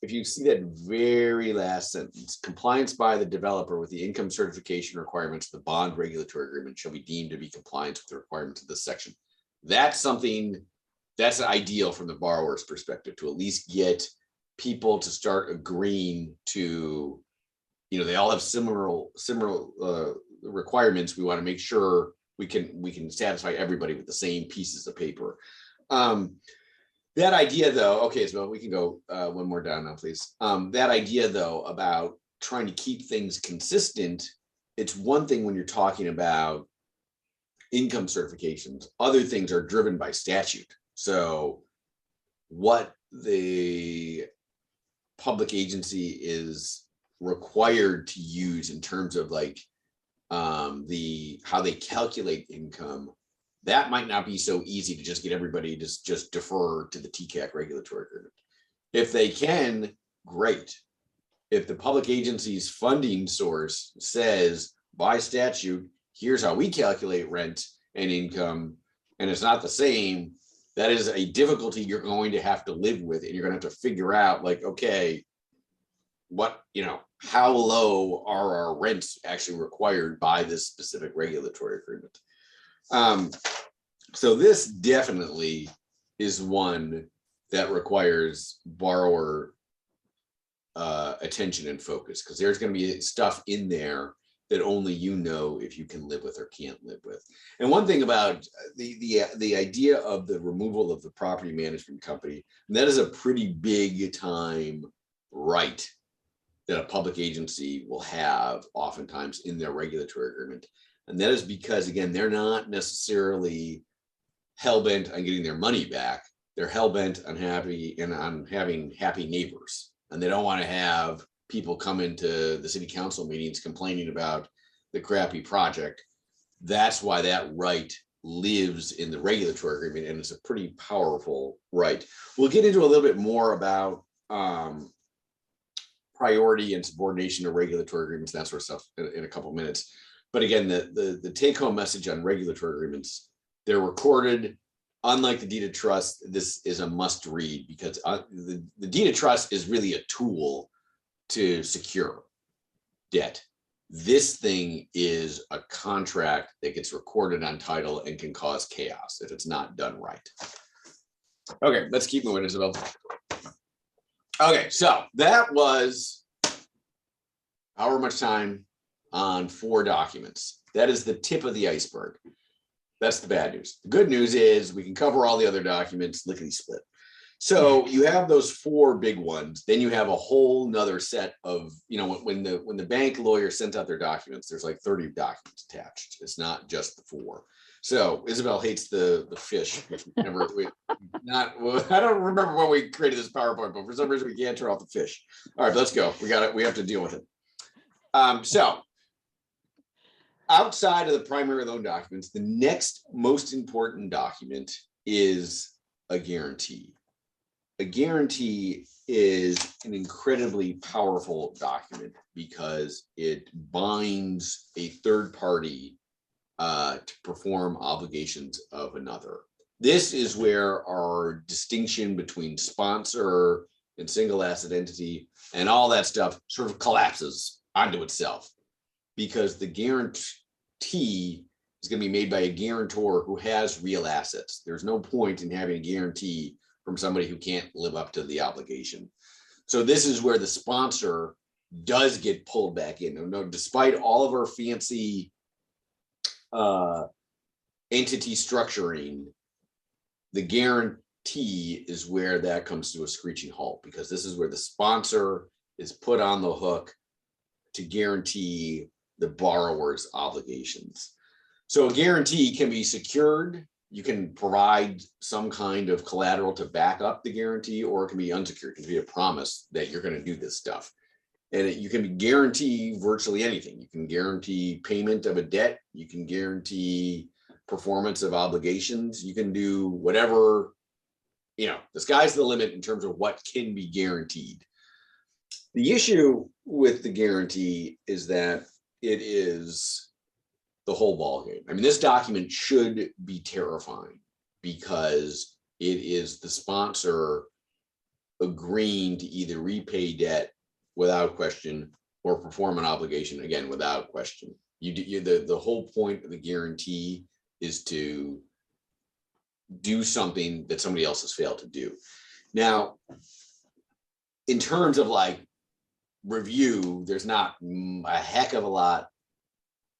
if you see that very last sentence, compliance by the developer with the income certification requirements of the bond regulatory agreement shall be deemed to be compliant with the requirements of this section. That's something that's ideal from the borrower's perspective, to at least get people to start agreeing to, they all have similar requirements. We want to make sure we can satisfy everybody with the same pieces of paper. That idea, though, okay, so we can go one more down now, please. That idea, though, about trying to keep things consistent it's one thing when you're talking about income certifications. Other things are driven by statute. So what the public agency is required to use in terms of like how they calculate income, that might not be so easy to just get everybody to just defer to the TCAC regulatory agreement. If they can, great. If the public agency's funding source says by statute, here's how we calculate rent and income, and it's not the same, that is a difficulty you're going to have to live with, and you're going to have to figure out like, okay, what, how low are our rents actually required by this specific regulatory agreement? So this definitely is one that requires borrower attention and focus, because there's going to be stuff in there that only if you can live with or can't live with. And one thing about the idea of the removal of the property management company, that is a pretty big time right that a public agency will have oftentimes in their regulatory agreement. And that is because, again, they're not necessarily hell-bent on getting their money back. They're hell-bent on having happy neighbors. And they don't want to have people come into the city council meetings complaining about the crappy project. That's why that right lives in the regulatory agreement, and it's a pretty powerful right. We'll get into a little bit more about priority and subordination to regulatory agreements, that sort of stuff in a couple of minutes. But again, the take-home message on regulatory agreements, they're recorded. Unlike the deed of trust, this is a must read, because the deed of trust is really a tool to secure debt. This thing is a contract that gets recorded on title and can cause chaos if it's not done right. Okay, let's keep moving, Isabel. Okay, so that was however much time on 4 documents. That is the tip of the iceberg. That's the bad news. The good news is we can cover all the other documents lickety split. So you have those 4 big ones. Then you have a whole nother set of, when the bank lawyer sent out their documents, there's like 30 documents attached. It's not just the 4. So Isabel hates the fish. I don't remember when we created this PowerPoint, but for some reason we can't turn off the fish. All right, let's go. We have to deal with it. So outside of the primary loan documents, the next most important document is a guarantee. A guarantee is an incredibly powerful document because it binds a third party to perform obligations of another. This is where our distinction between sponsor and single asset entity and all that stuff sort of collapses onto itself, because the guarantee is going to be made by a guarantor who has real assets. There's no point in having a guarantee from somebody who can't live up to the obligation. So this is where the sponsor does get pulled back in. No, despite all of our fancy entity structuring, the guarantee is where that comes to a screeching halt, because this is where the sponsor is put on the hook to guarantee the borrower's obligations. So a guarantee can be secured. You can provide some kind of collateral to back up the guarantee, or it can be unsecured. It can be a promise that you're going to do this stuff. And you can guarantee virtually anything. You can guarantee payment of a debt. You can guarantee performance of obligations. You can do whatever, the sky's the limit in terms of what can be guaranteed. The issue with the guarantee is that it is the whole ballgame. I mean, this document should be terrifying because it is the sponsor agreeing to either repay debt without question or perform an obligation, again, without question. The whole point of the guarantee is to do something that somebody else has failed to do. Now, in terms of like review, there's not a heck of a lot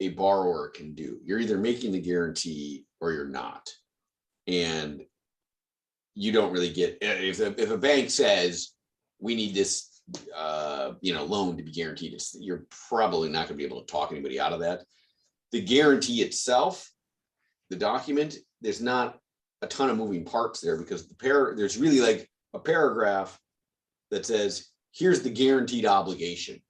a borrower can do. You're either making the guarantee or you're not. And you don't really get, if a bank says, we need this loan to be guaranteed. You're probably not going to be able to talk anybody out of that. The guarantee itself, the document, there's not a ton of moving parts there, because there's really like a paragraph that says, here's the guaranteed obligation.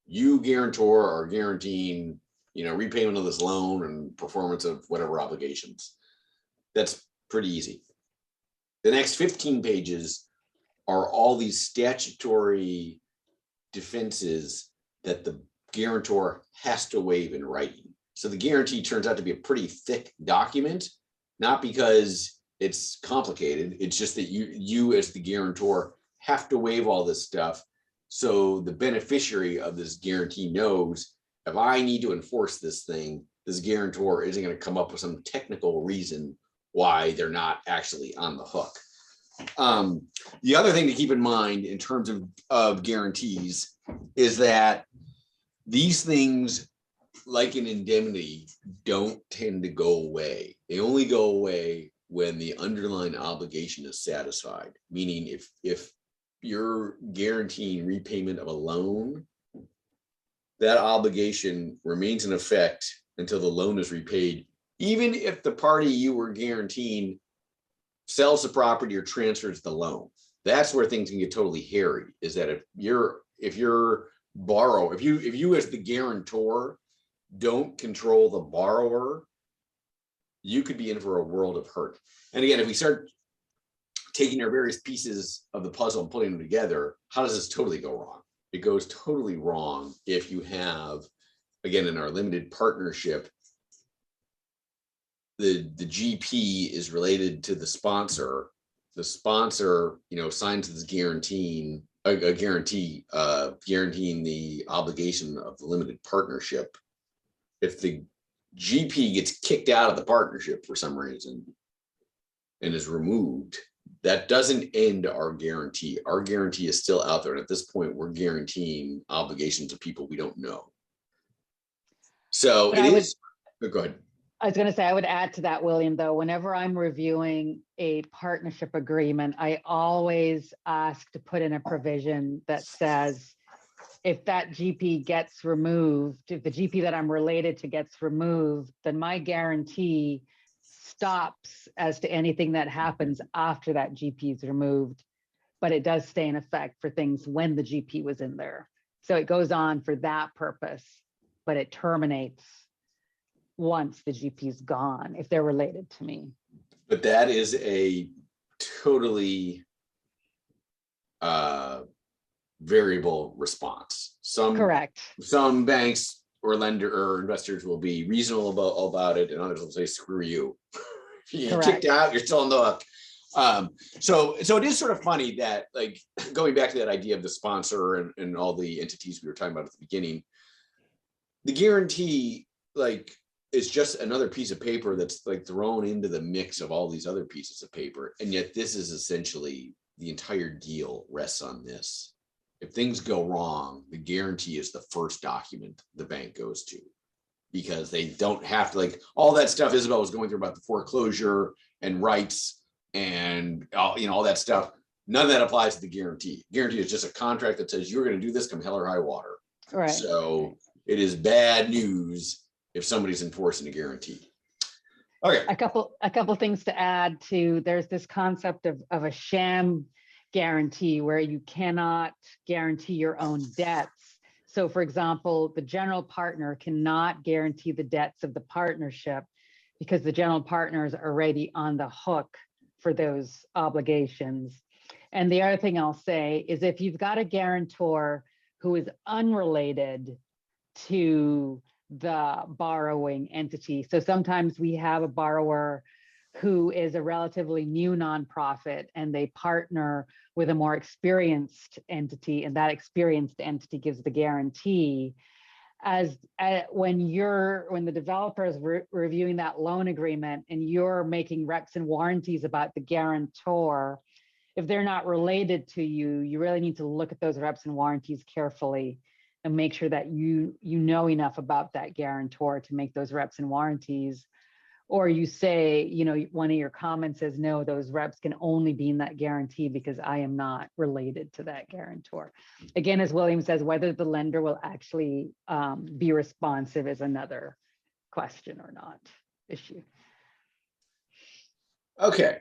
You, guarantor, are guaranteeing, repayment of this loan and performance of whatever obligations. That's pretty easy. The next 15 pages are all these statutory defenses that the guarantor has to waive in writing. So the guarantee turns out to be a pretty thick document, not because it's complicated. It's just that you as the guarantor have to waive all this stuff. So the beneficiary of this guarantee knows, if I need to enforce this thing, this guarantor isn't going to come up with some technical reason why they're not actually on the hook. The other thing to keep in mind in terms of guarantees is that these things, like an indemnity, don't tend to go away. They only go away when the underlying obligation is satisfied. Meaning if you're guaranteeing repayment of a loan, that obligation remains in effect until the loan is repaid, even if the party you were guaranteeing sells the property or transfers the loan. That's where things can get totally hairy, is that if you as the guarantor don't control the borrower, you could be in for a world of hurt. And again, if we start taking our various pieces of the puzzle and putting them together, how does this totally go wrong? It goes totally wrong if you have, again, in our limited partnership, the GP is related to the sponsor. The sponsor, signs this guaranteeing guaranteeing the obligation of the limited partnership. If the GP gets kicked out of the partnership for some reason and is removed, that doesn't end our guarantee. Our guarantee is still out there. And at this point, we're guaranteeing obligations to people we don't know. So go ahead. I was going to say, I would add to that, William, though, whenever I'm reviewing a partnership agreement, I always ask to put in a provision that says, if that GP gets removed, if the GP that I'm related to gets removed, then my guarantee stops as to anything that happens after that GP is removed, but it does stay in effect for things when the GP was in there. So it goes on for that purpose, but it terminates once the GP is gone, if they're related to me. But that is a totally variable response. Correct. Some banks or lender or investors will be reasonable about it, and others will say, screw you. If you get kicked out, you're still on the hook. So it is sort of funny that, like, going back to that idea of the sponsor and all the entities we were talking about at the beginning, the guarantee, like, is just another piece of paper that's like thrown into the mix of all these other pieces of paper. And yet this is essentially, the entire deal rests on this. If things go wrong, the guarantee is the first document the bank goes to, because they don't have to, like, all that stuff Isabel was going through about the foreclosure and rights and all that stuff. None of that applies to the guarantee. Guarantee is just a contract that says you're going to do this come hell or high water. Right. So it is bad news if somebody's enforcing a guarantee. Okay. A couple things to add to, there's this concept of a sham guarantee where you cannot guarantee your own debts. So for example, the general partner cannot guarantee the debts of the partnership because the general partner is already on the hook for those obligations. And the other thing I'll say is, if you've got a guarantor who is unrelated to the borrowing entity. So sometimes we have a borrower who is a relatively new nonprofit and they partner with a more experienced entity, and that experienced entity gives the guarantee. When the developer is reviewing that loan agreement and you're making reps and warranties about the guarantor, if they're not related to you, you really need to look at those reps and warranties carefully and make sure that you know enough about that guarantor to make those reps and warranties Or you say, you know, one of your comments says, no, those reps can only be in that guarantee because I am not related to that guarantor. Again, as William says, whether the lender will actually be responsive is another question or not issue. Okay.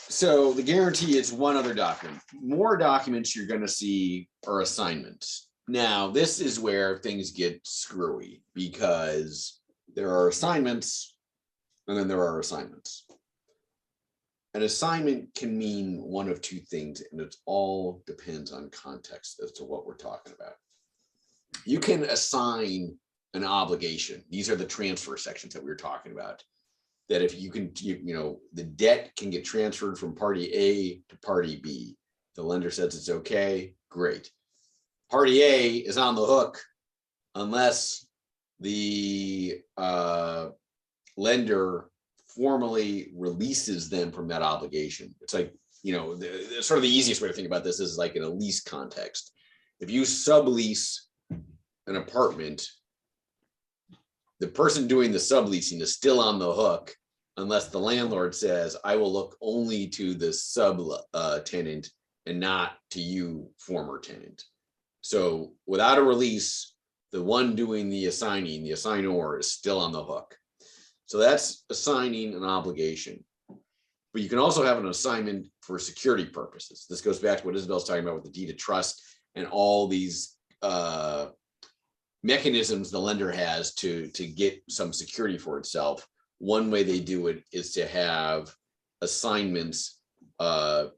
So the guarantee is one other document. More documents you're going to see are assignments. Now, this is where things get screwy because there are assignments and then there are assignments. An assignment can mean one of two things, and it all depends on context as to what we're talking about. You can assign an obligation. These are the transfer sections that we were talking about. That if you can, you know, the debt can get transferred from party A to party B. The lender says it's okay, great. Party A is on the hook unless the lender formally releases them from that obligation. It's like, you know, sort of the easiest way to think about this is like in a lease context. If you sublease an apartment, the person doing the subleasing is still on the hook unless the landlord says, I will look only to the sub tenant and not to you, former tenant. So without a release, the one doing the assigning, the assignor, is still on the hook. So that's assigning an obligation. But you can also have an assignment for security purposes. This goes back to what Isabel's talking about with the deed of trust and all these mechanisms the lender has to get some security for itself. One way they do it is to have assignments of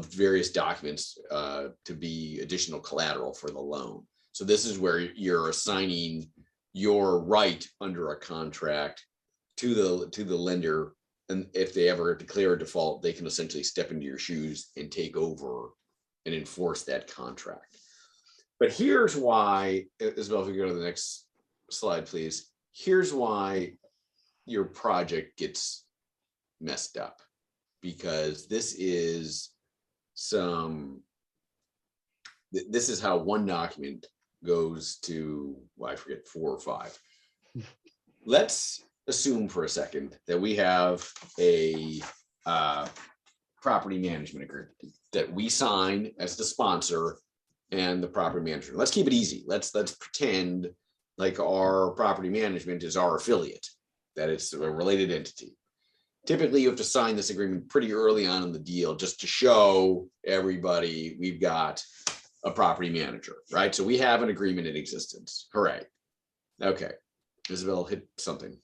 various documents to be additional collateral for the loan. So this is where you're assigning your right under a contract to the lender, and if they ever declare a default, they can essentially step into your shoes and take over and enforce that contract. But here's why, Isabel, if we go to the next slide, please. Here's why your project gets messed up, because this is how one document goes to, well, I forget, 4 or 5. Let's assume for a second that we have a property management agreement that we sign as the sponsor and the property manager. Let's keep it easy. Let's pretend like our property management is our affiliate, that it's a related entity. Typically, you have to sign this agreement pretty early on in the deal just to show everybody we've got a property manager, right? So we have an agreement in existence. Hooray. Okay. Isabel hit something.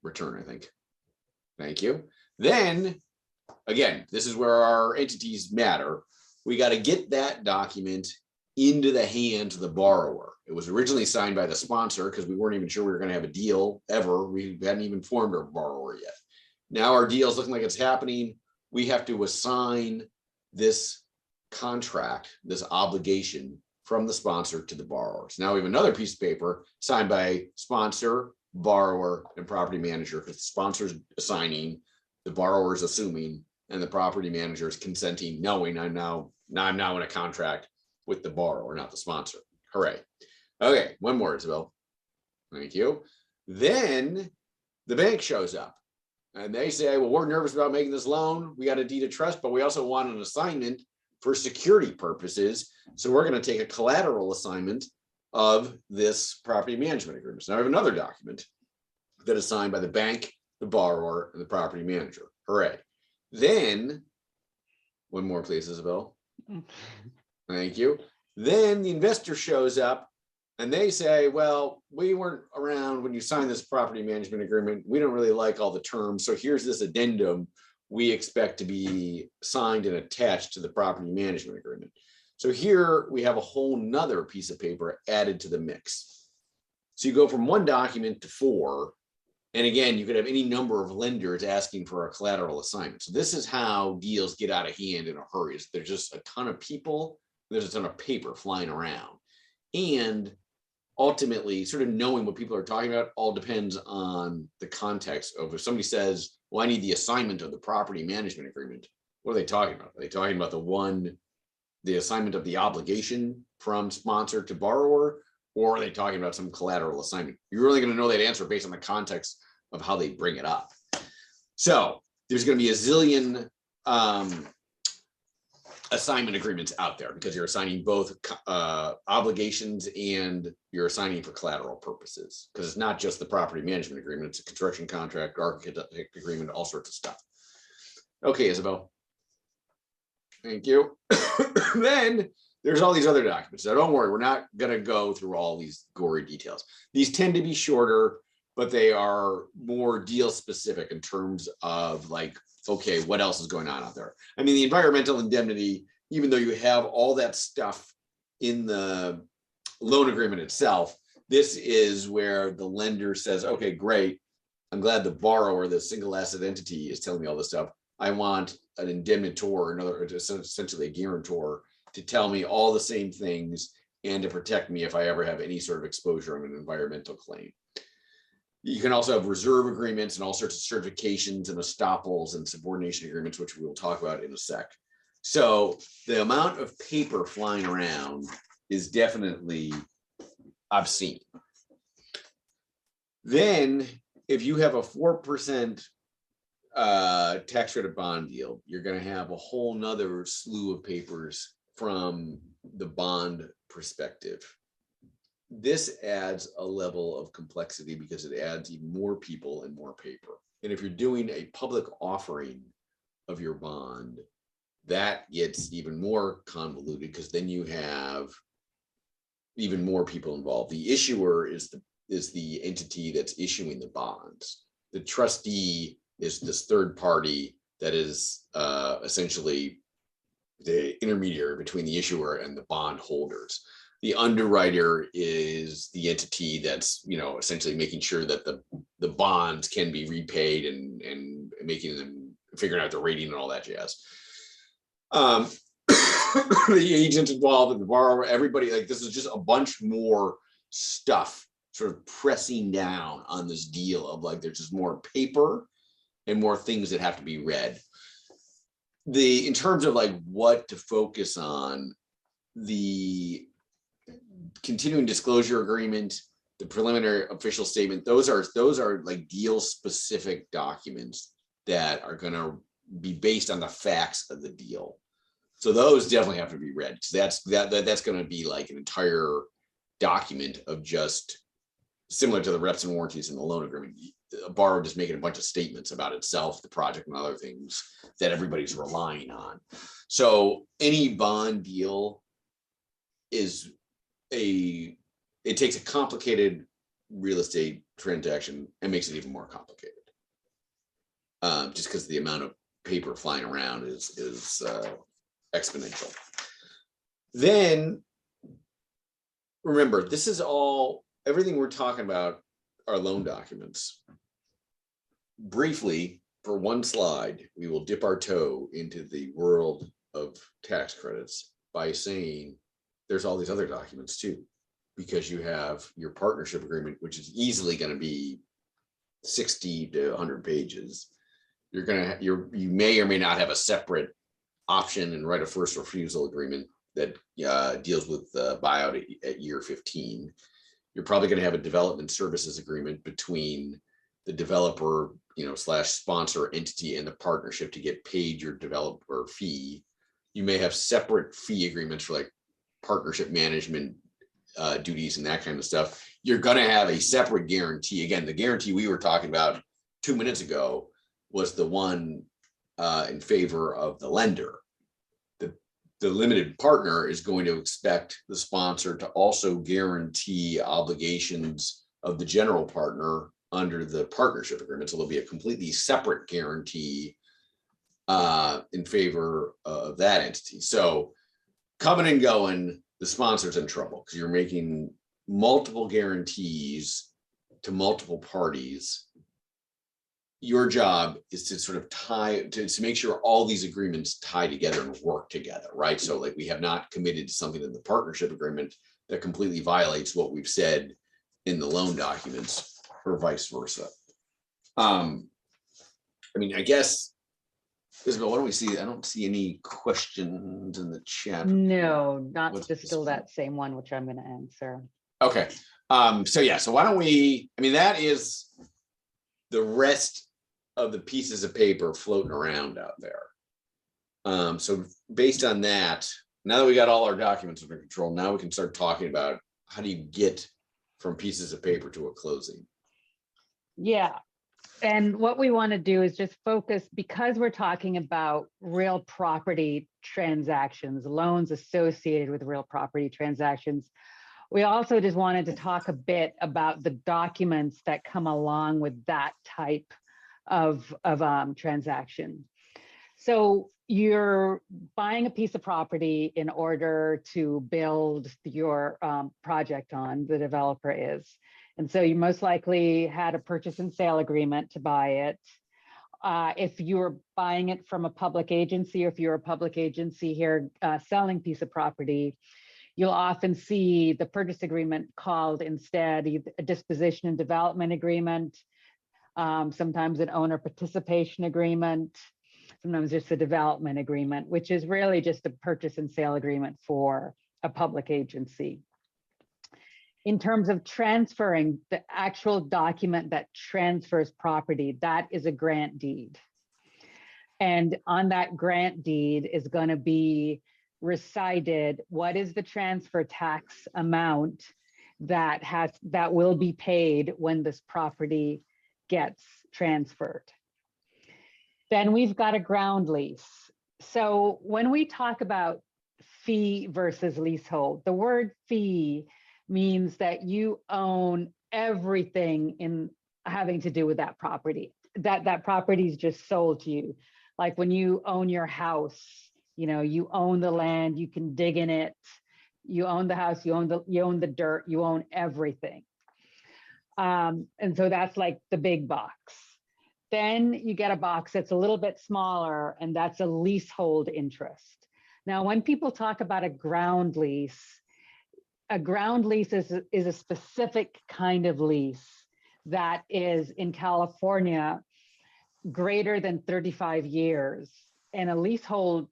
Return, I think. Thank you. Then, again, this is where our entities matter. We got to get that document into the hands of the borrower. It was originally signed by the sponsor because we weren't even sure we were going to have a deal ever. We hadn't even formed our borrower yet. Now our deal is looking like it's happening. We have to assign this contract, this obligation from the sponsor to the borrower. So now we have another piece of paper signed by sponsor, borrower, and property manager, because the sponsor's assigning, the borrower's assuming, and the property manager is consenting, knowing I'm now in a contract with the borrower, not the sponsor. Hooray. Okay, one more, Isabel. Thank you. Then the bank shows up and they say, well, we're nervous about making this loan. We got a deed of trust, but we also want an assignment for security purposes. So we're going to take a collateral assignment of this property management agreement. So now we have another document that is signed by the bank, the borrower, and the property manager. Hooray. Then, one more, please, Isabel. Thank you. Then the investor shows up and they say, well, we weren't around when you signed this property management agreement. We don't really like all the terms. So here's this addendum we expect to be signed and attached to the property management agreement. So here we have a whole nother piece of paper added to the mix. So you go from one document to 4. And again, you could have any number of lenders asking for a collateral assignment. So this is how deals get out of hand in a hurry. There's just a ton of people, there's a ton of paper flying around. And ultimately, sort of knowing what people are talking about all depends on the context of, if somebody says, well, I need the assignment of the property management agreement. What are they talking about? Are they talking about the assignment of the obligation from sponsor to borrower? Or are they talking about some collateral assignment? You're really going to know that answer based on the context of how they bring it up. So there's going to be a zillion assignment agreements out there because you're assigning both obligations and you're assigning for collateral purposes, because it's not just the property management agreement, it's a construction contract, architect agreement, all sorts of stuff. Okay, Isabel. Thank you. Then there's all these other documents. Now don't worry, we're not going to go through all these gory details. These tend to be shorter, but they are more deal specific in terms of like, okay, what else is going on out there? I mean, the environmental indemnity, even though you have all that stuff in the loan agreement itself, this is where the lender says, okay, great. I'm glad the borrower, the single asset entity, is telling me all this stuff. I want an indemnitor, essentially a guarantor, to tell me all the same things and to protect me if I ever have any sort of exposure on an environmental claim. You can also have reserve agreements and all sorts of certifications and estoppels and subordination agreements, which we will talk about in a sec. So the amount of paper flying around is definitely obscene. Then if you have a 4% tax credit bond deal, you're going to have a whole nother slew of papers from the bond perspective. This adds a level of complexity because it adds even more people and more paper. And if you're doing a public offering of your bond, that gets even more convoluted because then you have even more people involved. The issuer is the entity that's issuing the bonds. The trustee is this third party that is essentially the intermediary between the issuer and the bond holders. The underwriter is the entity that's, you know, essentially making sure that the bonds can be repaid and making them, figuring out the rating and all that jazz. The agent involved and the borrower, everybody, like this is just a bunch more stuff sort of pressing down on this deal of like, there's just more paper and more things that have to be read. In terms of like what to focus on, the continuing disclosure agreement, the preliminary official statement, those are like deal specific documents that are going to be based on the facts of the deal. So those definitely have to be read, because that's going to be like an entire document of just similar to the reps and warranties in the loan agreement. A borrower just making a bunch of statements about itself, the project, and other things that everybody's relying on. So any bond deal is it takes a complicated real estate transaction and makes it even more complicated. Just because the amount of paper flying around is exponential. Then remember, this is everything we're talking about are loan documents. Briefly, for one slide, we will dip our toe into the world of tax credits by saying there's all these other documents too, because you have your partnership agreement, which is easily going to be 60 to 100 pages. You may or may not have a separate option and right of first refusal agreement that deals with the buyout at year 15. You're probably going to have a development services agreement between the developer, / sponsor entity and the partnership to get paid your developer fee. You may have separate fee agreements for like partnership management duties and that kind of stuff. You're going to have a separate guarantee. Again, the guarantee we were talking about 2 minutes ago was the one in favor of the lender. The limited partner is going to expect the sponsor to also guarantee obligations of the general partner under the partnership agreement. So there'll be a completely separate guarantee in favor of that entity. So coming and going, the sponsor's in trouble because you're making multiple guarantees to multiple parties. Your job is to sort of to make sure all these agreements tie together and work together, right? So like we have not committed to something in the partnership agreement that completely violates what we've said in the loan documents or vice versa. I guess, Isabel, what do we see? I don't see any questions in the chat. No, not What's just still that same one, which I'm going to answer. Okay. So yeah, so why don't we, I mean, that is the rest of the pieces of paper floating around out there. So based on that, now that we got all our documents under control, now we can start talking about how do you get from pieces of paper to a closing. Yeah. And what we want to do is just focus, because we're talking about real property transactions, loans associated with real property transactions. We also just wanted to talk a bit about the documents that come along with that type of transaction. So you're buying a piece of property in order to build your project on, the developer is. And so you most likely had a purchase and sale agreement to buy it. If you're buying it from a public agency, or if you're a public agency here selling piece of property, you'll often see the purchase agreement called instead a disposition and development agreement, sometimes an owner participation agreement, sometimes just a development agreement, which is really just a purchase and sale agreement for a public agency. In terms of transferring, the actual document that transfers property, that is a grant deed. And on that grant deed is going to be recited what is the transfer tax amount that will be paid when this property gets transferred. Then we've got a ground lease. So when we talk about fee versus leasehold, the word fee means that you own everything in having to do with that property. That property is just sold to you. Like when you own your house, you know, you own the land, you can dig in it, you own the house, you own the dirt, you own everything. And so that's like the big box. Then you get a box that's a little bit smaller, and that's a leasehold interest. Now, when people talk about a ground lease is a specific kind of lease that is in California greater than 35 years. And a leasehold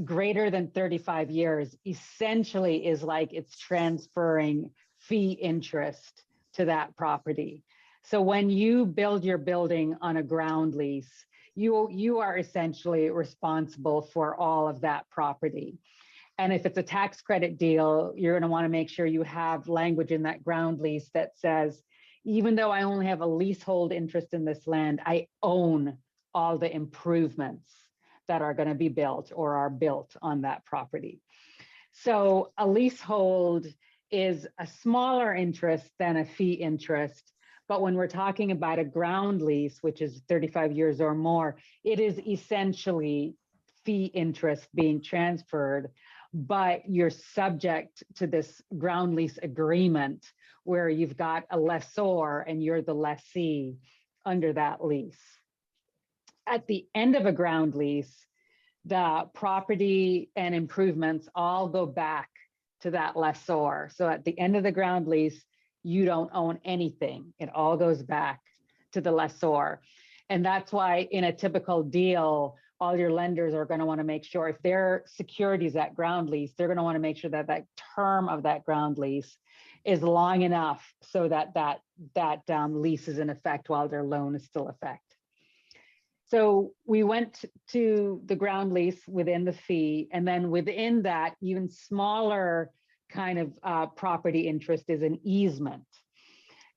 greater than 35 years essentially is like it's transferring fee interest to that property. So when you build your building on a ground lease, you are essentially responsible for all of that property. And if it's a tax credit deal, you're going to want to make sure you have language in that ground lease that says, even though I only have a leasehold interest in this land, I own all the improvements that are going to be built or are built on that property. So a leasehold is a smaller interest than a fee interest. But when we're talking about a ground lease, which is 35 years or more, it is essentially fee interest being transferred, but you're subject to this ground lease agreement where you've got a lessor and you're the lessee under that lease. At the end of a ground lease, the property and improvements all go back to that lessor. So at the end of the ground lease, you don't own anything. It all goes back to the lessor. And that's why in a typical deal, all your lenders are going to want to make sure, if their securities at ground lease, they're going to want to make sure that that term of that ground lease is long enough so that that lease is in effect while their loan is still in effect. So we went to the ground lease within the fee, and then within that, even smaller kind of property interest is an easement.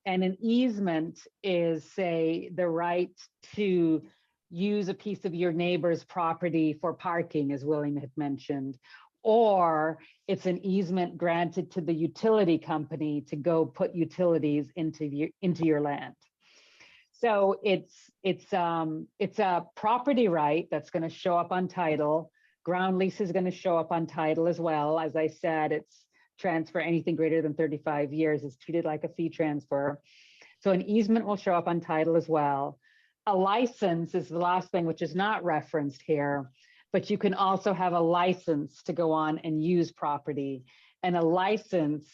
And an easement is, say, the right to use a piece of your neighbor's property for parking, as William had mentioned, or it's an easement granted to the utility company to go put utilities into your land. So it's a property right that's going to show up on title. Ground lease is going to show up on title as well. As I said, it's transfer anything greater than 35 years is treated like a fee transfer. So an easement will show up on title as well. A license is the last thing, which is not referenced here, but you can also have a license to go on and use property. And a license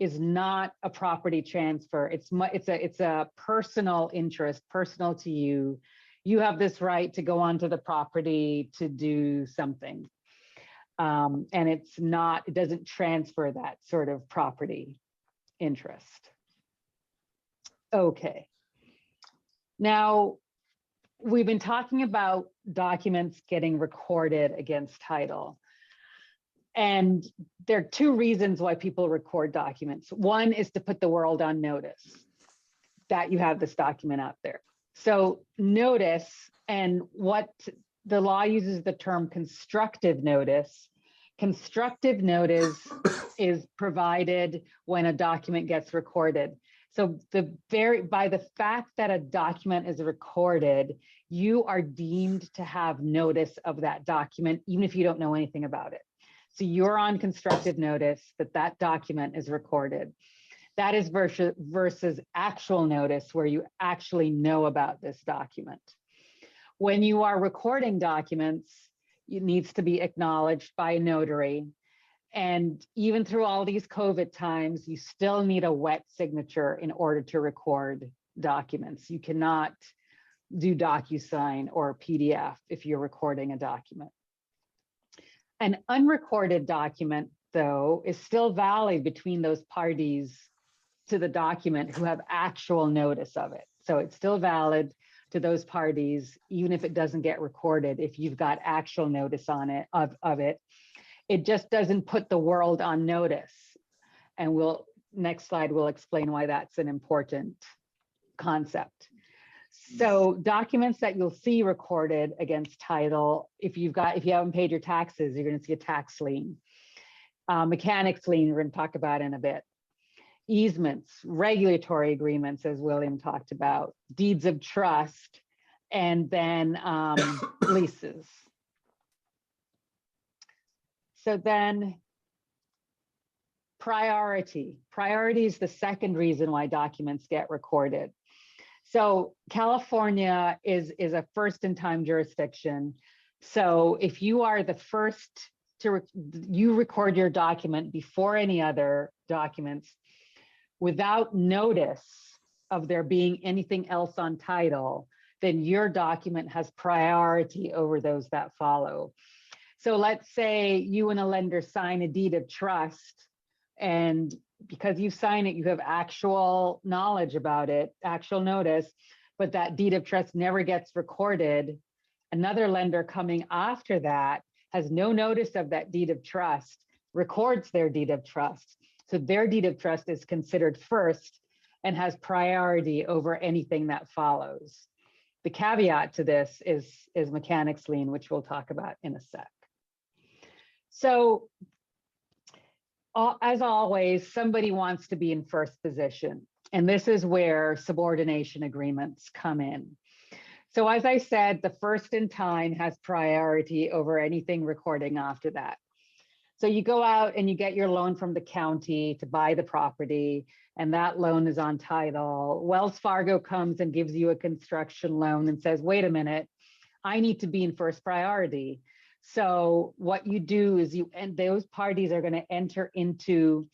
is not a property transfer. It's a personal interest, personal to you. You have this right to go onto the property to do something. And it doesn't transfer that sort of property. interest. Okay. Now, we've been talking about documents getting recorded against title. And there are two reasons why people record documents. One is to put the world on notice that you have this document out there. So notice, and what the law uses the term constructive notice. Constructive notice is provided when a document gets recorded. So by the fact that a document is recorded, you are deemed to have notice of that document, even if you don't know anything about it. So you're on constructive notice that that document is recorded. That is versus actual notice, where you actually know about this document. When you are recording documents, it needs to be acknowledged by a notary. And even through all these COVID times, you still need a wet signature in order to record documents. You cannot do DocuSign or PDF if you're recording a document. An unrecorded document, though, is still valid between those parties to the document who have actual notice of it. So it's still valid to those parties, even if it doesn't get recorded, if you've got actual notice on it of it. It just doesn't put the world on notice. And next slide will explain why that's an important concept. So documents that you'll see recorded against title, if you haven't paid your taxes, you're going to see a tax lien. Mechanics lien, we're going to talk about in a bit. Easements, regulatory agreements, as William talked about, deeds of trust, and then leases. So then priority. Priority is the second reason why documents get recorded. So California is a first-in-time jurisdiction. So if you are the first you record your document before any other documents without notice of there being anything else on title, then your document has priority over those that follow. So let's say you and a lender sign a deed of trust, and because you sign it, you have actual knowledge about it, actual notice, but that deed of trust never gets recorded. Another lender coming after that has no notice of that deed of trust, records their deed of trust. So their deed of trust is considered first and has priority over anything that follows. The caveat to this is mechanics lien, which we'll talk about in a sec. So as always, somebody wants to be in first position. And this is where subordination agreements come in. So as I said, the first in time has priority over anything recording after that. So you go out and you get your loan from the county to buy the property, and that loan is on title. Wells Fargo comes and gives you a construction loan and says, wait a minute, I need to be in first priority. So what you do is those parties are going to enter into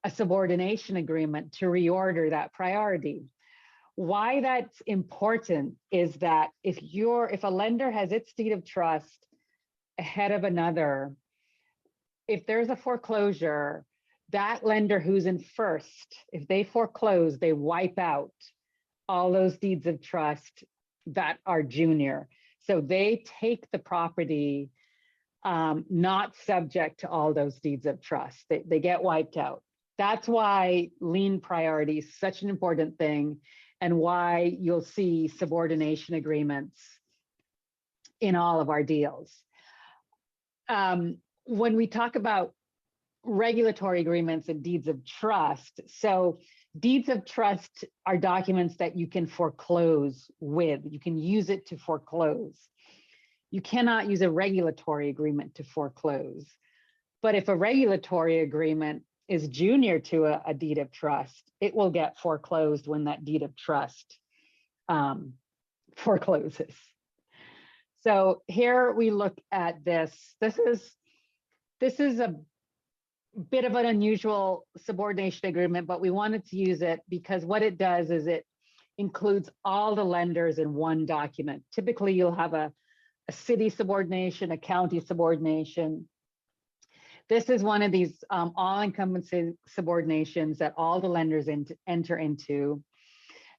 a subordination agreement to reorder that priority. Why that's important is that if a lender has its deed of trust ahead of another, if there's a foreclosure, that lender who's in first, if they foreclose, they wipe out all those deeds of trust that are junior. So they take the property not subject to all those deeds of trust. They get wiped out. That's why lien priority is such an important thing, and why you'll see subordination agreements in all of our deals. When we talk about regulatory agreements and deeds of trust, so deeds of trust are documents that you can foreclose with. You can use it to foreclose. You cannot use a regulatory agreement to foreclose. But if a regulatory agreement is junior to a deed of trust, it will get foreclosed when that deed of trust forecloses. So here we look at this. This is a bit of an unusual subordination agreement, but we wanted to use it because what it does is it includes all the lenders in one document. Typically, you'll have a city subordination, a county subordination. This is one of these all-encompassing subordinations that all the lenders enter into.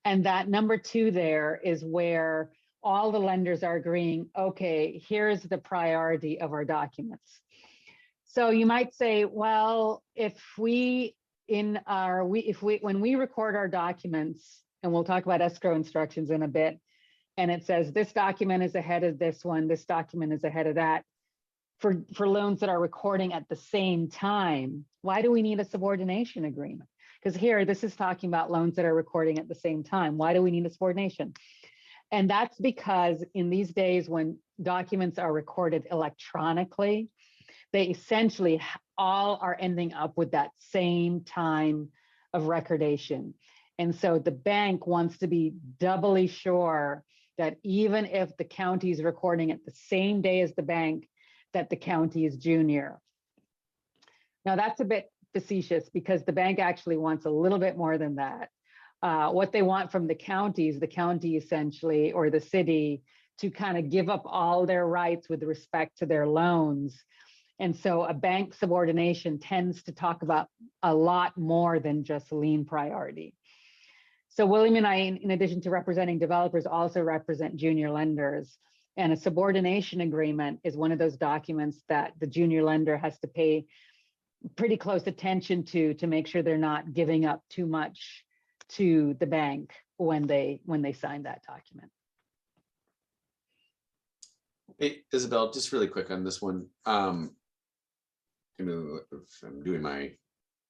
And that number 2 there is where all the lenders are agreeing, okay, here's the priority of our documents. So you might say, well, when we record our documents, and we'll talk about escrow instructions in a bit, and it says this document is ahead of this one, this document is ahead of that, for loans that are recording at the same time, why do we need a subordination agreement? Because here, this is talking about loans that are recording at the same time. Why do we need a subordination? And that's because in these days when documents are recorded electronically, they essentially all are ending up with that same time of recordation. And so the bank wants to be doubly sure that even if the county is recording at the same day as the bank, that the county is junior. Now that's a bit facetious because the bank actually wants a little bit more than that. What they want from the county essentially, or the city, to kind of give up all their rights with respect to their loans. And so a bank subordination tends to talk about a lot more than just lien priority. So William and I, in addition to representing developers, also represent junior lenders. And a subordination agreement is one of those documents that the junior lender has to pay pretty close attention to make sure they're not giving up too much to the bank when they sign that document. Hey, Isabel, just really quick on this one. If I'm doing my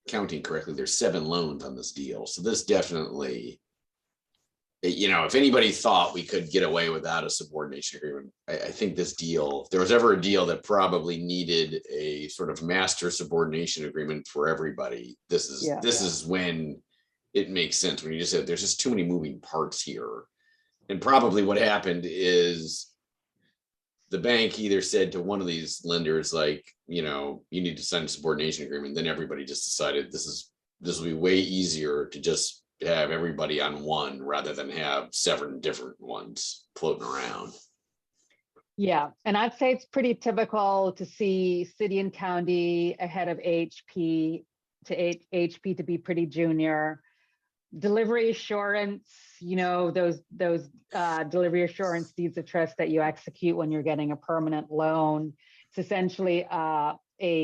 counting correctly, there's 7 loans on this deal. So this definitely, if anybody thought we could get away without a subordination agreement, I think this deal, if there was ever a deal that probably needed a sort of master subordination agreement for everybody, this is when it makes sense, when you just said there's just too many moving parts here. And probably what happened is the bank either said to one of these lenders, like, you need to sign a subordination agreement. Then everybody just decided this will be way easier to just have everybody on one rather than have 7 different ones floating around. Yeah, and I'd say it's pretty typical to see city and county ahead of HP to be pretty junior. Delivery assurance, those delivery assurance deeds of trust that you execute when you're getting a permanent loan. It's essentially a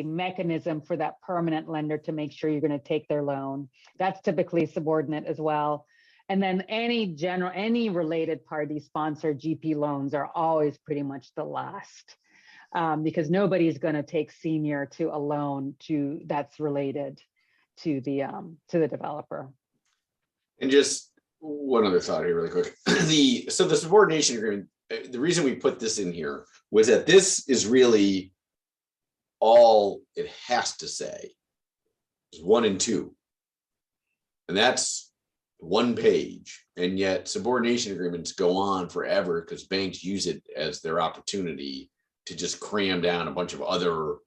mechanism for that permanent lender to make sure you're going to take their loan. That's typically subordinate as well. And then any related party sponsored GP loans are always pretty much the last, because nobody's going to take senior to a loan that's related to the developer. And just one other thought here really quick. The subordination agreement, the reason we put this in here was that this is really all it has to say is 1 and 2. And that's 1 page. And yet subordination agreements go on forever because banks use it as their opportunity to just cram down a bunch of other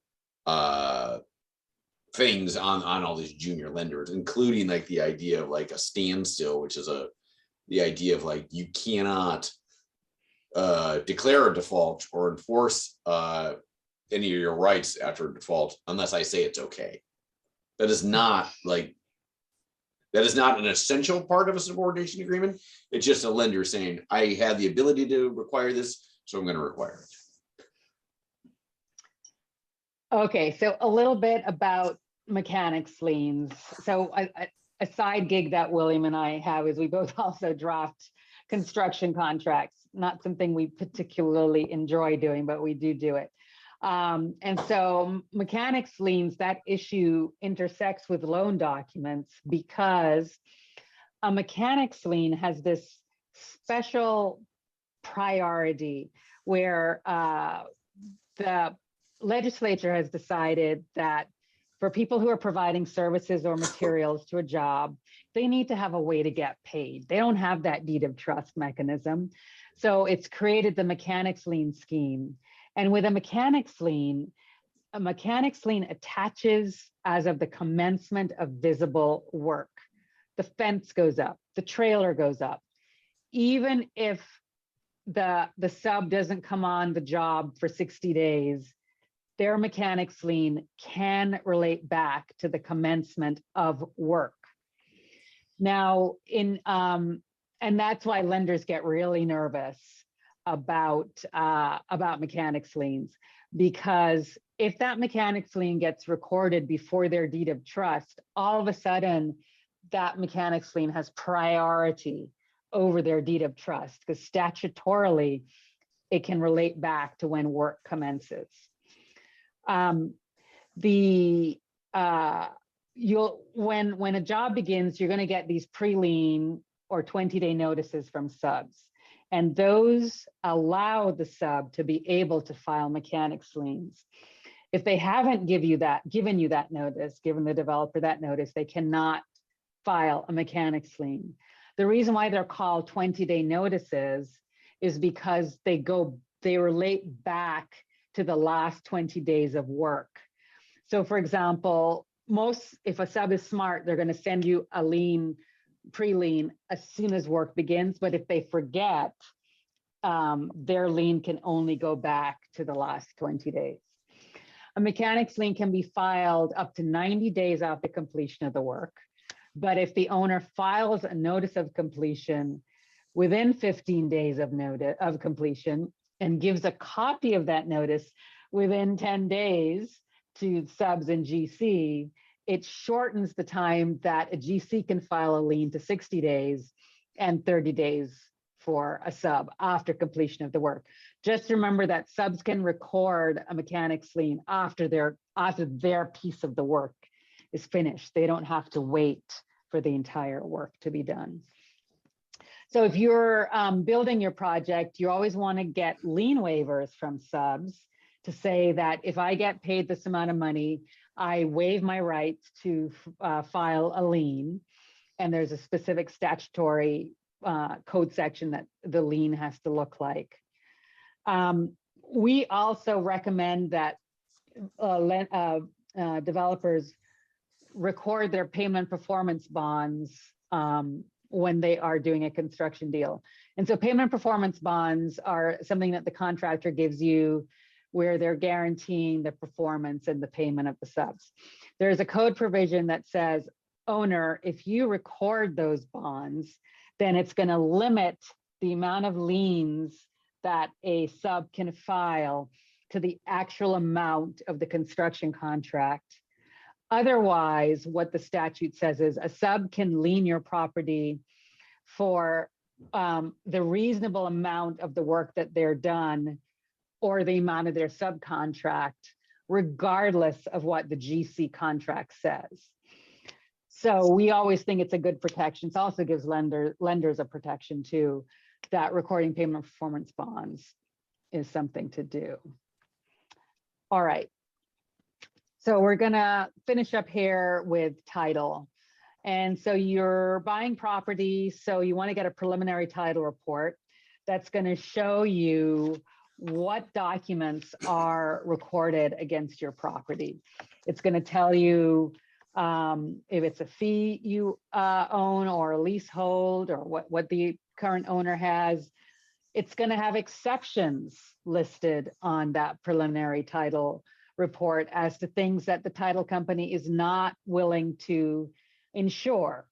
things on all these junior lenders, including like the idea of like a standstill, which is the idea of like you cannot declare a default or enforce any of your rights after a default unless I say it's okay. That is not an essential part of a subordination agreement. It's just a lender saying, I have the ability to require this, so I'm going to require it. Okay, so a little bit about mechanics liens. So a side gig that William and I have is we both also draft construction contracts. Not something we particularly enjoy doing, but we do it. And so mechanics liens, that issue intersects with loan documents because a mechanics lien has this special priority where the legislature has decided that for people who are providing services or materials to a job, they need to have a way to get paid. They don't have that deed of trust mechanism. So it's created the mechanics lien scheme. And with a mechanics lien attaches as of the commencement of visible work. The fence goes up, the trailer goes up. Even if the sub doesn't come on the job for 60 days, their mechanics lien can relate back to the commencement of work. Now, and that's why lenders get really nervous about mechanics liens, because if that mechanics lien gets recorded before their deed of trust, all of a sudden that mechanics lien has priority over their deed of trust, because statutorily it can relate back to when work commences. When a job begins, you're going to get these pre-lien or 20-day notices from subs, and those allow the sub to be able to file mechanics liens. If they haven't given you that notice, given the developer that notice, they cannot file a mechanics lien. The reason why they're called 20-day notices is because they relate back to the last 20 days of work. So for example, if a sub is smart, they're going to send you a lien, pre-lien, as soon as work begins. But if they forget, their lien can only go back to the last 20 days. A mechanics lien can be filed up to 90 days after completion of the work. But if the owner files a notice of completion within 15 days of completion and gives a copy of that notice within 10 days to subs and GC, it shortens the time that a GC can file a lien to 60 days and 30 days for a sub after completion of the work. Just remember that subs can record a mechanics lien after their piece of the work is finished. They don't have to wait for the entire work to be done. So if you're building your project, you always want to get lien waivers from subs to say that if I get paid this amount of money, I waive my rights to file a lien. And there's a specific statutory code section that the lien has to look like. We also recommend that developers record their payment performance bonds when they are doing a construction deal. And so payment performance bonds are something that the contractor gives you where they're guaranteeing the performance and the payment of the subs. There's a code provision that says, owner, if you record those bonds, then it's going to limit the amount of liens that a sub can file to the actual amount of the construction contract. Otherwise, what the statute says is a sub can lien your property for the reasonable amount of the work that they're done or the amount of their subcontract, regardless of what the GC contract says. So we always think it's a good protection. It also gives lenders a protection too, that recording payment performance bonds is something to do. All right. So we're gonna finish up here with title. And so you're buying property, so you wanna get a preliminary title report that's gonna show you what documents are recorded against your property. It's gonna tell you if it's a fee you own or a leasehold or what the current owner has. It's gonna have exceptions listed on that preliminary title report as to things that the title company is not willing to insure.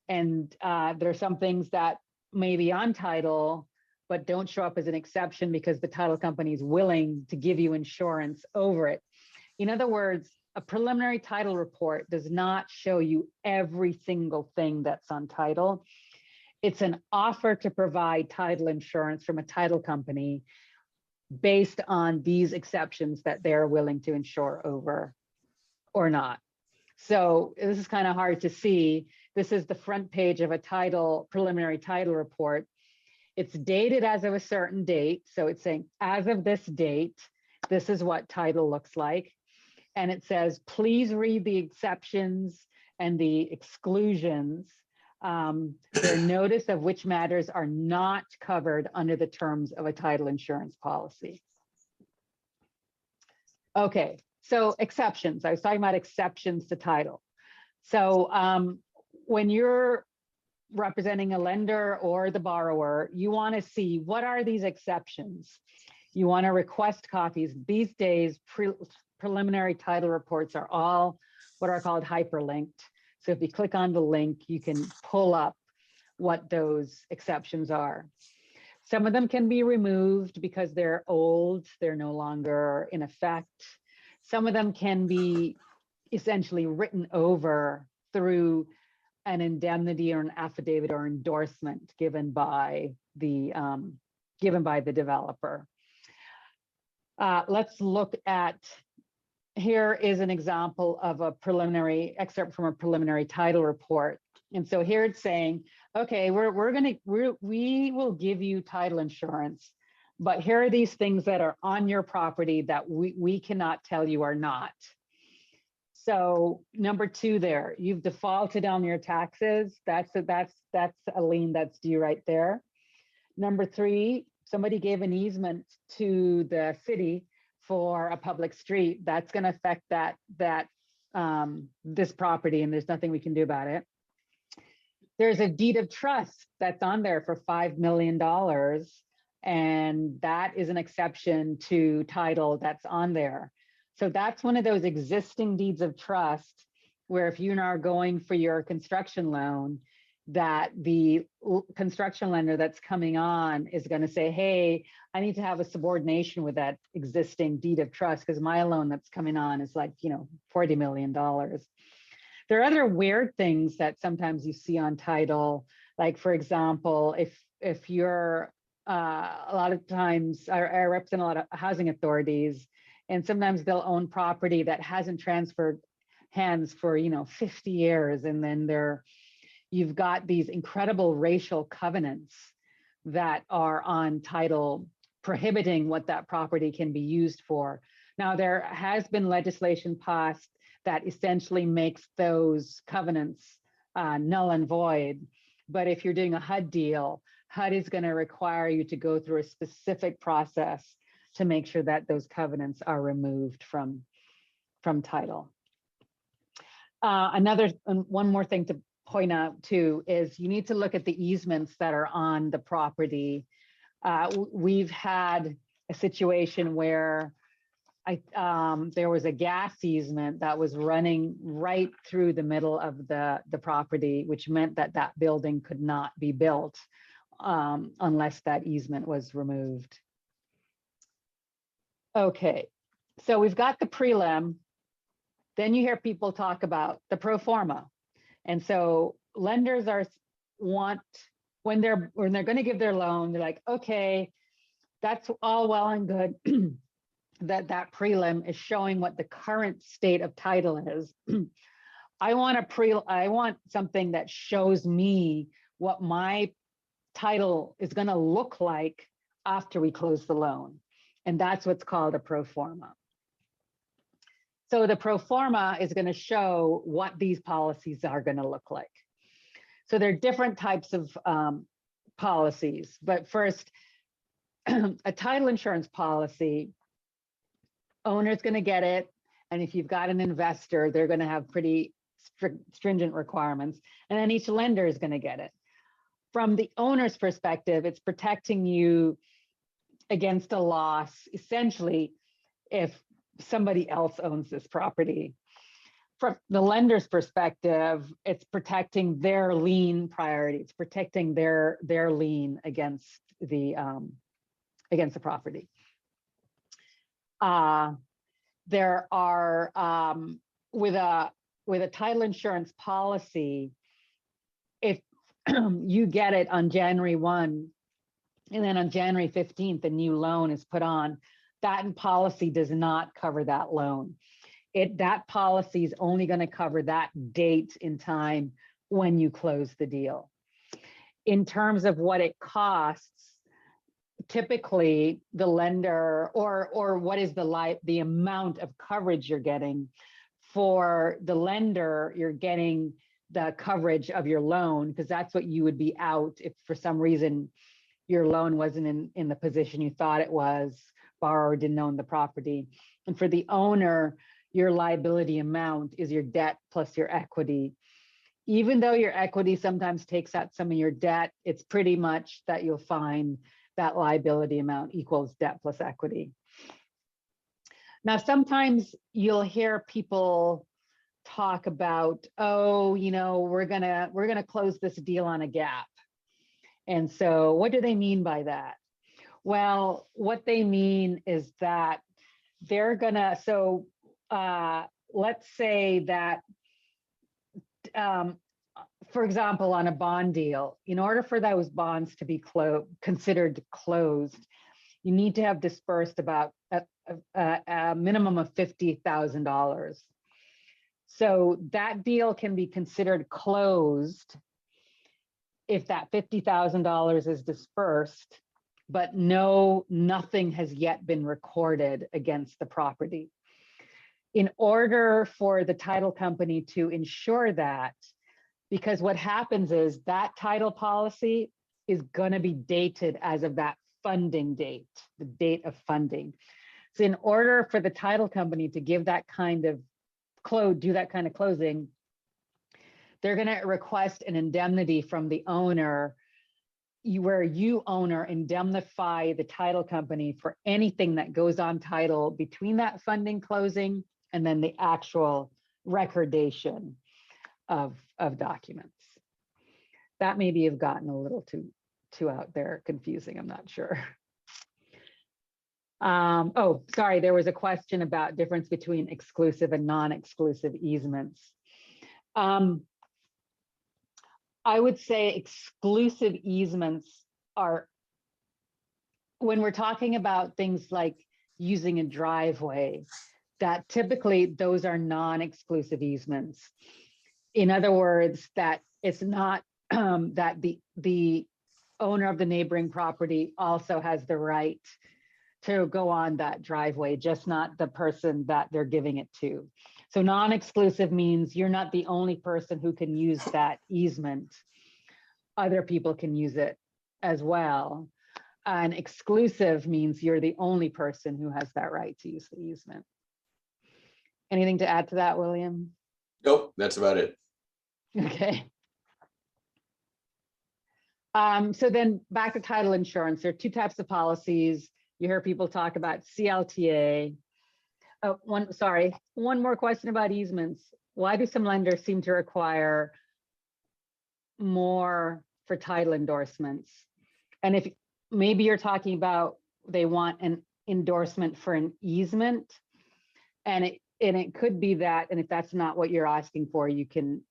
And there are some things that may be on title, but don't show up as an exception because the title company is willing to give you insurance over it. In other words, a preliminary title report does not show you every single thing that's on title. It's an offer to provide title insurance from a title company based on these exceptions that they're willing to insure over or not. So this is kind of hard to see. This is the front page of a preliminary title report. It's dated as of a certain date. So it's saying, as of this date, this is what title looks like. And it says, please read the exceptions and the exclusions. Their notice of which matters are not covered under the terms of a title insurance policy. Okay, so exceptions. I was talking about exceptions to title. So when you're representing a lender or the borrower, you want to see what are these exceptions. You want to request copies. These days, preliminary title reports are all what are called hyperlinked. So if you click on the link, you can pull up what those exceptions are. Some of them can be removed because they're old, they're no longer in effect. Some of them can be essentially written over through an indemnity or an affidavit or endorsement given by the developer. Let's look at, here is an example of a preliminary excerpt from a preliminary title report. And so here it's saying, okay, we will give you title insurance, but here are these things that are on your property that we cannot tell you are not. So number 2 there, you've defaulted on your taxes. That's a lien that's due right there. Number 3, somebody gave an easement to the city for a public street. That's going to affect this property, and there's nothing we can do about it. There's a deed of trust that's on there for $5 million, and that is an exception to title that's on there. So that's one of those existing deeds of trust where if you are going for your construction loan, that the construction lender that's coming on is going to say, hey, I need to have a subordination with that existing deed of trust because my loan that's coming on is like, $40 million. There are other weird things that sometimes you see on title. Like, for example, if you're a lot of times I represent a lot of housing authorities, and sometimes they'll own property that hasn't transferred hands for 50 years, and then you've got these incredible racial covenants that are on title prohibiting what that property can be used for. Now, there has been legislation passed that essentially makes those covenants null and void. But if you're doing a HUD deal, HUD is going to require you to go through a specific process to make sure that those covenants are removed from title. One more thing to point out too is you need to look at the easements that are on the property. We've had a situation where there was a gas easement that was running right through the middle of the property, which meant that building could not be built unless that easement was removed. Okay, so we've got the prelim. Then you hear people talk about the pro forma. And so lenders when they're going to give their loan, they're like, okay, that's all well and good that prelim is showing what the current state of title is. I want something that shows me what my title is going to look like after we close the loan. And that's what's called a pro forma. So the pro forma is going to show what these policies are going to look like. So there are different types of policies, but first, a title insurance policy, owner's going to get it. And if you've got an investor, they're going to have pretty stringent requirements. And then each lender is going to get it. From the owner's perspective, it's protecting you against a loss, essentially, if somebody else owns this property. From the lender's perspective, it's protecting their lien priority. It's protecting their lien against the property. There are with a title insurance policy, if you get it on January 1, and then on January 15th, a new loan is put on, that policy does not cover that loan. That policy is only going to cover that date in time when you close the deal. In terms of what it costs, typically the lender or what is the amount of coverage you're getting. For the lender, you're getting the coverage of your loan because that's what you would be out if for some reason your loan wasn't in the position you thought it was, borrower didn't own the property. And for the owner, your liability amount is your debt plus your equity. Even though your equity sometimes takes out some of your debt, it's pretty much that you'll find that liability amount equals debt plus equity. Now, sometimes you'll hear people talk about, oh, you know, we're gonna close this deal on a gap. And so what do they mean by that? Well, what they mean is that they're gonna, so let's say that, for example, on a bond deal, in order for those bonds to be considered closed, you need to have dispersed about a minimum of $50,000. So that deal can be considered closed if that $50,000 is dispersed, but nothing has yet been recorded against the property. In order for the title company to ensure that, because what happens is that title policy is going to be dated as of that funding date, the date of funding. So in order for the title company to give that kind of do that kind of closing, they're going to request an indemnity from the owner, where you, owner, indemnify the title company for anything that goes on title between that funding closing and then the actual recordation of documents. That maybe have gotten a little too out there, confusing, I'm not sure. Oh, sorry, there was a question about difference between exclusive and non-exclusive easements. I would say exclusive easements are, when we're talking about things like using a driveway, that typically those are non-exclusive easements. In other words, that it's not that the owner of the neighboring property also has the right to go on that driveway, just not the person that they're giving it to. So non-exclusive means you're not the only person who can use that easement. Other people can use it as well. And exclusive means you're the only person who has that right to use the easement. Anything to add to that, William? Nope, that's about it. Okay. So then back to title insurance, there are two types of policies. You hear people talk about CLTA. Oh, one more question about easements. Why do some lenders seem to require more for title endorsements? And if maybe you're talking about they want an endorsement for an easement, and it could be that, and if that's not what you're asking for, you can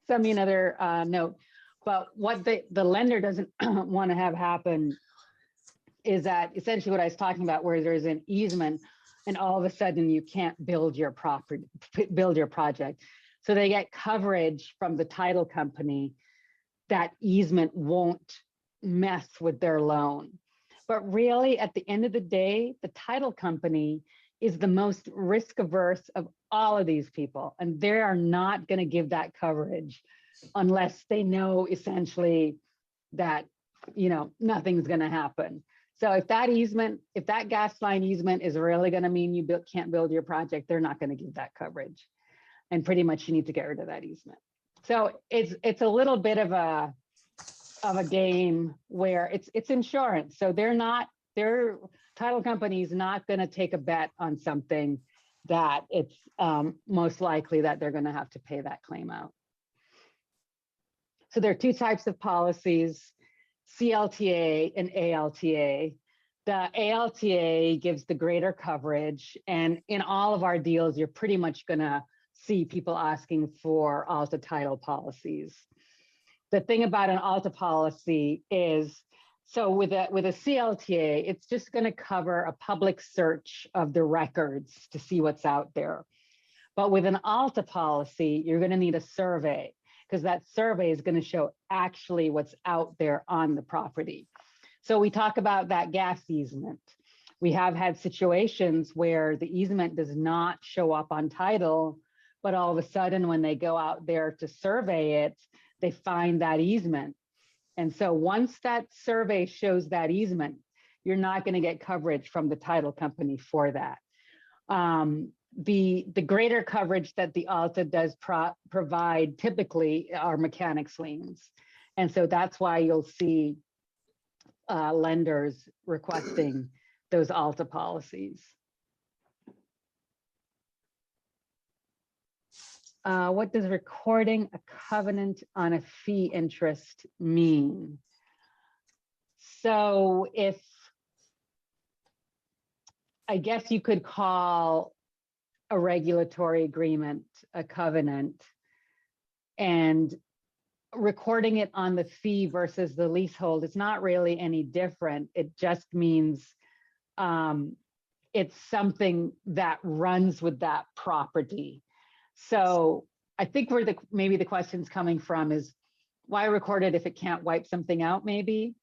send me another note. But what the lender doesn't want to have happen is that essentially what I was talking about, where there's an easement and all of a sudden you can't build your property, build your project. So they get coverage from the title company that easement won't mess with their loan. But really, at the end of the day, the title company is the most risk averse of all of these people. And they are not going to give that coverage unless they know essentially that, you know, nothing's going to happen. So if that easement, if that gas line easement is really going to mean you can't build your project, they're not going to give that coverage. And pretty much you need to get rid of that easement. So it's a little bit of a game where it's insurance. So their title company is not going to take a bet on something that it's most likely that they're going to have to pay that claim out. So there are two types of policies, CLTA and ALTA. The ALTA gives the greater coverage, and in all of our deals, you're pretty much going to see people asking for ALTA title policies. The thing about an ALTA policy is, so with a CLTA, it's just going to cover a public search of the records to see what's out there. But with an ALTA policy, you're going to need a survey, because that survey is going to show actually what's out there on the property. So we talk about that gas easement. We have had situations where the easement does not show up on title, but all of a sudden when they go out there to survey it, they find that easement. And so once that survey shows that easement, you're not going to get coverage from the title company for that. The greater coverage that the ALTA does provide typically are mechanics liens. And so that's why you'll see lenders requesting those ALTA policies. What does recording a covenant on a fee interest mean? So if, I guess you could call a regulatory agreement a covenant, and recording it on the fee versus the leasehold is not really any different. It just means it's something that runs with that property. So I think where maybe the question's coming from is, why record it if it can't wipe something out, maybe?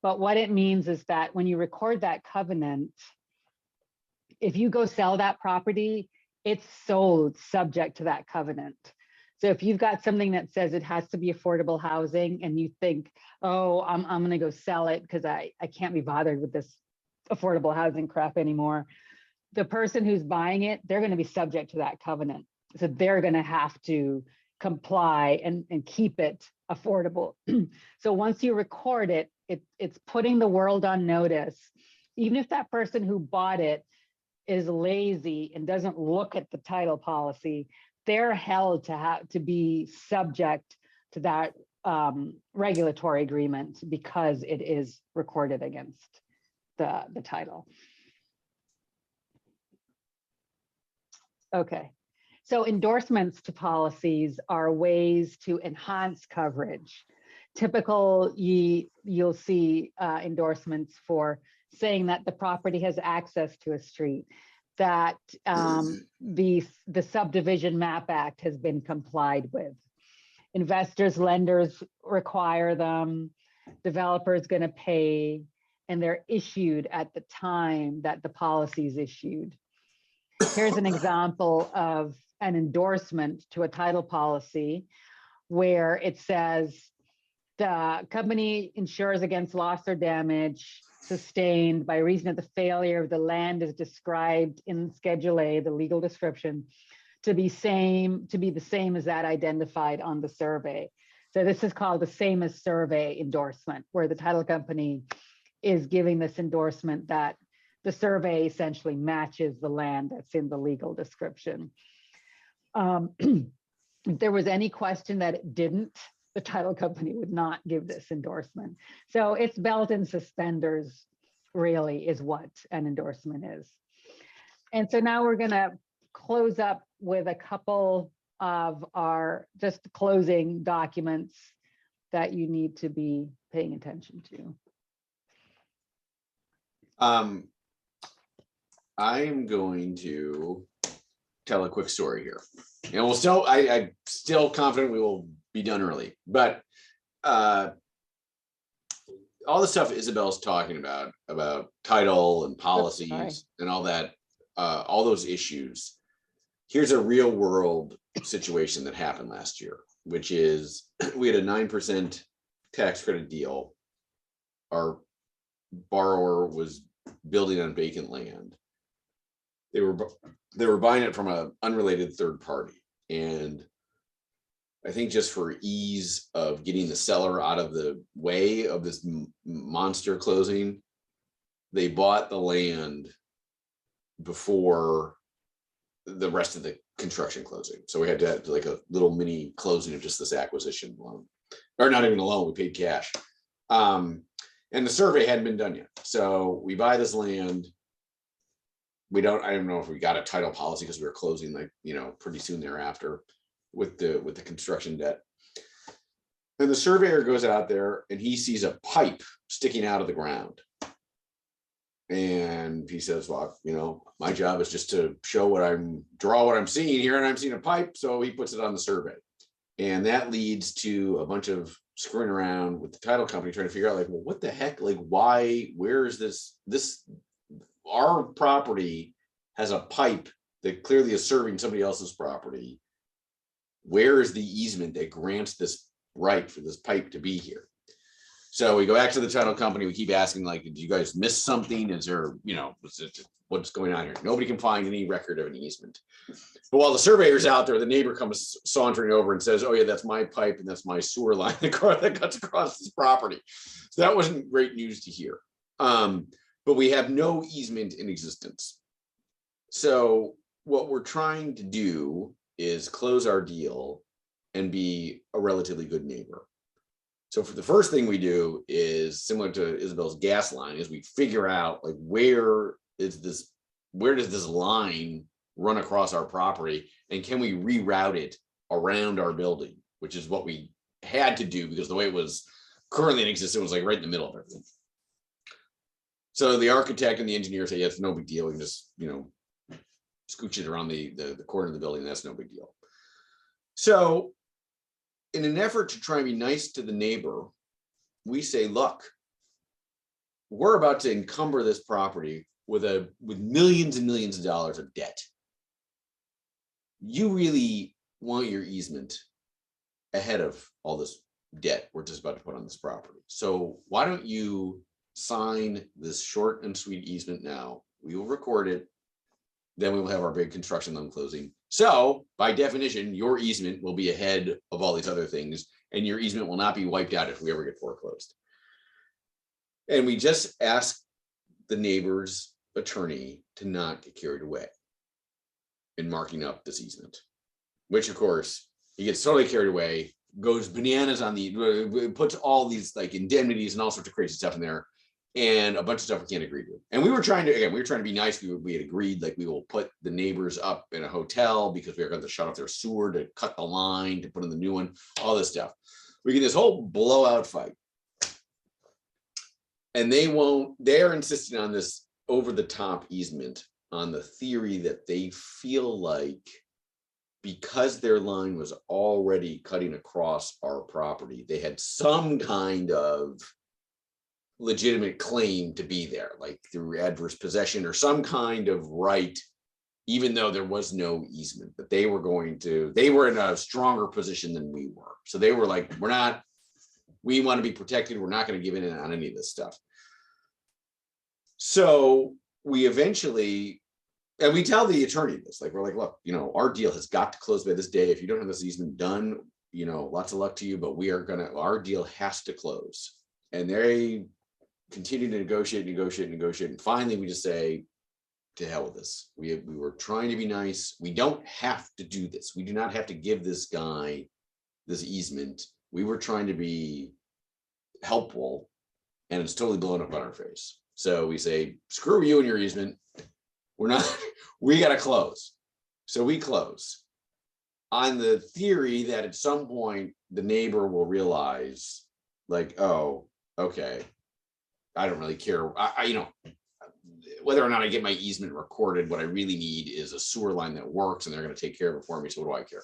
But what it means is that when you record that covenant, if you go sell that property, it's sold subject to that covenant. So if you've got something that says it has to be affordable housing and you think, oh, I'm going to go sell it because I can't be bothered with this affordable housing crap anymore, the person who's buying it, they're going to be subject to that covenant. So they're going to have to comply and keep it affordable. So once you record it, it's putting the world on notice. Even if that person who bought it is lazy and doesn't look at the title policy, they're held to be subject to that regulatory agreement because it is recorded against the title. Okay, so endorsements to policies are ways to enhance coverage. Typical, you'll see endorsements for saying that the property has access to a street, that the Subdivision Map Act has been complied with. Investors, lenders require them, developers going to pay, and they're issued at the time that the policy is issued. Here's an example of an endorsement to a title policy where it says the company insures against loss or damage sustained by reason of the failure of the land as described in Schedule A, the legal description, to be the same as that identified on the survey. So this is called the same as survey endorsement, where the title company is giving this endorsement that the survey essentially matches the land that's in the legal description. If there was any question that it didn't, the title company would not give this endorsement. So it's belt and suspenders, really, is what an endorsement is. And so now we're going to close up with a couple of our just closing documents that you need to be paying attention to. I am going to tell a quick story here, and we'll still, I'm still confident we will be done early, but all the stuff Isabel's talking about title and policies and all that, all those issues. Here's a real world situation that happened last year, which is we had a 9% tax credit deal. Our borrower was building on vacant land. They were buying it from an unrelated third party. And I think just for ease of getting the seller out of the way of this monster closing, they bought the land before the rest of the construction closing. So we had to have like a little mini closing of just this acquisition loan, or not even a loan, we paid cash. And the survey hadn't been done yet. So we buy this land. I don't know if we got a title policy because we were closing like, pretty soon thereafter with the construction debt. And the surveyor goes out there and he sees a pipe sticking out of the ground. And he says, well, my job is just to draw what I'm seeing here, and I'm seeing a pipe. So he puts it on the survey. And that leads to a bunch of screwing around with the title company, trying to figure out like, well, what the heck, like where is this, our property has a pipe that clearly is serving somebody else's property. Where is the easement that grants this right for this pipe to be here? So we go back to the title company. We keep asking, like, did you guys miss something? Is there, what's going on here? Nobody can find any record of an easement. But while the surveyor's out there, the neighbor comes sauntering over and says, oh yeah, that's my pipe and that's my sewer line that cuts across this property. So that wasn't great news to hear. But we have no easement in existence. So what we're trying to do is close our deal and be a relatively good neighbor. So for the first thing we do is similar to Isabel's gas line, is we figure out, like, where does this line run across our property, and can we reroute it around our building, which is what we had to do because the way it was currently in existence was like right in the middle of everything. So the architect and the engineer say, yeah, it's no big deal. We can just, scooch it around the corner of the building. That's no big deal. So in an effort to try and be nice to the neighbor, we say, look, we're about to encumber this property with millions and millions of dollars of debt. You really want your easement ahead of all this debt we're just about to put on this property. So why don't you sign this short and sweet easement now? We will record it. Then we will have our big construction loan closing. So by definition, your easement will be ahead of all these other things, and your easement will not be wiped out if we ever get foreclosed. And we just ask the neighbor's attorney to not get carried away in marking up this easement, which of course he gets totally carried away, goes bananas on puts all these like indemnities and all sorts of crazy stuff in there, and a bunch of stuff we can't agree to. And we were trying to be nice. We had agreed, like, we will put the neighbors up in a hotel because we are going to shut off their sewer, to cut the line, to put in the new one, all this stuff. We get this whole blowout fight. And they're insisting on this over the top easement on the theory that they feel like because their line was already cutting across our property, they had some kind of legitimate claim to be there, like through adverse possession or some kind of right, even though there was no easement, but they were in a stronger position than we were. So they were like, we want to be protected. We're not going to give in on any of this stuff. So we eventually, and we tell the attorney this, like, we're like, look, our deal has got to close by this day. If you don't have this easement done, lots of luck to you, but our deal has to close. And they continue to negotiate. And finally we just say, to hell with this. We were trying to be nice. We don't have to do this. We do not have to give this guy this easement. We were trying to be helpful, and it's totally blown up on our face. So we say, screw you and your easement. We got to close. So we close on the theory that at some point the neighbor will realize, like, oh, okay, I don't really care. Whether or not I get my easement recorded, what I really need is a sewer line that works, and they're going to take care of it for me. So what do I care?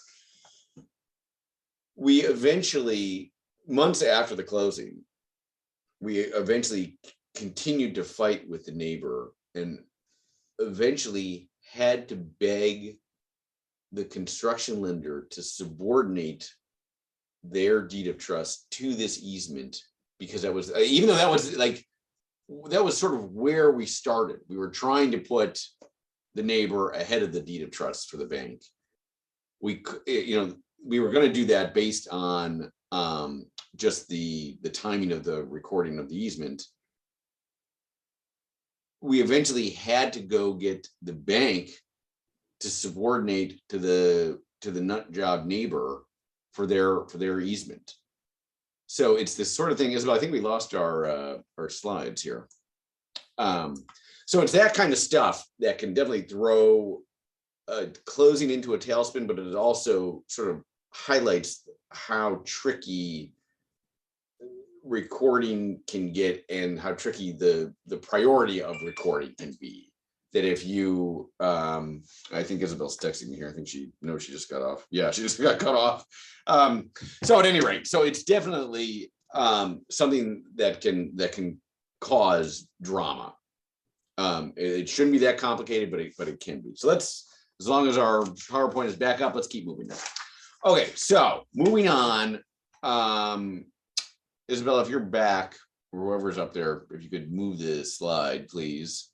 We eventually, months after the closing, we eventually continued to fight with the neighbor, and eventually had to beg the construction lender to subordinate their deed of trust to this easement, because that was, even though that was sort of where we started. We were trying to put the neighbor ahead of the deed of trust for the bank. We were going to do that based on just the timing of the recording of the easement. We eventually had to go get the bank to subordinate to the nut job neighbor for their easement. So it's this sort of thing. Isabel, I think we lost our slides here. So it's that kind of stuff that can definitely throw closing into a tailspin, but it also sort of highlights how tricky recording can get, and how tricky the priority of recording can be. That if you, I think Isabel's texting me here. I think she just got off. Yeah, she just got cut off. So at any rate, so it's definitely something that can cause drama. It shouldn't be that complicated, but it can be. So let's, as long as our PowerPoint is back up, let's keep moving now. Okay, so moving on. Isabel, if you're back, or whoever's up there, if you could move the slide, please.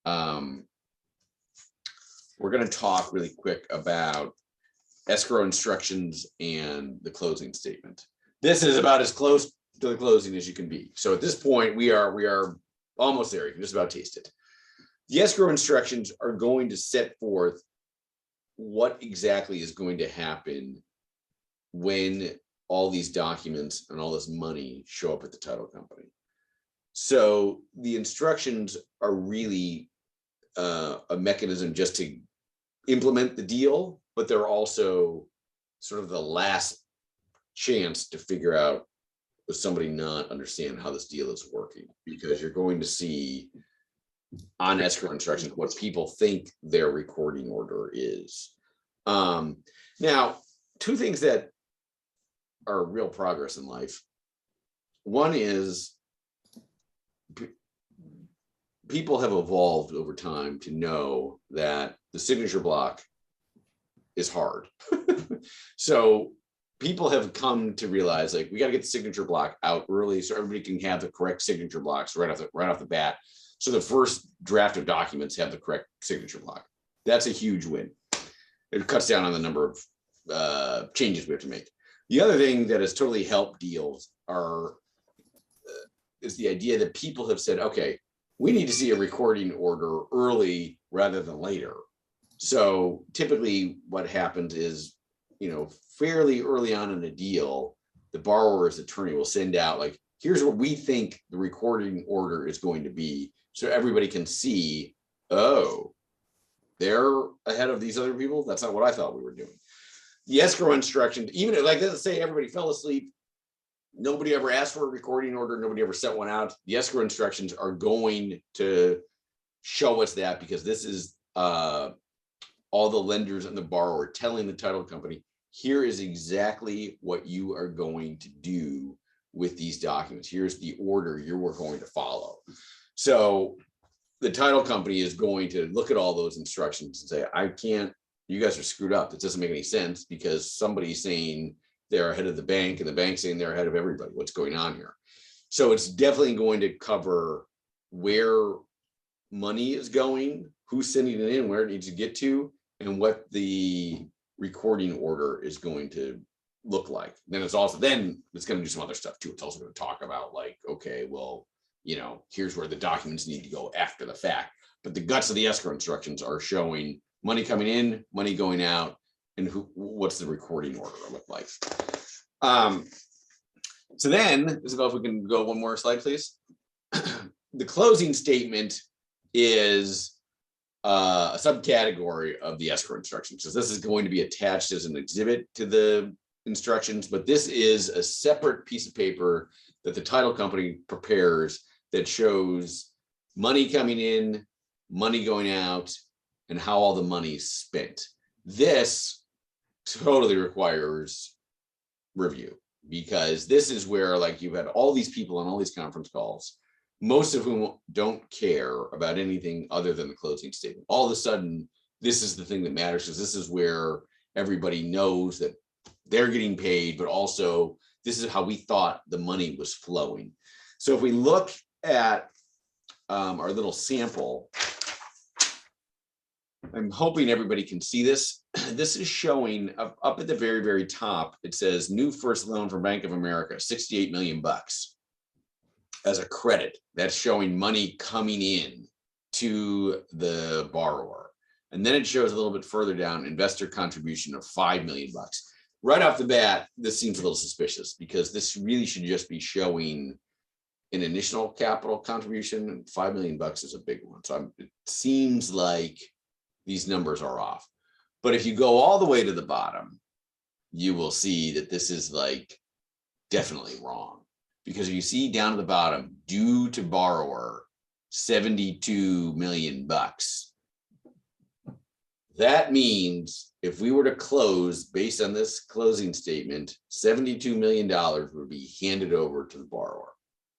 We're going to talk really quick about escrow instructions and the closing statement. This is about as close to the closing as you can be. So at this point, we are almost there. You can just about taste it. The escrow instructions are going to set forth what exactly is going to happen when all these documents and all this money show up at the title company. So the instructions are really a mechanism just to implement the deal, but they're also sort of the last chance to figure out, does somebody not understand how this deal is working? Because you're going to see on escrow instructions what people think their recording order is. Now, two things that are real progress in life. One is people have evolved over time to know that the signature block is hard. So people have come to realize, like, we got to get the signature block out early so everybody can have the correct signature blocks right off the bat. So the first draft of documents have the correct signature block. That's a huge win. It cuts down on the number of changes we have to make. The other thing that has totally helped deals is the idea that people have said, okay, we need to see a recording order early rather than later. So typically what happens is, fairly early on in a deal, the borrower's attorney will send out, like, here's what we think the recording order is going to be. So everybody can see, oh, they're ahead of these other people. That's not what I thought we were doing. The escrow instructions, even like, let's say everybody fell asleep, nobody ever asked for a recording order, nobody ever set one out. The escrow instructions are going to show us that, because this is all the lenders and the borrower telling the title company, here is exactly what you are going to do with these documents. Here's the order you're going to follow. So the title company is going to look at all those instructions and say, you guys are screwed up. This doesn't make any sense, because somebody's saying they're ahead of the bank and the bank's saying they're ahead of everybody. What's going on here? So it's definitely going to cover where money is going, who's sending it in, where it needs to get to, and what the recording order is going to look like. Then it's going to do some other stuff too. It's also going to talk about, like, okay, well, here's where the documents need to go after the fact. But the guts of the escrow instructions are showing money coming in, money going out, and what's the recording order look like. So then, Isabel, if we can go one more slide, please. The closing statement is a subcategory of the escrow instructions. So this is going to be attached as an exhibit to the instructions, but this is a separate piece of paper that the title company prepares that shows money coming in, money going out, and how all the money is spent. This totally requires review, because this is where, like, you've had all these people on all these conference calls, most of whom don't care about anything other than the closing statement. All of a sudden, this is the thing that matters, because this is where everybody knows that they're getting paid, but also this is how we thought the money was flowing. So if we look at our little sample, I'm hoping everybody can see this. This is showing up at the very, very top. It says new first loan from Bank of America, 68 million bucks as a credit. That's showing money coming in to the borrower. And then it shows a little bit further down, investor contribution of 5 million bucks. Right off the bat, this seems a little suspicious, because this really should just be showing an initial capital contribution, and 5 million bucks is a big one. So it seems like these numbers are off. But if you go all the way to the bottom, you will see that this is, like, definitely wrong, because if you see down at the bottom, due to borrower 72 million bucks, that means if we were to close based on this closing statement, $72 million would be handed over to the borrower.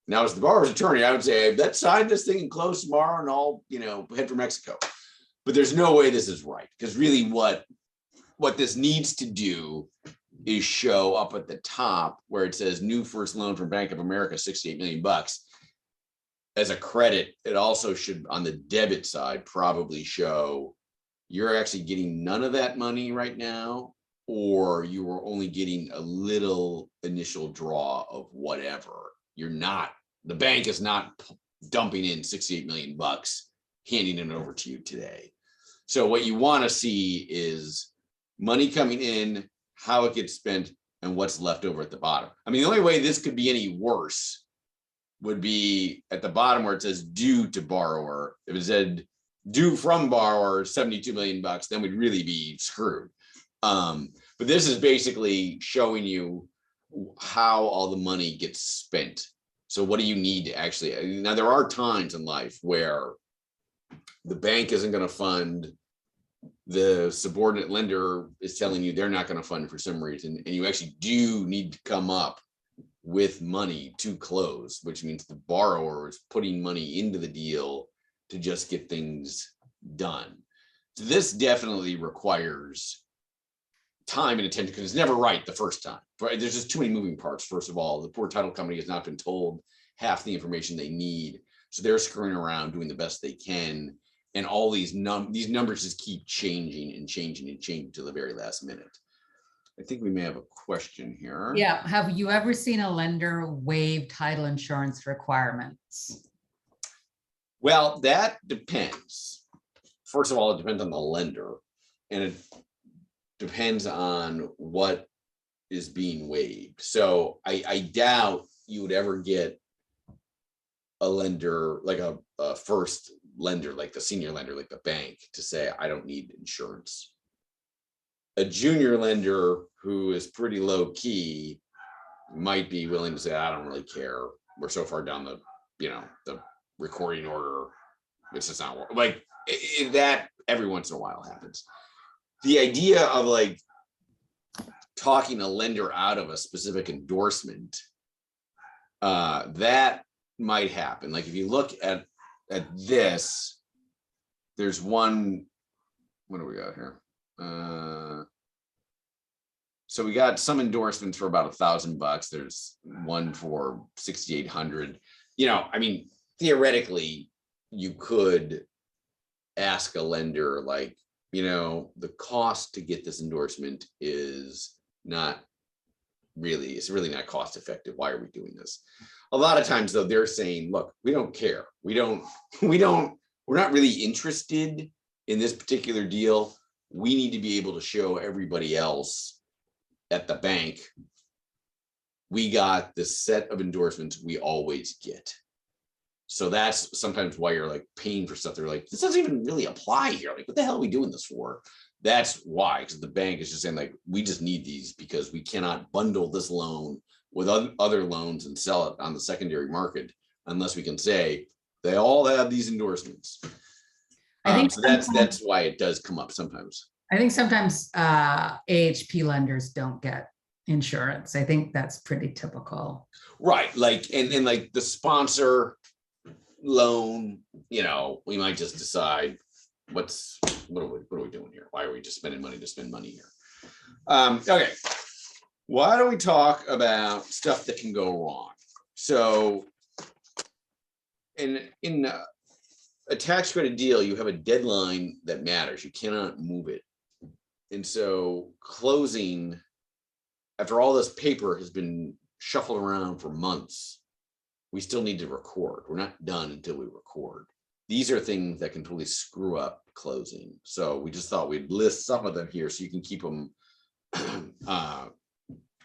Now, as the borrower's attorney, I would say, let's sign this thing and close tomorrow and I'll, head for Mexico. But there's no way this is right, because really what this needs to do is show up at the top where it says new first loan from Bank of America, 68 million bucks. As a credit, it also should on the debit side probably show you're actually getting none of that money right now, or you are only getting a little initial draw of whatever. You're not, the bank is not dumping in 68 million bucks, handing it over to you today. So what you want to see is money coming in, how it gets spent, and what's left over at the bottom. I mean, the only way this could be any worse would be at the bottom where it says due to borrower. If it said due from borrower 72 million bucks, then we'd really be screwed. But this is basically showing you how all the money gets spent. So what do you need to actually, now there are times in life where the bank isn't going to fund, the subordinate lender is telling you they're not going to fund for some reason, and you actually do need to come up with money to close, which means the borrower is putting money into the deal to just get things done. So this definitely requires time and attention because it's never right the first time. Right? There's just too many moving parts. First of all, the poor title company has not been told half the information they need, so they're screwing around doing the best they can, and all these numbers just keep changing and changing and changing to the very last minute. I think we may have a question here. Yeah. Have you ever seen a lender waive title insurance requirements? Well, that depends. First of all, it depends on the lender, and it depends on what is being waived. So I doubt you would ever get a lender, like a first lender, like the senior lender, like the bank, to say, I don't need insurance. A junior lender who is pretty low key might be willing to say, I don't really care. We're so far down the, the recording order. It's just not like that. Every once in a while happens. The idea of like talking a lender out of a specific endorsement, that might happen. Like if you look at this, there's one, what do we got here? So we got some endorsements for about $1,000. There's one for 6,800. I mean, theoretically, you could ask a lender like, the cost to get this endorsement is not really, it's really not cost effective. Why are we doing this? A lot of times though, they're saying, look, we don't care. We're not really interested in this particular deal. We need to be able to show everybody else at the bank, we got the set of endorsements we always get. So that's sometimes why you're like paying for stuff. They're like, this doesn't even really apply here. Like, what the hell are we doing this for? That's why, because the bank is just saying like, we just need these because we cannot bundle this loan with other loans and sell it on the secondary market unless we can say they all have these endorsements. I think so that's why it does come up sometimes. I think sometimes AHP lenders don't get insurance. I think that's pretty typical. Right. Like, and like the sponsor loan, we might just decide what are we doing here? Why are we just spending money to spend money here? Okay. Why don't we talk about stuff that can go wrong? So in a tax credit deal, you have a deadline that matters. You cannot move it. And so closing, after all this paper has been shuffled around for months, we still need to record. We're not done until we record. These are things that can totally screw up closing. So we just thought we'd list some of them here so you can keep them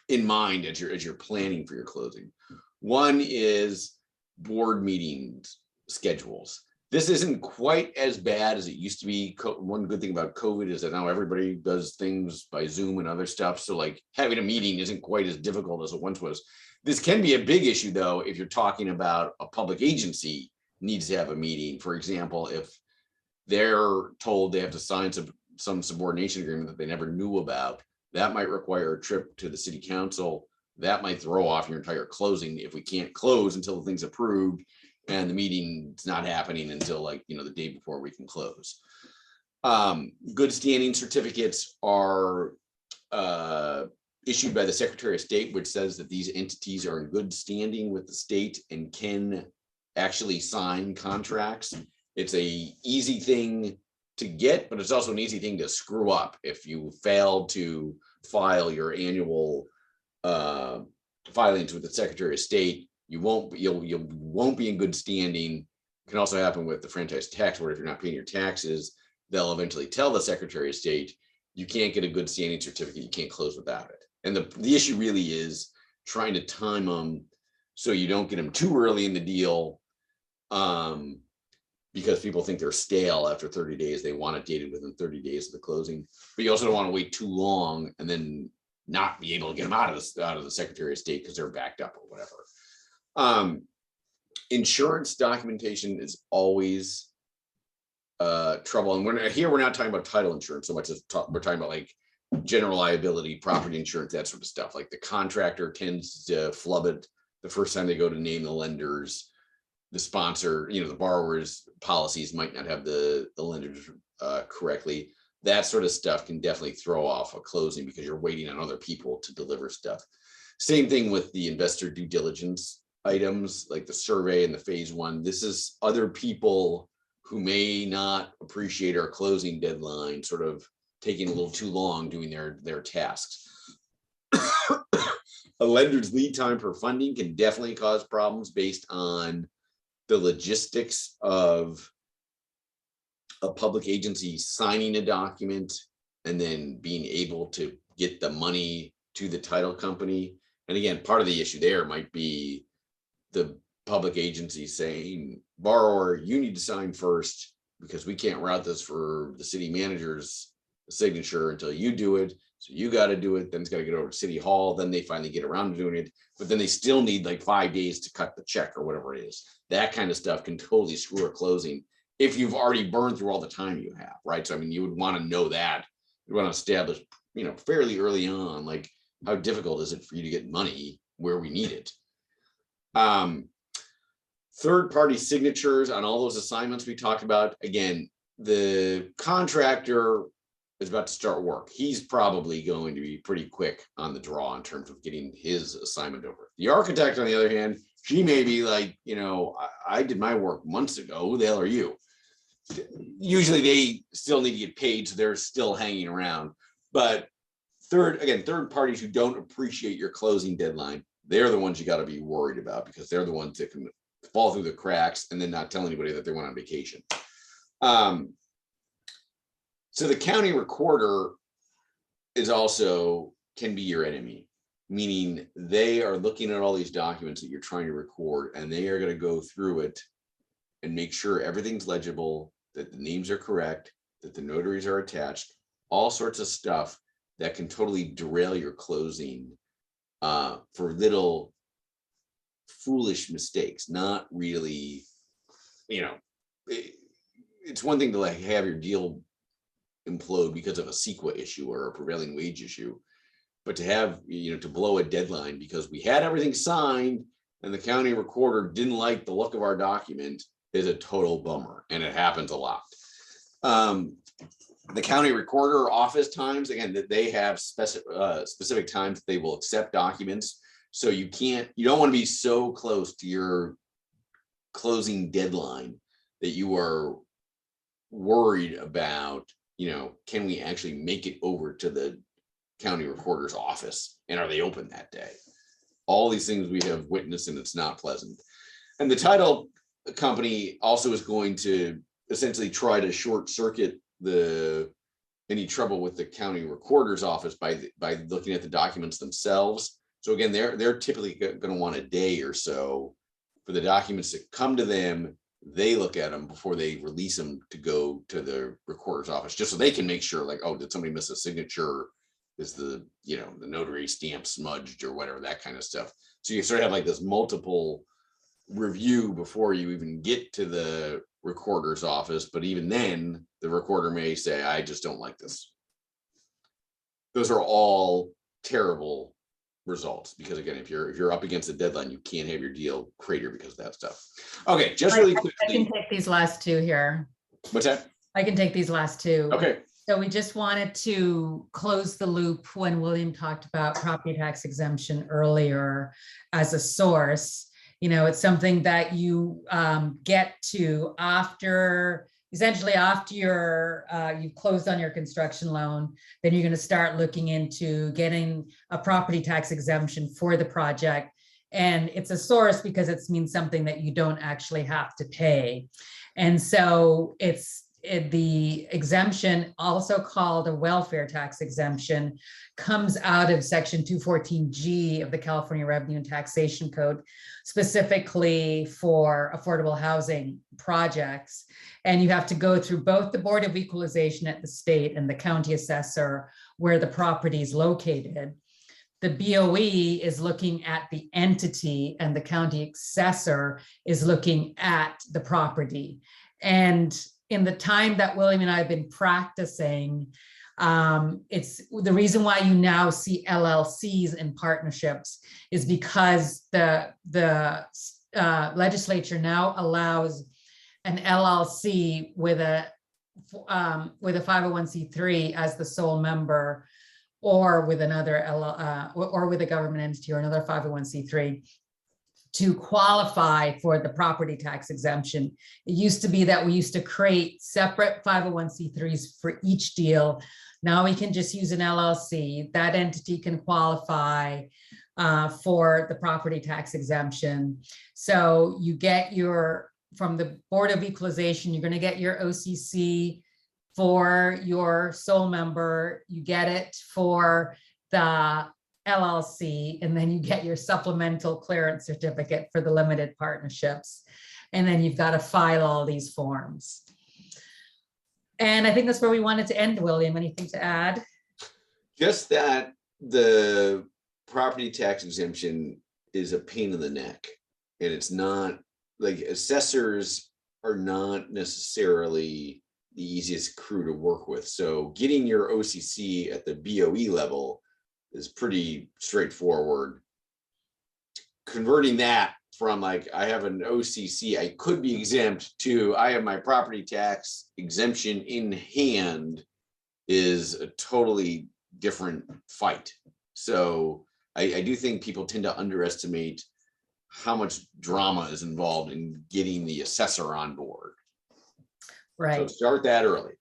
in mind as you're planning for your closing. One is board meetings schedules. This isn't quite as bad as it used to be. One good thing about COVID is that now everybody does things by Zoom and other stuff. So like having a meeting isn't quite as difficult as it once was. This can be a big issue though, if you're talking about a public agency needs to have a meeting. For example, if they're told they have to sign some subordination agreement that they never knew about, that might require a trip to the city council. That might throw off your entire closing if we can't close until the thing's approved and the meeting's not happening until like, the day before we can close. Good standing certificates are issued by the Secretary of State, which says that these entities are in good standing with the state and can actually sign contracts. It's a easy thing to get, but it's also an easy thing to screw up. If you fail to file your annual filings with the Secretary of State, you won't be in good standing. It can also happen with the franchise tax board. If you're not paying your taxes, they'll eventually tell the Secretary of State, you can't get a good standing certificate, you can't close without it. And the issue really is trying to time them so you don't get them too early in the deal, because people think they're stale after 30 days. They want it dated within 30 days of the closing, but you also don't want to wait too long and then not be able to get them out of the Secretary of State because they're backed up or whatever. Insurance documentation is always trouble. And we're not talking about title insurance so much as we're talking about like general liability, property insurance, that sort of stuff. Like the contractor tends to flub it the first time they go to name the lenders. The sponsor, the borrower's policies might not have the lenders correctly. That sort of stuff can definitely throw off a closing because you're waiting on other people to deliver stuff. Same thing with the investor due diligence items, like the survey and the phase one. This is other people who may not appreciate our closing deadline sort of taking a little too long doing their tasks. A lender's lead time for funding can definitely cause problems based on the logistics of a public agency signing a document and then being able to get the money to the title company. And again, part of the issue there might be the public agency saying, borrower, you need to sign first because we can't route this for the city manager's signature until you do it. So you got to do it. Then it's got to get over to City Hall. Then they finally get around to doing it. But then they still need like 5 days to cut the check or whatever it is. That kind of stuff can totally screw a closing if you've already burned through all the time you have, right? So, I mean, you would want to know that. You want to establish, fairly early on, like how difficult is it for you to get money where we need it? Third-party signatures on all those assignments we talked about. Again, the contractor is about to start work. He's probably going to be pretty quick on the draw in terms of getting his assignment over. The architect, on the other hand, she may be like, I did my work months ago. Who the hell are you? Usually they still need to get paid, so they're still hanging around. But third parties who don't appreciate your closing deadline, they're the ones you got to be worried about because they're the ones that can fall through the cracks and then not tell anybody that they went on vacation. So the county recorder can be your enemy, meaning they are looking at all these documents that you're trying to record and they are going to go through it and make sure everything's legible, that the names are correct, that the notaries are attached, all sorts of stuff that can totally derail your closing for little foolish mistakes. Not really, it's one thing to like have your deal implode because of a CEQA issue or a prevailing wage issue, but to have, to blow a deadline because we had everything signed and the county recorder didn't like the look of our document is a total bummer, and it happens a lot. The county recorder office times, again, that they have specific times they will accept documents. So you don't want to be so close to your closing deadline that you are worried about, can we actually make it over to the county recorder's office? And are they open that day? All these things we have witnessed, and it's not pleasant. And the title company also is going to essentially try to short circuit any trouble with the county recorder's office by looking at the documents themselves. So again, they're typically going to want a day or so for the documents to come to them. They look at them before they release them to go to the recorder's office, just so they can make sure, like, oh, did somebody miss a signature? Is the notary stamp smudged or whatever, that kind of stuff. So you sort of have like this multiple review before you even get to the recorder's office. But even then, the recorder may say, I just don't like this. Those are all terrible results because, again, if you're up against a deadline, you can't have your deal crater because of that stuff. Okay, just really quickly. I can take these last two here. What's that? I can take these last two. Okay. So we just wanted to close the loop when William talked about property tax exemption earlier as a source. You know, it's something that you get to after, essentially after you've closed on your construction loan, then you're going to start looking into getting a property tax exemption for the project. And it's a source because it means something that you don't actually have to pay. And so the exemption, also called a welfare tax exemption, comes out of section 214G of the California Revenue and Taxation Code, specifically for affordable housing projects. And you have to go through both the Board of Equalization at the state and the county assessor where the property is located. The BOE is looking at the entity and the county assessor is looking at the property. And in the time that William and I have been practicing, it's the reason why you now see LLCs in partnerships is because the legislature now allows an LLC with a 501c3 as the sole member, or with another or with a government entity or another 501c3 to qualify for the property tax exemption. It used to be that we used to create separate 501c3s for each deal. Now we can just use an LLC. That entity can qualify for the property tax exemption. So you get from the Board of Equalization, you're going to get your OCC for your sole member, you get it for the LLC, and then you get your supplemental clearance certificate for the limited partnerships. And then you've got to file all these forms. And I think that's where we wanted to end, William. Anything to add? Just that the property tax exemption is a pain in the neck. And it's not, like, assessors are not necessarily the easiest crew to work with. So getting your OCC at the BOE level is pretty straightforward. Converting that from, like, I have an OCC, I could be exempt, to I have my property tax exemption in hand is a totally different fight. So I do think people tend to underestimate how much drama is involved in getting the assessor on board. Right. So start that early.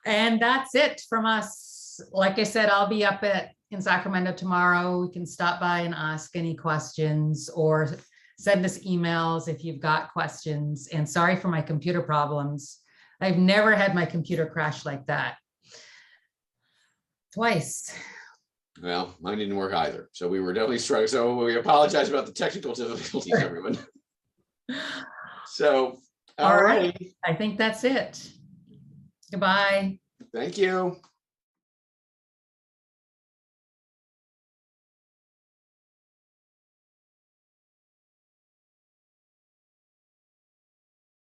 And that's it from us. Like I said, I'll be up in Sacramento tomorrow. We can stop by and ask any questions or send us emails if you've got questions. And sorry for my computer problems. I've never had my computer crash like that. Twice. Well, mine didn't work either. So we were definitely struggling. So we apologize about the technical difficulties, everyone. So, all right. I think that's it. Goodbye. Thank you.